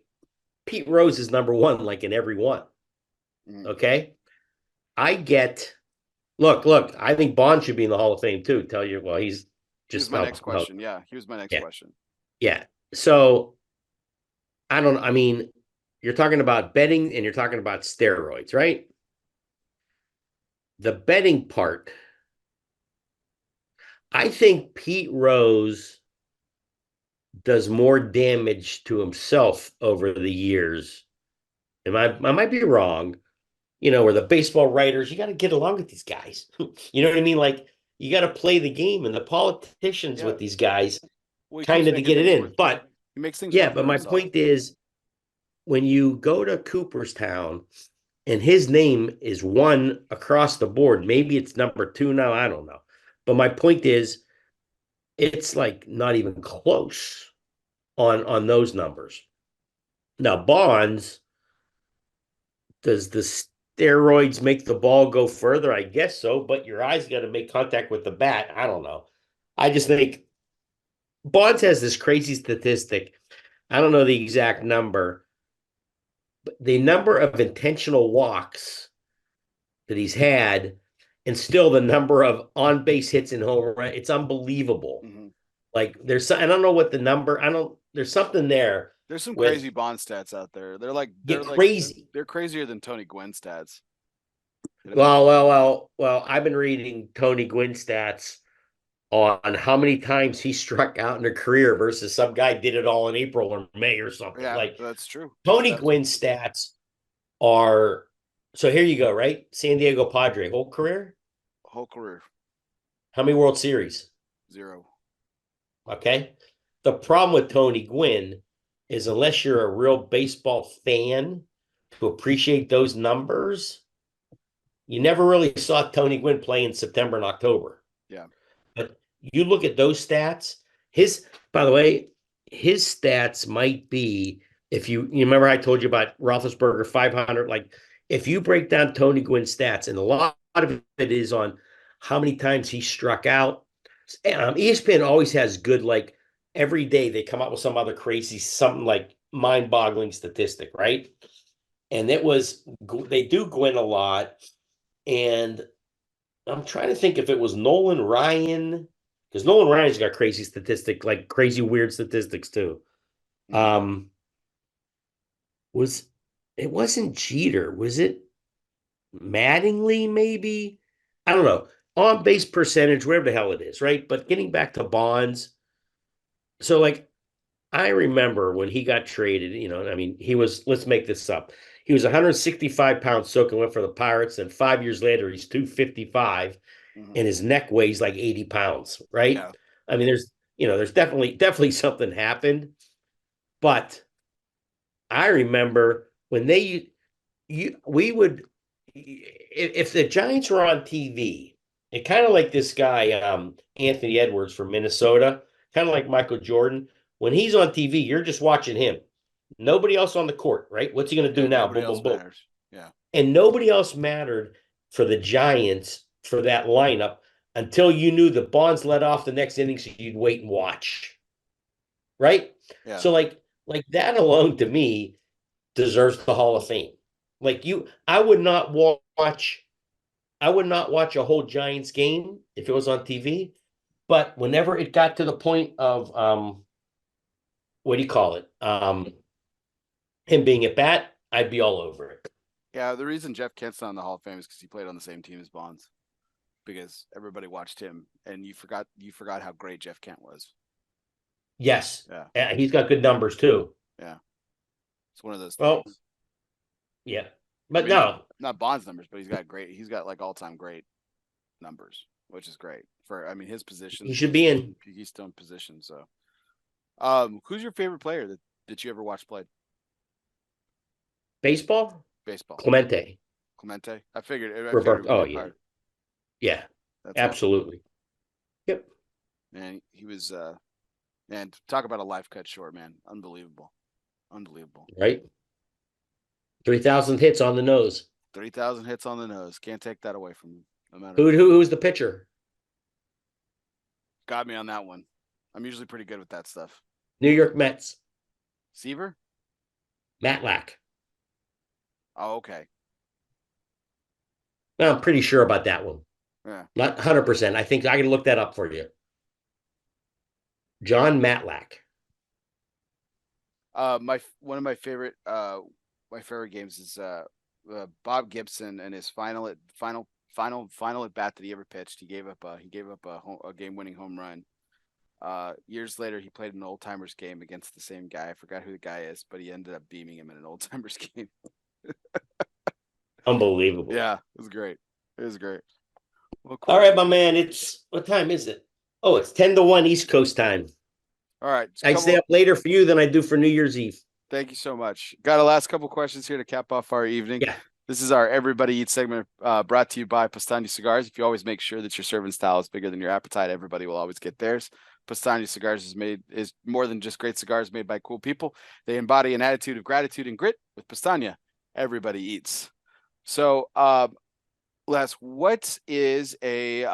Pete Rose is number one, like in every one. Mm-hmm. Okay. I get look, I think Bond should be in the Hall of Fame too. Tell you, well, he's Here's just my next question. Yeah, here's my next yeah, question. yeah. So I mean, you're talking about betting and you're talking about steroids, right? The betting part, I think Pete Rose does more damage to himself over the years. I might be wrong, where the baseball writers, you got to get along with these guys. You know what I mean? Like you got to play the game and the politicians Yeah. with these guys Well, he keeps kind of to making get it things in. work. But He makes things yeah, work but for my himself. point is when you go to Cooperstown and his name is one across the board, maybe it's number two now, I don't know. But my point is it's like not even close on those numbers. Now, Bonds, does the steroids make the ball go further? I guess so, but your eyes got to make contact with the bat. I don't know. I just think Bonds has this crazy statistic. I don't know the exact number, but the number of intentional walks that he's had, and still the number of on base hits and home run. It's unbelievable. Mm-hmm. Like I don't know what the number. I don't. There's something there There's some with crazy Bond stats out there. get crazy. They're crazier than Tony Gwynn stats. Well. I've been reading Tony Gwynn stats on how many times he struck out in a career versus some guy did it all in April or May or something. Yeah, Like that's true. Tony Gwynn stats are so here you go, right? San Diego Padre, whole career. Whole career. How many World Series? 0. Okay. The problem with Tony Gwynn is unless you're a real baseball fan to appreciate those numbers, you never really saw Tony Gwynn play in September and October. Yeah. But you look at those stats, by the way, his stats might be, if you remember I told you about Roethlisberger 500, like if you break down Tony Gwynn's stats, and a lot of it is on how many times he struck out. ESPN always has good, like every day they come up with some other crazy, something like mind-boggling statistic, right? And they do Gwynn a lot. And I'm trying to think if it was Nolan Ryan, because Nolan Ryan's got crazy statistic, like crazy weird statistics too. Mhm. Was it wasn't Jeter? Was it Mattingly? Maybe, I don't know. On base percentage, whatever the hell it is, right? But getting back to Bonds, so like I remember when he got traded. I mean, he was. Let's make this up. He was 165 pounds soaking wet for the Pirates, and 5 years later, he's 255 Mhm. and his neck weighs like 80 pounds, right? Yeah. I mean, there's definitely something happened. But I remember when we would, if the Giants were on TV, it kind of like this guy, Anthony Edwards from Minnesota, kind of like Michael Jordan. When he's on TV, you're just watching him. Nobody else on the court, right? What's he going to do Yeah. now? Nobody Boom, boom, else boom. matters. Yeah. And nobody else mattered for the Giants for that lineup until you knew the Bonds let off the next inning, so you'd wait and watch, right? Yeah. So like that alone to me deserves the Hall of Fame. Like I would not watch a whole Giants game if it was on TV, but whenever it got to the point of what do you call it? Him being at bat, I'd be all over it. Yeah. The reason Jeff Kent's not in the Hall of Fame is because he played on the same team as Bonds. Because everybody watched him, and you forgot how great Jeff Kent was. Yes. Yeah. He's got good numbers too. Yeah. It's one of those Well, things. yeah. I But mean, not no, not Bonds numbers, but he's got like all time great numbers, which is great for, I mean, his position. he should be in He's still in position. So, who's your favorite player that you ever watched play baseball. baseball? Clemente. Clemente. I figured it Roberto. would be Oh, a yeah. Pirate. Yeah. That's awesome. Absolutely. Yep. Man, he was man, talk about a life cut short, man. Unbelievable. Unbelievable. Right. 3,000 hits on the nose. 3,000 hits on the nose. Can't take that away from him. No matter Who's the pitcher? Got me on that one. I'm usually pretty good with that stuff. New York Mets. Seaver? Matlack. Oh, okay. Well, I'm pretty sure about that one. Yeah. Not 100%. I think I can look that up for you. John Matlack. My one of my favorite games is Bob Gibson and his final at bat that he ever pitched. He gave up a game winning home run. Years later, he played an old timers game against the same guy. I forgot who the guy is, but he ended up beaming him in an old timers game. Unbelievable. Yeah, it was great. It was great. Well, cool. All right, my man. What time is it? Oh, it's 10-1 East Coast time. All right. I stay up later for you than I do for New Year's Eve. Thank you so much. Got a last couple questions here to cap off our evening. Yeah. This is our Everybody Eats segment, brought to you by Pastani Cigars. If you always make sure that your serving style is bigger than your appetite, everybody will always get theirs. Pastani Cigars is more than just great cigars made by cool people. They embody an attitude of gratitude and grit. With Pastania, everybody eats. So, Les, what is a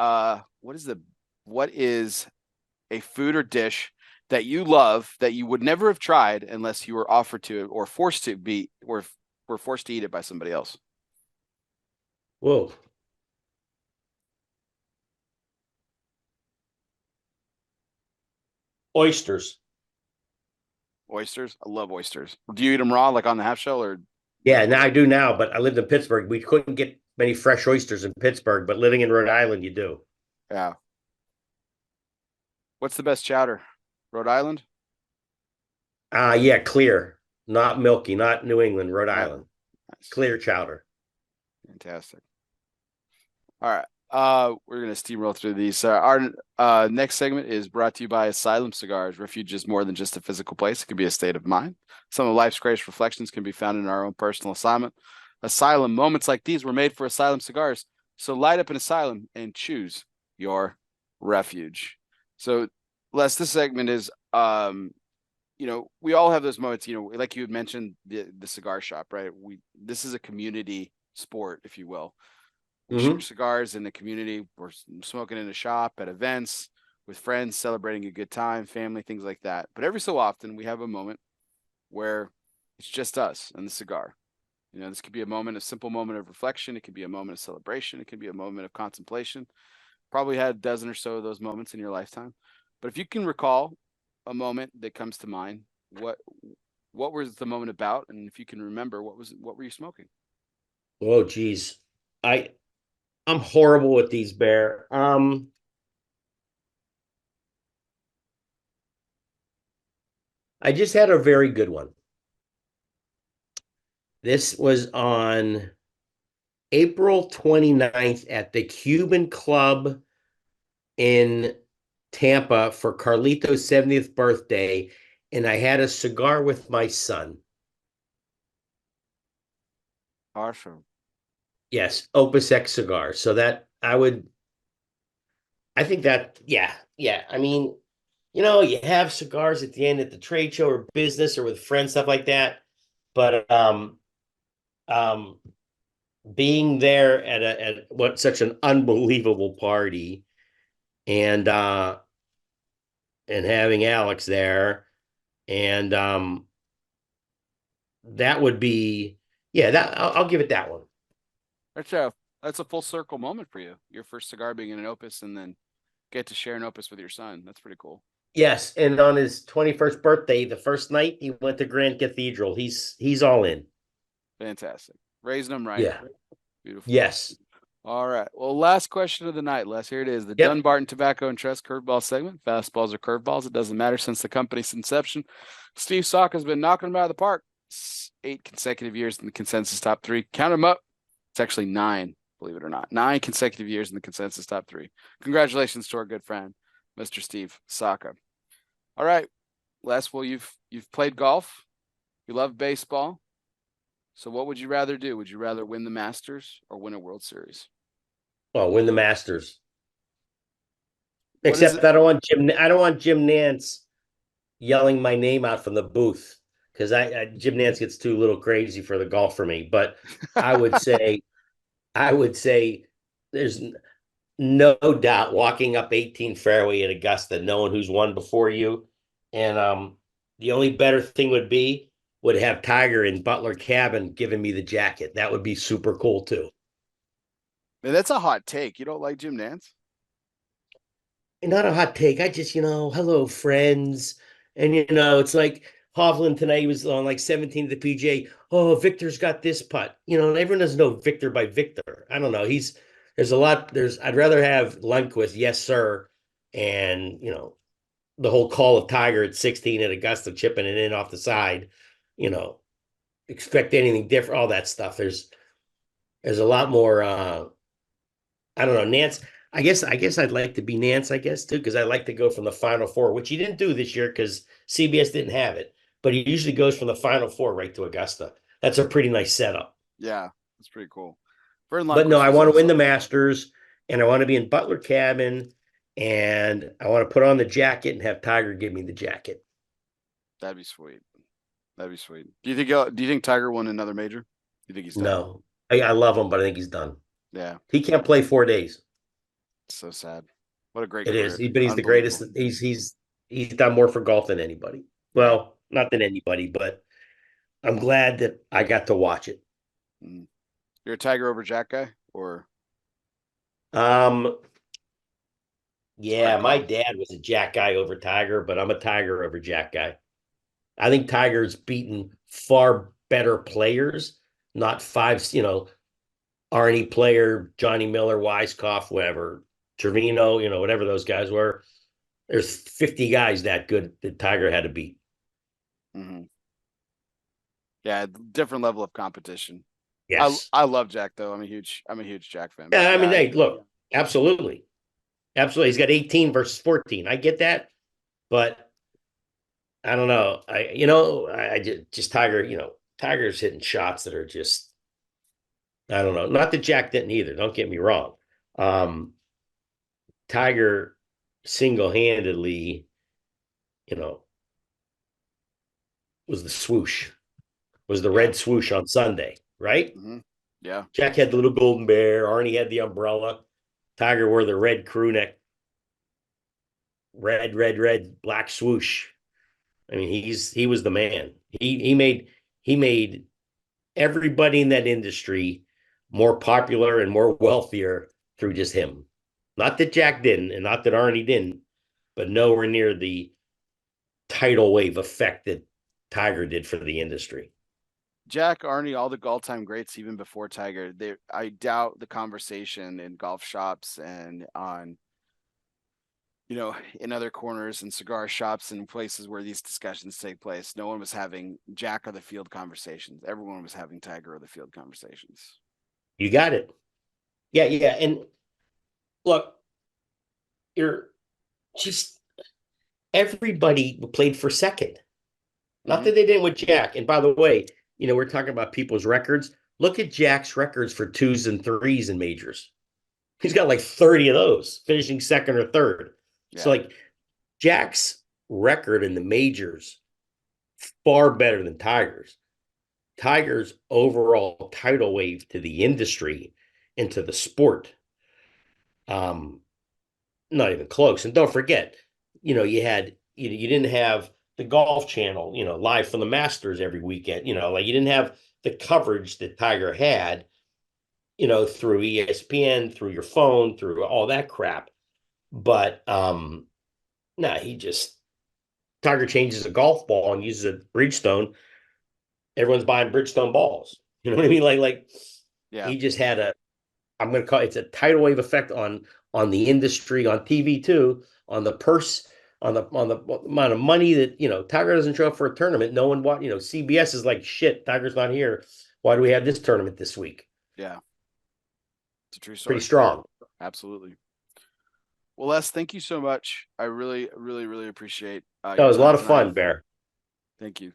food or dish that you love that you would never have tried unless you were offered to it or forced to were forced to eat it by somebody else? Whoa. Oysters. Oysters? I love oysters. Do you eat them raw, like on the half shell, or? Yeah, now I do now, but I lived in Pittsburgh. We couldn't get many fresh oysters in Pittsburgh, but living in Rhode Island, you do. Yeah. What's the best chowder? Rhode Island? Yeah, clear, not milky, not New England, Rhode Island. Nice. Clear chowder. Fantastic. All right. We're going to steamroll through these. Our next segment is brought to you by Asylum Cigars. Refuge is more than just a physical place. It can be a state of mind. Some of life's greatest reflections can be found in our own personal assignment. Asylum moments like these were made for Asylum Cigars. So light up an asylum and choose your refuge. So, Les, this segment is we all have those moments, like you had mentioned the cigar shop, right? This is a community sport, if you will. We share Hmm. cigars in the community. We're smoking in a shop, at events, with friends, celebrating a good time, family, things like that. But every so often, we have a moment where it's just us and the cigar. This could be a simple moment of reflection. It could be a moment of celebration. It could be a moment of contemplation. Probably had a dozen or so of those moments in your lifetime. But if you can recall a moment that comes to mind, what what was the moment about? And if you can remember, what were you smoking? Oh, geez. I I'm horrible with these, Bear. I just had a very good one. This was on April 29th at the Cuban Club in Tampa for Carlito's 70th birthday, and I had a cigar with my son. Awesome. Yes, Opus X cigar. So that I think that, yeah, yeah. I mean, you have cigars at the end at the trade show or business or with friends, stuff like that. But um, being there at what such an unbelievable party and having Alex there and that would be yeah, that I'll give it that one. That's a full circle moment for you. Your first cigar being in an opus, and then get to share an opus with your son. That's pretty cool. Yes, and on his 21st birthday, the first night he went to Grand Cathedral. He's all in. Fantastic. Raising them right. Yeah. Beautiful. Yes. All right. Well, last question of the night, Les. Here it is. The Yep. Dunbarton Tobacco and Trust curveball segment. Fastballs or curveballs. It doesn't matter since the company's inception. Steve Salk has been knocking them out of the park. 8 consecutive years in the consensus top three. Count them up. It's actually nine, believe it or not. 9 consecutive years in the consensus top three. Congratulations to our good friend, Mr. Steve Saka. All right, Les. Well, you've played golf. You love baseball. So what would you rather do? Would you rather win the Masters or win a World Series? Oh, win the Masters. What is Except it? I don't want Jim Nance yelling my name out from the booth because I Jim Nance gets too little crazy for the golf for me. But I would say I would say there's no doubt walking up 18 fairway at Augusta, knowing who's won before you. And the only better thing would have Tiger in Butler Cabin giving me the jacket. That would be super cool too. Man, that's a hot take. You don't like Jim Nance? And not a hot take. I just, hello, friends. And it's like Hovland tonight, he was on like 17 of the PJ. Oh, Victor's got this putt. And everyone doesn't know Victor by Victor. I don't know. I'd rather have Lundqvist, yes, sir. And, the whole call of Tiger at 16 at Augusta chipping it in off the side, you know, expect anything different, all that stuff. There's a lot more I don't know, Nance. I guess I'd like to be Nance, I guess, too, because I like to go from the final four, which he didn't do this year because CBS didn't have it. But he usually goes from the final four right to Augusta. That's a pretty nice setup. Yeah, that's pretty cool. Vern But no, Lundquist I was want to win the also Masters and I want to be in Butler Cabin and I want to put on the jacket and have Tiger give me the jacket. that'd be sweet. That'd be sweet. Do you think Tiger won another major? Do you think he's done? No, I love him, but I think he's done. Yeah, He can't play 4 days. it's so sad. What a great It is. career. But he's the greatest. Unbelievable. He's done more for golf than anybody. Yeah. Well, not than anybody, but I'm glad that I got to watch it. Mm. You're a Tiger over Jack guy, or Um, it's a great yeah, my call. dad was a Jack guy over Tiger, but I'm a Tiger over Jack guy. I think Tiger's beaten far better players, not five, Arnie Player, Johnny Miller, Weiskopf, whatever, Trevino, whatever those guys were. There's 50 guys that good that Tiger had to beat. Hmm. Yeah, different level of competition. I Yes. I love Jack though. I'm a huge Jack fan. But Yeah, I yeah, mean, hey, look, absolutely. Absolutely. He's got 18 versus 14. I get that, but I don't know. I just Tiger, Tiger's hitting shots that are just, I don't know. Not that Jack didn't either. Don't get me wrong. Um, Tiger, single-handedly, was the swoosh, was the Yeah. red swoosh on Sunday, right? Mm-hmm. Yeah. Jack had the little golden bear. Arnie had the umbrella. Tiger wore the red crew neck, red, black swoosh. I mean, he was the man. He made everybody in that industry more popular and more wealthier through just him. Not that Jack didn't, and not that Arnie didn't, but nowhere near the tidal wave effect that Tiger did for the industry. Jack, Arnie, all the all-time greats, even before Tiger. I doubt the conversation in golf shops and on, in other corners and cigar shops and places where these discussions take place. No one was having Jack or the field conversations. Everyone was having Tiger or the field conversations. You got it. Yeah, yeah. And look, you're just everybody played for second. Not that they didn't with Jack. And by the way, we're talking about people's records. Look at Jack's records for twos and threes in majors. He's got like 30 of those, finishing second or third. Yeah. So like Jack's record in the majors, far better than Tiger's. Tiger's overall tidal wave to the industry and to the sport, not even close. And don't forget, you didn't have the Golf Channel, live from the Masters every weekend. Like you didn't have the coverage that Tiger had, through ESPN, through your phone, through all that crap. But Tiger changes a golf ball and uses a Bridgestone. Everyone's buying Bridgestone balls. You know what I mean? Like yeah. He just had I'm going to call it's a tidal wave effect on the industry, on TV too, on the purse, on the amount of money that, Tiger doesn't show up for a tournament. No one CBS is like, shit, Tiger's not here. Why do we have this tournament this week? Yeah. It's a true story. Pretty strong. Absolutely. Well, Les, thank you so much. I really, really, really appreciate it was a lot of fun, Bear. Thank you.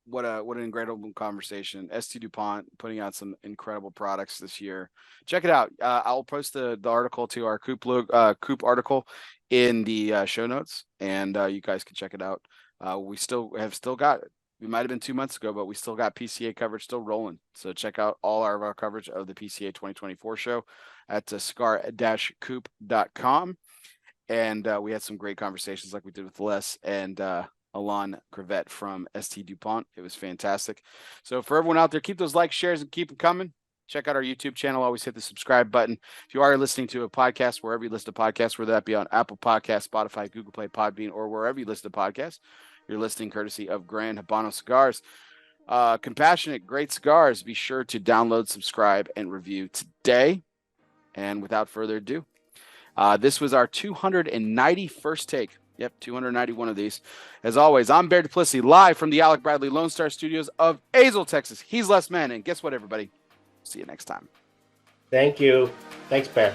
What an incredible conversation. ST Dupont putting out some incredible products this year. Check it out. I'll post the article to our Coop article in the show notes, and you guys can check it out. We still got it. We might have been 2 months ago, but we still got PCA coverage still rolling. So check out all our coverage of the PCA 2024 show at cigar-coop.com. And we had some great conversations like we did with Les and Alon Crevette from ST Dupont. It was fantastic. So for everyone out there, keep those likes, shares, and keep them coming. Check out our YouTube channel. Always hit the subscribe button. If you are listening to a podcast, wherever you listen to podcasts, whether that be on Apple Podcasts, Spotify, Google Play, Podbean, or wherever you listen to podcasts, you're listening courtesy of Grand Habano Cigars. Compassionate, great cigars. Be sure to download, subscribe, and review today. And without further ado, this was our 291st take. Yep, 291 of these. As always, I'm Bear Duplessis, live from the Alec Bradley Lone Star Studios of Azle, Texas. He's Les Mann, and guess what, everybody? See you next time. Thank you. Thanks, Bear.